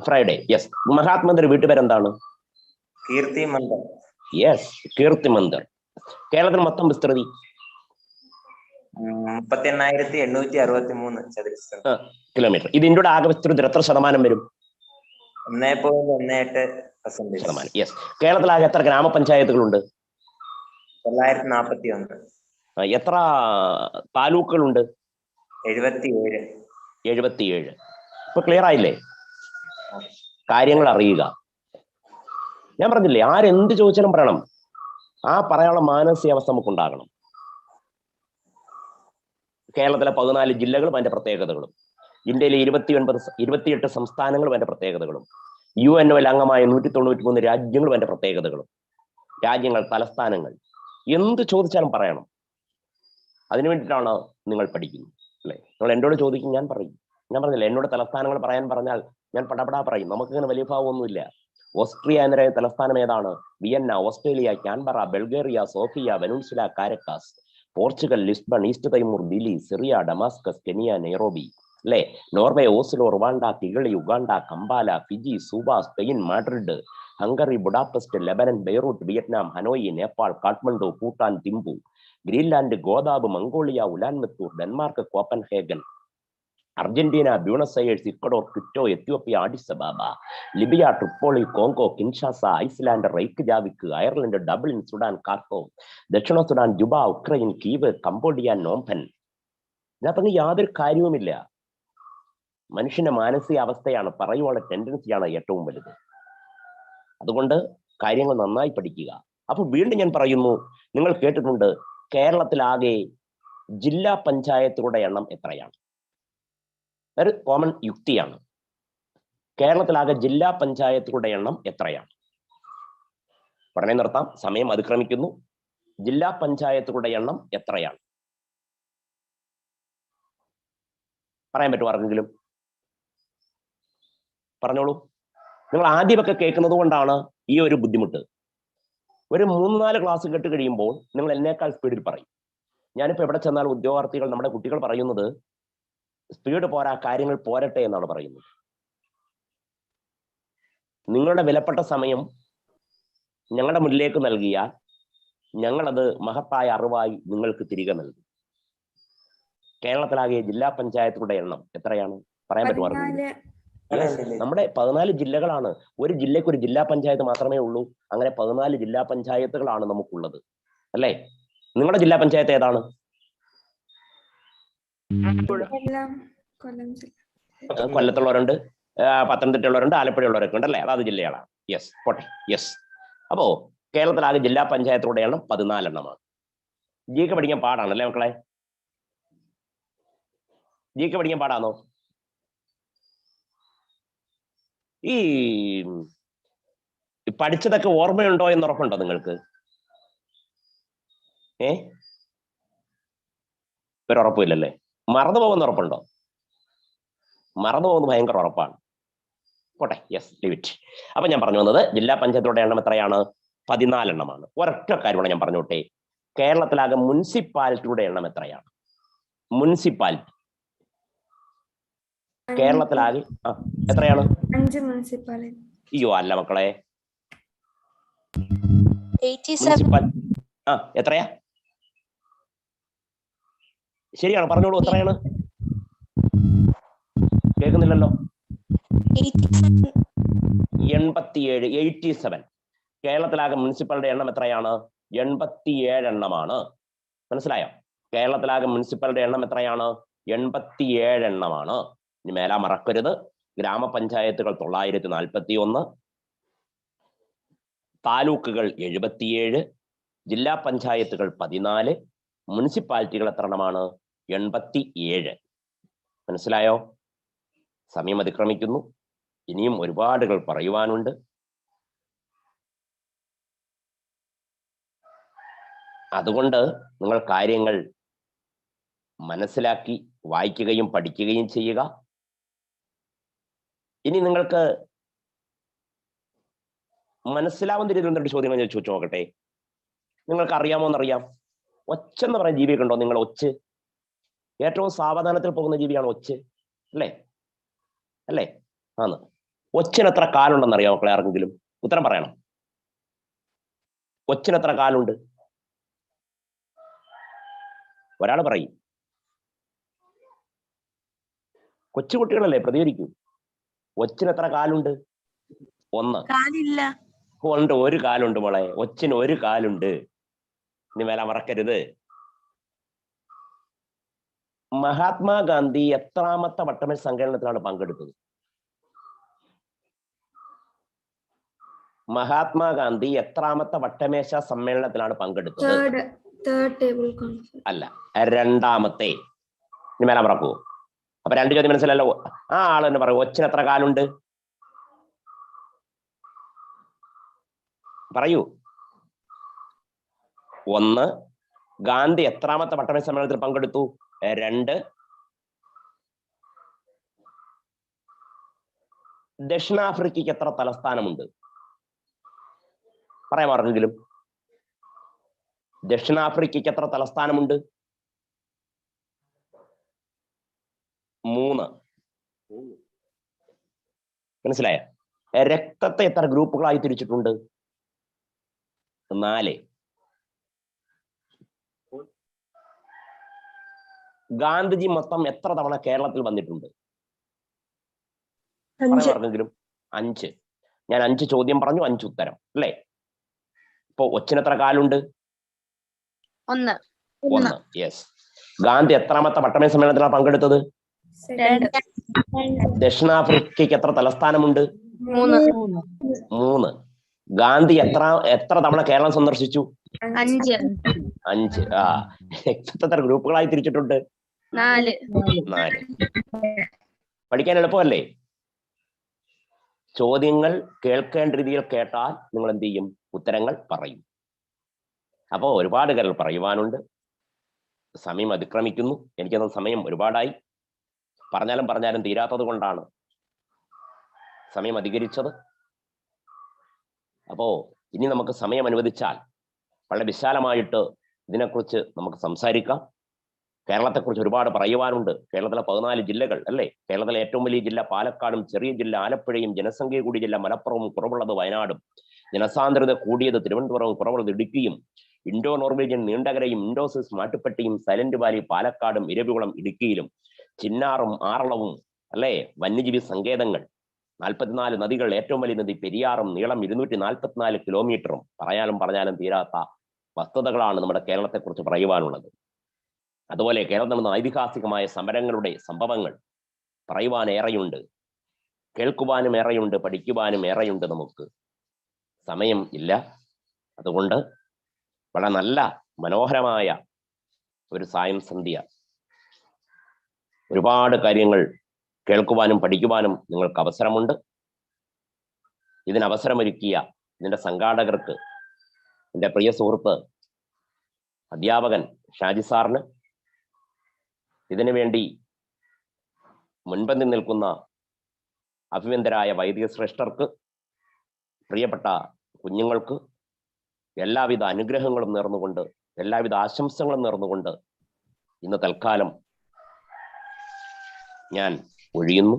Friday. Yes. മഹാത്മന്റെ വീട്ടുപേരെന്താണ്? കീർത്തി മന്ദിർ. യെസ്, കീർത്തി മന്ദിർ. കേരളത്തിൽ മൊത്തം വിസ്തൃതി 38,863 ചതുരശ്ര കിലോമീറ്റർ. ഇത് ഇന്ത്യയുടെ ആകെ വിസ്തൃതി എത്ര ശതമാനം വരും? 1.18%. യെസ്. കേരളത്തിലാകെ എത്ര ഗ്രാമപഞ്ചായത്തുകളുണ്ട്? 941. എത്ര താലൂക്കുകളുണ്ട്? 77. ഇപ്പൊ ക്ലിയർ ആയില്ലേ? കാര്യങ്ങൾ അറിയുക. ഞാൻ പറഞ്ഞില്ലേ, ആരെന്ത് ചോദിച്ചാലും പറയണം. ആ പറയാനുള്ള മാനസികാവസ്ഥ നമുക്ക് ഉണ്ടാകണം. കേരളത്തിലെ 14 ജില്ലകളും അതിന്റെ പ്രത്യേകതകളും, ഇന്ത്യയിലെ 28 സംസ്ഥാനങ്ങളും അതിന്റെ പ്രത്യേകതകളും, UN അംഗമായ 193 രാജ്യങ്ങളും അതിന്റെ പ്രത്യേകതകളും, രാജ്യങ്ങൾ, തലസ്ഥാനങ്ങൾ, എന്ത് ചോദിച്ചാലും പറയണം. അതിനു വേണ്ടിയിട്ടാണ് നിങ്ങൾ പഠിക്കുന്നത് അല്ലെ? നിങ്ങൾ എന്നോട് ചോദിക്കും, ഞാൻ പറയും. ഞാൻ പറഞ്ഞില്ല, എന്നോട് തലസ്ഥാനങ്ങൾ പറയാൻ പറഞ്ഞാൽ ഞാൻ പടപടാ പറയും. നമുക്കിങ്ങനെ വലിയ ഭാവമൊന്നുമില്ല. ഓസ്ട്രിയ എന്ന തലസ്ഥാനം ഏതാണ്? Vienna. Australia Canberra. Bulgaria Sofia. Venezuela Caracas. Portugal Lisbon. East Timor Dili. Syria Damascus. Kenya Nairobi അല്ലെ? Norway Oslo. Rwanda Kigali. Uganda Kampala. Fiji Suva. Spain Madrid. Hungary Budapest. Lebanon Beirut. Vietnam Hanoi. Nepal Kathmandu. Bhutan Thimphu. Greenland Godthab. Mongolia Ulaanbaatar. Denmark Copenhagen. Argentina Buenos Aires. Ecuador Quito. Ethiopia Addis Ababa. Libya Tripoli. Congo Kinshasa. Iceland Reykjavik. Ireland Dublin. Sudan Khartoum. ദക്ഷിണ Sudan Juba. Ukraine Kyiv. Cambodia Phnom Penh. ഇതിനകത്തൊന്നും യാതൊരു കാര്യവുമില്ല. മനുഷ്യന്റെ മാനസിക അവസ്ഥയാണ്, പറയുവാനുള്ള ടെൻഡൻസിയാണ് ഏറ്റവും വലുത്. അതുകൊണ്ട് കാര്യങ്ങൾ നന്നായി പഠിക്കുക. അപ്പൊ വീണ്ടും ഞാൻ പറയുന്നു, നിങ്ങൾ കേട്ടിട്ടുണ്ട് കേരളത്തിലാകെ ജില്ലാ പഞ്ചായത്തുകളുടെ എണ്ണം എത്രയാണ്? ഒരു കോമൺ യുക്തിയാണ്. കേരളത്തിലാകെ ജില്ലാ പഞ്ചായത്തുകളുടെ എണ്ണം എത്രയാണ്? പഠനം നിർത്താം, സമയം അതിക്രമിക്കുന്നു. ജില്ലാ പഞ്ചായത്തുകളുടെ എണ്ണം എത്രയാണ്? പറയാൻ പറ്റുമോ ആർക്കെങ്കിലും? പറഞ്ഞോളൂ. നിങ്ങൾ ആദ്യമൊക്കെ കേൾക്കുന്നത് കൊണ്ടാണ് ഈ ഒരു ബുദ്ധിമുട്ട്. ഒരു 3-4 ക്ലാസ് കേട്ട് കഴിയുമ്പോൾ നിങ്ങൾ എന്നേക്കാൾ സ്പീഡിൽ പറയും. ഞാനിപ്പോൾ എവിടെ ചെന്നാൽ ഉദ്യോഗാർത്ഥികൾ, നമ്മുടെ കുട്ടികൾ പറയുന്നത് സ്പീഡ് പോരാ, കാര്യങ്ങൾ പോരട്ടെ എന്നാണ് പറയുന്നത്. നിങ്ങളുടെ വിലപ്പെട്ട സമയം ഞങ്ങളുടെ മുന്നിലേക്ക് നൽകിയാൽ ഞങ്ങളത് മഹത്തായ അറിവായി നിങ്ങൾക്ക് തിരികെ നൽകും. കേരളത്തിലാകെ ജില്ലാ പഞ്ചായത്തുകളുടെ എണ്ണം എത്രയാണ്? പറയാൻ പറ്റുമോ? നമ്മുടെ 14 ജില്ലകളാണ്. ഒരു ജില്ലയ്ക്ക് ഒരു ജില്ലാ പഞ്ചായത്ത് മാത്രമേ ഉള്ളൂ. അങ്ങനെ 14 ജില്ലാ പഞ്ചായത്തുകളാണ് നമുക്കുള്ളത്, അല്ലേ? നിങ്ങളുടെ ജില്ലാ പഞ്ചായത്ത് ഏതാണ്? കൊല്ലത്തുള്ളവരുണ്ട്, പത്തനംതിട്ടയുള്ളവരുണ്ട്, ആലപ്പുഴയുള്ളവരൊക്കെ ഉണ്ട്, അല്ലേ? അതാത് ജില്ലകളാണ്. യെസ്, പോട്ടെ. യെസ്. അപ്പോ കേരളത്തിലാകെ ജില്ലാ പഞ്ചായത്തുകളുടെ എണ്ണം 14 എണ്ണമാണ്. ജിക്ക് പഠിക്കാൻ പാടാണ് അല്ലേ മക്കളെ? ജിക്ക് പഠിക്കാൻ പാടാണോ? ഈ പഠിച്ചതൊക്കെ ഓർമ്മയുണ്ടോ എന്ന് ഉറപ്പുണ്ടോ നിങ്ങൾക്ക്? ഒരു ഉറപ്പില്ലല്ലേ? മറന്നു പോകുന്ന ഉറപ്പുണ്ടോ? മറന്നു പോകുന്ന ഭയങ്കര ഉറപ്പാണ്. പോട്ടെ. Yes, leave it. അപ്പൊ ഞാൻ പറഞ്ഞു വന്നത്, ജില്ലാ പഞ്ചായത്തുകളുടെ എണ്ണം എത്രയാണ്? 14 എണ്ണമാണ്. ഒരൊറ്റ കാര്യമാണ് ഞാൻ പറഞ്ഞോട്ടെ. കേരളത്തിലാകെ മുനിസിപ്പാലിറ്റിയുടെ എണ്ണം എത്രയാണ്? മുനിസിപ്പാലിറ്റി കേരളത്തിലാകെ എത്രയാണ്? 5 മുനിസിപ്പാലിറ്റി. അയ്യോ അല്ല മക്കളെ, എത്രയാ? ശരിയാണ്, പറഞ്ഞോളൂ. എത്രയാണ്? കേൾക്കുന്നില്ലല്ലോ. 87. 87. കേരളത്തിലാകെ മുനിസിപ്പാലിറ്റിയുടെ എണ്ണം എത്രയാണ്? 87 എണ്ണമാണ്. മനസ്സിലായോ? കേരളത്തിലാകെ മുനിസിപ്പാലിറ്റിയുടെ എണ്ണം എത്രയാണ്? 87 എണ്ണമാണ്. ഇനി മേലാ മറക്കരുത്. ഗ്രാമപഞ്ചായത്തുകൾ 941, താലൂക്കുകൾ 77, ജില്ലാ പഞ്ചായത്തുകൾ 14, മുനിസിപ്പാലിറ്റികൾ എത്ര എണ്ണമാണ്? 87. മനസ്സിലായോ? സമയം അതിക്രമിക്കുന്നു. ഇനിയും ഒരുപാടുകൾ പറയുവാനുണ്ട്. അതുകൊണ്ട് നിങ്ങൾ കാര്യങ്ങൾ മനസ്സിലാക്കി വായിക്കുകയും പഠിക്കുകയും ചെയ്യുക. ഇനി നിങ്ങൾക്ക് മനസ്സിലാവുന്ന രീതിയിൽ എന്തൊരു ചോദ്യങ്ങൾ ഞാൻ ചോദിച്ചു നോക്കട്ടെ. നിങ്ങൾക്ക് അറിയാമോന്നറിയാം, ഒച്ചെന്ന് പറയുന്ന ജീവിയൊക്കെ ഉണ്ടോ? നിങ്ങൾ ഒച്ച് ഏറ്റവും സാവധാനത്തിൽ പോകുന്ന ജീവിയാണ് ഒച്ച്, അല്ലേ? അല്ലേ? ആന്ന്. ഒച്ചിന് എത്ര കാലുണ്ടെന്ന് അറിയാമോ മക്കളെ? ആർക്കെങ്കിലും ഉത്തരം പറയണം. ഒച്ചിന് എത്ര കാലുണ്ട്? ഒരാൾ പറയും. കൊച്ചുകുട്ടികളല്ലേ, പ്രതികരിക്കൂ. ഒച്ചിന് എത്ര കാലുണ്ട്? 1. കാലില്ല. ഉണ്ട്, ഒരു കാലുണ്ട് മോളെ. ഒച്ചിന് ഒരു കാലുണ്ട്. ഇനി മേല മറക്കരുത്. മഹാത്മാഗാന്ധി എത്രാമത്തെ വട്ടമേൽ സമ്മേളനത്തിലാണ് പങ്കെടുത്തത്? മഹാത്മാഗാന്ധി എത്രാമത്തെ വട്ടമേശ സമ്മേളനത്തിലാണ് പങ്കെടുത്തത്? അല്ല, 2ാമത്തെ. ഇനി മേല മറക്കുവോ? അപ്പൊ 2 ചോദ്യം മനസ്സിലല്ലോ. ആ ആൾ തന്നെ പറയൂ, ഒച്ചിന് എത്ര കാലുണ്ട്? പറയൂ. 1. ഗാന്ധി എത്രാമത്തെ വട്ടമേശ സമ്മേളനത്തിൽ പങ്കെടുത്തു? 2. ദക്ഷിണാഫ്രിക്കയ്ക്ക് എത്ര തലസ്ഥാനമുണ്ട്? പറയാം ആർക്കെങ്കിലും. ദക്ഷിണാഫ്രിക്കയ്ക്ക് എത്ര തലസ്ഥാനമുണ്ട്? 3. മനസ്സിലായ? രക്തത്തെ എത്ര ഗ്രൂപ്പുകളായി തിരിച്ചിട്ടുണ്ട്? 4. ഗാന്ധിജി മൊത്തം എത്ര തവണ കേരളത്തിൽ വന്നിട്ടുണ്ട്? പറഞ്ഞെങ്കിലും. 5. ഞാൻ 5 ചോദ്യം പറഞ്ഞു, 5 ഉത്തരം, അല്ലേ? ഇപ്പൊ ഒച്ചിന് എത്ര കാലുണ്ട്? 1. യെസ്. ഗാന്ധി എത്രാമത്തെ വട്ടമേശ സമ്മേളനത്തിലാണ് പങ്കെടുത്തത്? 2. ദക്ഷിണാഫ്രിക്കയ്ക്ക് എത്ര തലസ്ഥാനമുണ്ട്? 3. 3. ഗാന്ധി എത്ര തവണ കേരളം സന്ദർശിച്ചു? 5. 5. എത്ര ഗ്രൂപ്പുകളായി തിരിച്ചിട്ടുണ്ട്? 4. പഠിക്കാൻ എളുപ്പമല്ലേ? ചോദ്യങ്ങൾ കേൾക്കേണ്ട രീതിയിൽ കേട്ടാൽ നിങ്ങൾ എന്ത് ചെയ്യും? ഉത്തരങ്ങൾ പറയും. അപ്പോൾ ഒരുപാട് കാര്യങ്ങൾ പറയുവാനുണ്ട്. സമയം അതിക്രമിക്കുന്നു. എനിക്കത് സമയം ഒരുപാടായി. പറഞ്ഞാലും തീരാത്തത് കൊണ്ടാണ് സമയം അധികരിച്ചത്. അപ്പോ ഇനി നമുക്ക് സമയം അനുവദിച്ചാൽ വളരെ വിശാലമായിട്ട് ഇതിനെക്കുറിച്ച് നമുക്ക് സംസാരിക്കാം. കേരളത്തെക്കുറിച്ച് ഒരുപാട് പറയുവാനുണ്ട്. കേരളത്തിലെ 14 ജില്ലകൾ അല്ലേ? കേരളത്തിലെ ഏറ്റവും വലിയ ജില്ല പാലക്കാടും, ചെറിയ ജില്ല ആലപ്പുഴയും, ജനസംഖ്യ കൂടിയ ജില്ല മലപ്പുറവും, കുറവുള്ളത് വയനാടും, ജനസാന്ദ്രത കൂടിയത് തിരുവനന്തപുരവും, കുറവുള്ളത് ഇടുക്കിയും, ഇൻഡോ നോർവീജിയൻ നീണ്ടകരയും, ഇൻഡോസിസ് മാട്ടുപ്പെട്ടിയും, സൈലന്റ് വാലി പാലക്കാടും, ഇരവികുളം ഇടുക്കിയിലും, ചിന്നാറും ആറളവും അല്ലേ? വന്യജീവി സങ്കേതങ്ങൾ, 44 നദികൾ, ഏറ്റവും വലിയ നദി പെരിയാറും, നീളം 244 കിലോമീറ്ററും. പറഞ്ഞാലും തീരാത്ത വസ്തുതകളാണ് നമ്മുടെ കേരളത്തെക്കുറിച്ച് പറയുവാനുള്ളത്. അതുപോലെ കേരളത്തിൽ നടന്ന ഐതിഹാസികമായ സമരങ്ങളുടെ സംഭവങ്ങൾ പറയുവാൻ ഏറെയുണ്ട്, കേൾക്കുവാനും ഏറെയുണ്ട്, പഠിക്കുവാനും ഏറെയുണ്ട്. നമുക്ക് സമയം ഇല്ല. അതുകൊണ്ട് വളരെ നല്ല മനോഹരമായ ഒരു സായം സന്ധ്യ, ഒരുപാട് കാര്യങ്ങൾ കേൾക്കുവാനും പഠിക്കുവാനും നിങ്ങൾക്ക് അവസരമുണ്ട്. ഇതിന് അവസരമൊരുക്കിയ ഇതിൻ്റെ സംഘാടകർക്ക്, എൻ്റെ പ്രിയ സുഹൃത്ത് അധ്യാപകൻ ഷാജി സാറിന്, ഇതിനു വേണ്ടി മുൻപന്തിൽ നിൽക്കുന്ന അഭിവന്ദരായ വൈദിക ശ്രേഷ്ഠർക്ക്, പ്രിയപ്പെട്ട കുഞ്ഞുങ്ങൾക്ക് എല്ലാവിധ അനുഗ്രഹങ്ങളും നേർന്നുകൊണ്ട്, എല്ലാവിധ ആശംസകളും നേർന്നുകൊണ്ട് ഇന്ന് തൽക്കാലം ഞാൻ ഒഴിയുന്നു.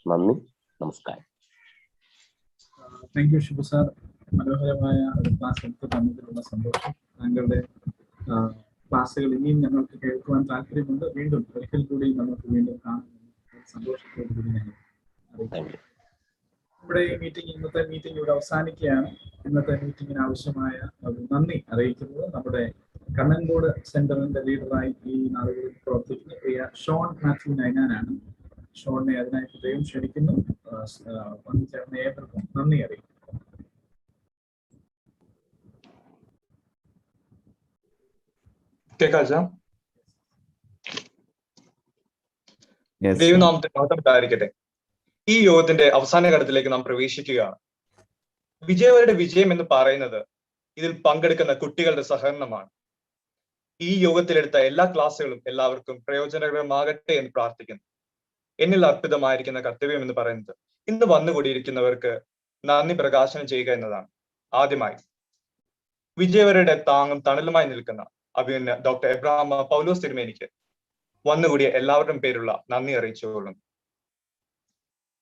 നന്ദി, നമസ്കാരം. Thank you Shibu sir. മനോഹരമായ ഒരു ക്ലാസ് എടുത്ത് തന്നതിലുള്ള സന്തോഷം. താങ്കളുടെ ക്ലാസ്സുകൾ ഇനിയും ഞങ്ങൾക്ക് കേൾക്കുവാൻ താല്പര്യമുണ്ട്. വീണ്ടും ഒരിക്കൽ കൂടി നമുക്ക് വീണ്ടും കാണുന്ന സന്തോഷത്തോടു കൂടി ഞങ്ങൾ അറിയിക്കുന്നു. നമ്മുടെ ഈ മീറ്റിംഗ്, ഇന്നത്തെ മീറ്റിംഗ് ഇവിടെ അവസാനിക്കുകയാണ്. ഇന്നത്തെ മീറ്റിംഗിന് ആവശ്യമായ ഒരു നന്ദി അറിയിക്കുന്നത് നമ്മുടെ കണ്ണൻകോട് സെന്ററിന്റെ ലീഡറായി ഈ നാളുകളിൽ പ്രവർത്തിക്കുന്ന പ്രിയ ഷോൺ മാത്യു നൈനാനാണ്. ഷോണിനെ അതിനായി പ്രത്യേകം ക്ഷണിക്കുന്നു. വന്നു ചേർന്ന ഏവർക്കും നന്ദി അറിയിക്കുന്നു. ദൈവനാമത്തെ മഹത്വമുണ്ടായിരിക്കട്ടെ. ഈ യോഗത്തിന്റെ അവസാന ഘട്ടത്തിലേക്ക് നാം പ്രവേശിക്കുകയാണ്. വിജയവരുടെ വിജയം എന്ന് പറയുന്നത് ഇതിൽ പങ്കെടുക്കുന്ന കുട്ടികളുടെ സഹകരണമാണ്. ഈ യോഗത്തിലെടുത്ത എല്ലാ ക്ലാസ്സുകളും എല്ലാവർക്കും പ്രയോജനകരമാകട്ടെ എന്ന് പ്രാർത്ഥിക്കുന്നു. എന്നിൽ അർപ്പിതമായിരിക്കുന്ന കർത്തവ്യം എന്ന് പറയുന്നത് ഇന്ന് വന്നുകൂടിയിരിക്കുന്നവർക്ക് നന്ദി പ്രകാശനം ചെയ്യുക എന്നതാണ്. ആദ്യമായി വിജയവരുടെ താങ്ങും തണലുമായി നിൽക്കുന്ന അഭിനന്ദ ഡോക്ടർ എബ്രഹാം പൗലോസ് തിരുമേനിക്ക് വന്നുകൂടിയ എല്ലാവരുടെയും പേരുള്ള നന്ദി അറിയിച്ചുകൊള്ളുന്നു.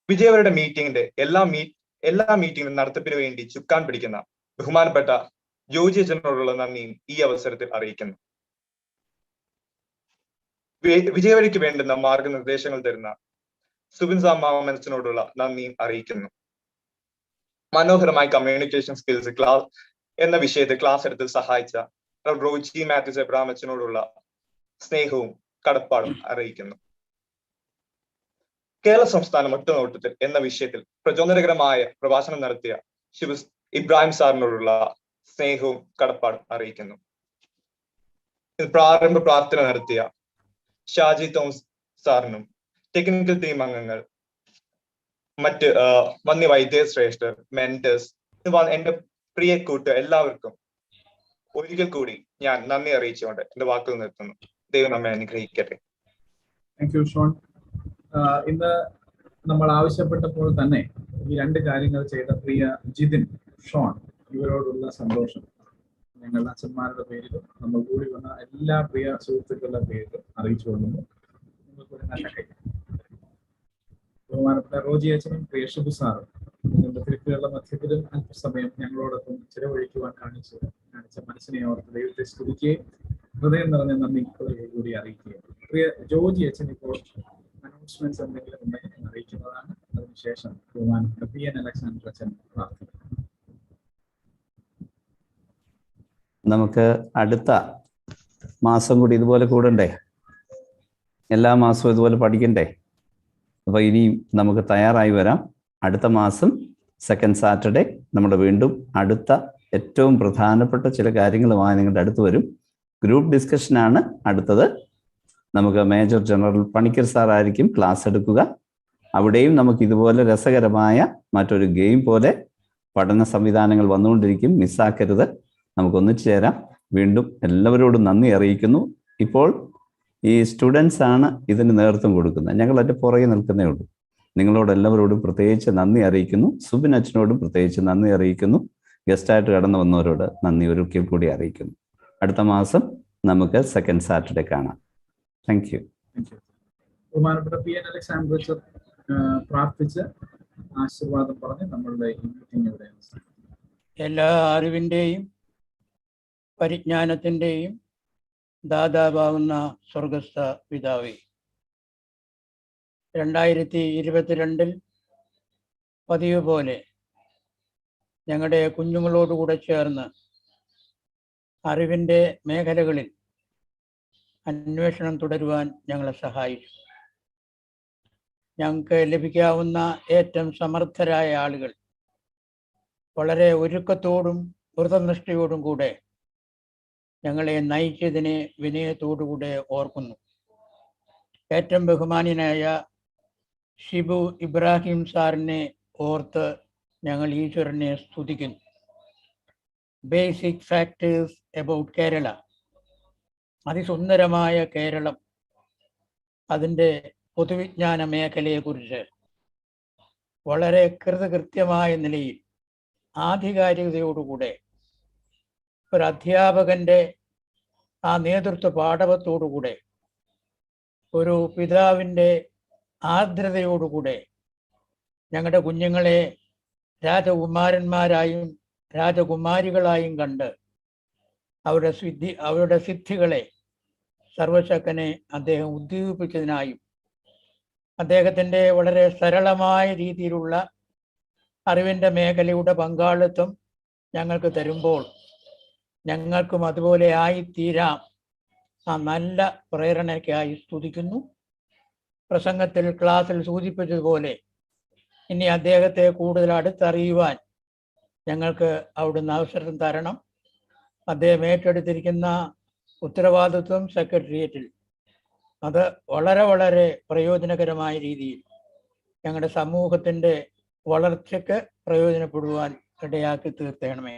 വിജയവരുടെ മീറ്റിംഗിന്റെ എല്ലാ മീറ്റിംഗിലും നടത്തിപ്പിന് വേണ്ടി ചുക്കാൻ പിടിക്കുന്ന ബഹുമാനപ്പെട്ട ജോജി അച്ഛനോടുള്ള നന്ദിയും ഈ അവസരത്തിൽ അറിയിക്കുന്നു. വിജയവരിക്ക് വേണ്ടുന്ന മാർഗനിർദ്ദേശങ്ങൾ തരുന്ന സുബിൻ സാമാമനോടുള്ള നന്ദിയും അറിയിക്കുന്നു. മനോഹരമായ കമ്മ്യൂണിക്കേഷൻ സ്കിൽസ് ക്ലാസ് എന്ന വിഷയത്തിൽ ക്ലാസ് എടുത്ത് സഹായിച്ച റോജി മാത്യൂസ് എബ്രഹാം അച്ഛനോടുള്ള സ്നേഹവും കടപ്പാടും അറിയിക്കുന്നു. കേരള സംസ്ഥാനം ഒറ്റനോട്ടത്തിൽ എന്ന വിഷയത്തിൽ പ്രചോദനകരമായ പ്രഭാഷണം നടത്തിയ ഇബ്രാഹിം സാറിനോടുള്ള സ്നേഹവും കടപ്പാടും അറിയിക്കുന്നു. പ്രാരംഭ പ്രാർത്ഥന നടത്തിയ ഷാജി തോമസ് സാറിനും ടെക്നിക്കൽ ടീം അംഗങ്ങൾ, മറ്റ് വന്യ വൈദ്യ ശ്രേഷ്ഠർ, മെന്റേഴ്സ്, എന്റെ പ്രിയ കൂട്ട് എല്ലാവർക്കും ഒരിക്കൽ കൂടി ഞാൻ നന്ദി അറിയിച്ചുകൊണ്ട് എന്റെ വാക്കുകൾ നിർത്തുന്നു. ദൈവം നമ്മെ അനുഗ്രഹിക്കട്ടെ. Thank you Shaun. ഇന്ന് നമ്മൾ ആവശ്യപ്പെട്ടപ്പോൾ തന്നെ ഈ രണ്ട് കാര്യങ്ങൾ ചെയ്ത പ്രിയ ജിതിൻ, ഷോൺ, ഇവരോടുള്ള സന്തോഷം ഞങ്ങളുടെ അച്ഛന്മാരുടെ പേരിലും നമ്മൾ കൂടി വന്ന എല്ലാ പ്രിയ സുഹൃത്തുക്കളുടെ പേരിലും അറിയിച്ചുകൊള്ളുന്നു. നിങ്ങൾക്കൊരു നല്ല കൈ. ബഹുമാനപ്പെട്ട റോജി അച്ഛനും പ്രിയ ഷിബു സാറും നിങ്ങളുടെ തിരക്കുകളുടെ മധ്യത്തിലും അല്പസമയം ഞങ്ങളോടൊപ്പം ചിലവഴിക്കുവാൻ കാണിച്ച മനസ്സിനെ ഓർത്ത് ദൈവത്തെ സ്തുതിക്കുകയും ഹൃദയം നിറഞ്ഞ നന്ദി കൂടി അറിയിക്കുകയും. പ്രിയ ജോജി അച്ഛൻ ഇപ്പോൾ അനൗൺസ്മെന്റ്സ് എന്തെങ്കിലും ഉണ്ടെങ്കിൽ അറിയിക്കുന്നതാണ്. അതിനുശേഷം ബഹുമാനപ്പെട്ട പി എൻ അലക്സാണ്ടർ അച്ഛൻ പ്രാർത്ഥിക്കും. നമുക്ക് അടുത്ത മാസം കൂടി ഇതുപോലെ കൂടണ്ടേ? എല്ലാ മാസവും ഇതുപോലെ പഠിക്കണ്ടേ? അപ്പോൾ ഇനിയും നമുക്ക് തയ്യാറായി വരാം. അടുത്ത മാസം സെക്കൻഡ് സാറ്റർഡേ നമ്മുടെ വീണ്ടും അടുത്ത ഏറ്റവും പ്രധാനപ്പെട്ട ചില കാര്യങ്ങളുമായി നിങ്ങളുടെ അടുത്ത് വരും. ഗ്രൂപ്പ് ഡിസ്കഷനാണ് അടുത്തത്. നമുക്ക് മേജർ ജനറൽ പണിക്കർ സാർ ആയിരിക്കും ക്ലാസ് എടുക്കുക. അവിടെയും നമുക്ക് ഇതുപോലെ രസകരമായ മറ്റൊരു ഗെയിം പോലെ പഠന സംവിധാനങ്ങൾ വന്നുകൊണ്ടിരിക്കും. മിസ്സാക്കരുത്. നമുക്കൊന്നിച്ചു ചേരാം. വീണ്ടും എല്ലാവരോടും നന്ദി അറിയിക്കുന്നു. ഇപ്പോൾ ഈ സ്റ്റുഡൻസ് ആണ് ഇതിന് നേതൃത്വം കൊടുക്കുന്നത്. ഞങ്ങൾ അതിൻ്റെ പുറകെ നിൽക്കുന്നേ ഉള്ളൂ. നിങ്ങളോട് എല്ലാവരോടും പ്രത്യേകിച്ച് നന്ദി അറിയിക്കുന്നു. സുബിൻ അച്ഛനോടും പ്രത്യേകിച്ച് നന്ദി അറിയിക്കുന്നു. ഗസ്റ്റായിട്ട് കടന്നു വന്നവരോട് നന്ദി ഒരിക്കൽ കൂടി അറിയിക്കുന്നു. അടുത്ത മാസം നമുക്ക് സെക്കൻഡ് സാറ്റർഡേ കാണാം. Thank you. ബഹുമാനപ്പെട്ട PN അലക്സാണ്ടർ അച്ഛൻ പ്രാർത്ഥിച്ച് ആശീർവാദം പറഞ്ഞ് നമ്മളുടെ ഈ മീറ്റിംഗ് ഇവിടെ എല്ലാ അറിവിൻ്റെയും പരിജ്ഞാനത്തിൻ്റെയും ദാതാവാകുന്ന സ്വർഗസ്ഥ പിതാവേ, 2022 പതിവ് പോലെ ഞങ്ങളുടെ കുഞ്ഞുങ്ങളോടുകൂടെ ചേർന്ന് അറിവിൻ്റെ മേഖലകളിൽ അന്വേഷണം തുടരുവാൻ ഞങ്ങളെ സഹായിച്ചു. ഞങ്ങൾക്ക് ലഭിക്കാവുന്ന ഏറ്റവും സമർത്ഥരായ ആളുകൾ വളരെ ഒരുക്കത്തോടും വ്രതനിഷ്ഠയോടും കൂടെ ഞങ്ങളെ നയിച്ചതിനെ വിനയത്തോടുകൂടെ ഓർക്കുന്നു. ഏറ്റവും ബഹുമാന്യനായ ഷിബു ഇബ്രാഹിം സാറിനെ ഓർത്ത് ഞങ്ങൾ ഈശ്വരനെ സ്തുതിക്കുന്നു. ബേസിക് ഫാക്ടേഴ്സ് അബൌട്ട് കേരള, അതിസുന്ദരമായ കേരളം, അതിൻ്റെ പൊതുവിജ്ഞാന മേഖലയെക്കുറിച്ച് വളരെ കൃത്യമായ നിലയിൽ ആധികാരികതയോടുകൂടെ ഒരു അധ്യാപകൻ്റെ ആ നേതൃത്വ പാഠവത്തോടുകൂടെ ഒരു പിതാവിൻ്റെ ആർദ്രതയോടുകൂടെ ഞങ്ങളുടെ കുഞ്ഞുങ്ങളെ രാജകുമാരന്മാരായും രാജകുമാരികളായും കണ്ട് അവരുടെ സിദ്ധികളെ സർവശക്തനെ അദ്ദേഹം ഉദ്ദീപിപ്പിച്ചതിനായും അദ്ദേഹത്തിൻ്റെ വളരെ സരളമായ രീതിയിലുള്ള അറിവിൻ്റെ മേഖലയുടെ പങ്കാളിത്തം ഞങ്ങൾക്ക് തരുമ്പോൾ ഞങ്ങൾക്കും അതുപോലെ ആയിത്തീരാം. ആ നല്ല പ്രേരണയ്ക്കായി സ്തുതിക്കുന്നു. പ്രസംഗത്തിൽ ക്ലാസ്സിൽ സൂചിപ്പിച്ചതുപോലെ ഇനി അദ്ദേഹത്തെ കൂടുതൽ അടുത്തറിയുവാൻ ഞങ്ങൾക്ക് അവിടുന്ന് അവസരം തരണം. അദ്ദേഹം ഏറ്റെടുത്തിരിക്കുന്ന ഉത്തരവാദിത്വം സെക്രട്ടേറിയറ്റിൽ അത് വളരെ വളരെ പ്രയോജനകരമായ രീതിയിൽ ഞങ്ങളുടെ സമൂഹത്തിൻ്റെ വളർച്ചയ്ക്ക് പ്രയോജനപ്പെടുവാൻ ഇടയാക്കി തീർത്തേണമേ.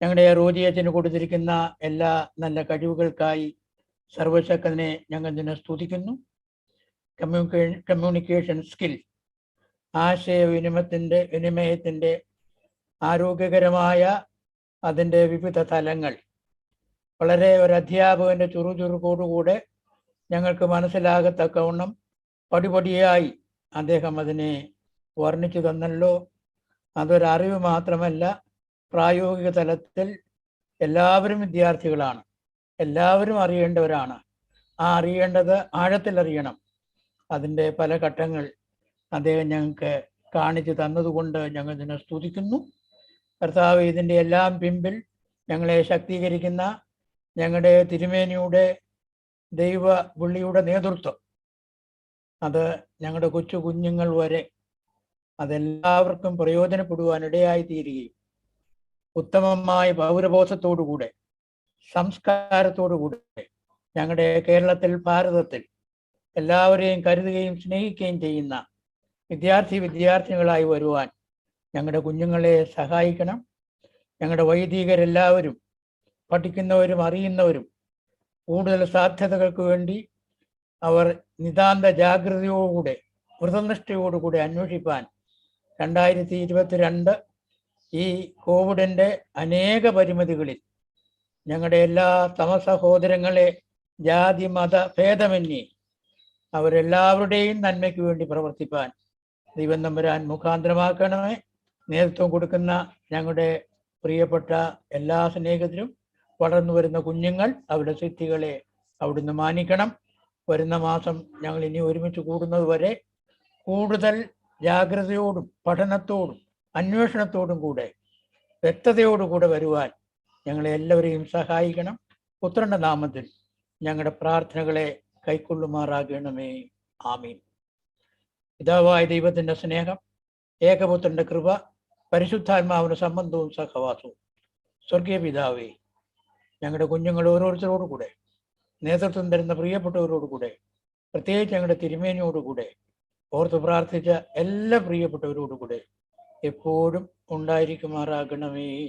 ഞങ്ങളുടെ റോജിയച്ചന് കൊടുത്തിരിക്കുന്ന എല്ലാ നല്ല കഴിവുകൾക്കായി സർവശക്തനെ ഞങ്ങൾ ഇതിനെ സ്തുതിക്കുന്നു. കമ്മ്യൂണിക്കേഷൻ സ്കിൽ, വിനിമയത്തിൻ്റെ ആരോഗ്യകരമായ അതിൻ്റെ വിവിധ തലങ്ങൾ വളരെ ഒരു അധ്യാപകൻ്റെ ചുറുചുറുക്കോടുകൂടെ ഞങ്ങൾക്ക് മനസ്സിലാകത്തക്കവണ്ണം പടിപടിയായി അദ്ദേഹം അതിനെ വർണ്ണിച്ചു തന്നല്ലോ. അതൊരറിവ് മാത്രമല്ല, പ്രായോഗിക തലത്തിൽ എല്ലാവരും വിദ്യാർത്ഥികളാണ്, എല്ലാവരും അറിയേണ്ടവരാണ്. ആ അറിയേണ്ടത് ആഴത്തിൽ അറിയണം. അതിൻ്റെ പല ഘട്ടങ്ങൾ അദ്ദേഹം ഞങ്ങൾക്ക് കാണിച്ചു തന്നതുകൊണ്ട് ഞങ്ങൾ ഇതിനെ സ്തുതിക്കുന്നു. കർത്താവ്, ഇതിൻ്റെ എല്ലാം പിമ്പിൽ ഞങ്ങളെ ശക്തീകരിക്കുന്ന ഞങ്ങളുടെ തിരുമേനിയുടെ ദൈവ വിളിയുടെ നേതൃത്വം, അത് ഞങ്ങളുടെ കൊച്ചു കുഞ്ഞുങ്ങൾ വരെ അതെല്ലാവർക്കും പ്രയോജനപ്പെടുവാനിടയായി തീരുകയും ഉത്തമമായ പൗരബോധത്തോടുകൂടെ സംസ്കാരത്തോടുകൂടെ ഞങ്ങളുടെ കേരളത്തിൽ, ഭാരതത്തിൽ എല്ലാവരെയും കരുതുകയും സ്നേഹിക്കുകയും ചെയ്യുന്ന വിദ്യാർത്ഥിനികളായി വരുവാൻ ഞങ്ങളുടെ കുഞ്ഞുങ്ങളെ സഹായിക്കണം. ഞങ്ങളുടെ വൈദികരെല്ലാവരും പഠിക്കുന്നവരും അറിയുന്നവരും കൂടുതൽ സാധ്യതകൾക്ക് വേണ്ടി അവർ നിതാന്ത ജാഗ്രതയോടുകൂടെ വ്രതനിഷ്ഠയോടുകൂടെ അന്വേഷിപ്പാൻ 2022 ഈ കോവിഡിൻ്റെ അനേക പരിമിതികളിൽ ഞങ്ങളുടെ എല്ലാ സമസഹോദരങ്ങളെ ജാതി മത ഭേദമന്യേ അവരെല്ലാവരുടെയും നന്മയ്ക്ക് വേണ്ടി പ്രവർത്തിപ്പാൻ ദൈവം തമ്പുരാൻ മുഖാന്തരമാക്കണമേ. നേതൃത്വം കൊടുക്കുന്ന ഞങ്ങളുടെ പ്രിയപ്പെട്ട എല്ലാ സ്നേഹിതരും, വളർന്നു വരുന്ന കുഞ്ഞുങ്ങൾ, അവരുടെ സിദ്ധികളെ അവിടുന്ന് മാനിക്കണം. വരുന്ന മാസം ഞങ്ങൾ ഇനി ഒരുമിച്ച് കൂടുന്നത് വരെ കൂടുതൽ ജാഗ്രതയോടും പഠനത്തോടും അന്വേഷണത്തോടും കൂടെ വ്യക്തതയോടുകൂടെ വരുവാൻ ഞങ്ങളെ എല്ലാവരെയും സഹായിക്കണം. പുത്രന്റെ നാമത്തിൽ ഞങ്ങളുടെ പ്രാർത്ഥനകളെ കൈക്കൊള്ളുമാറാകണമേ. ആമീൻ. പിതാവായ ദൈവത്തിൻ്റെ സ്നേഹം, ഏകപുത്രന്റെ കൃപ, പരിശുദ്ധാത്മാവിന് സംബന്ധവും സഹവാസവും. സ്വർഗീയ പിതാവേ, ഞങ്ങളുടെ കുഞ്ഞുങ്ങൾ ഓരോരുത്തരോടുകൂടെ, നേതൃത്വം തരുന്ന പ്രിയപ്പെട്ടവരോടുകൂടെ, പ്രത്യേകിച്ച് ഞങ്ങളുടെ തിരുമേനിയോടുകൂടെ, ഓർത്ത് പ്രാർത്ഥിച്ച എല്ലാ പ്രിയപ്പെട്ടവരോടുകൂടെ എപ്പോഴും ഉണ്ടായിരിക്കുമാറാകണമേ.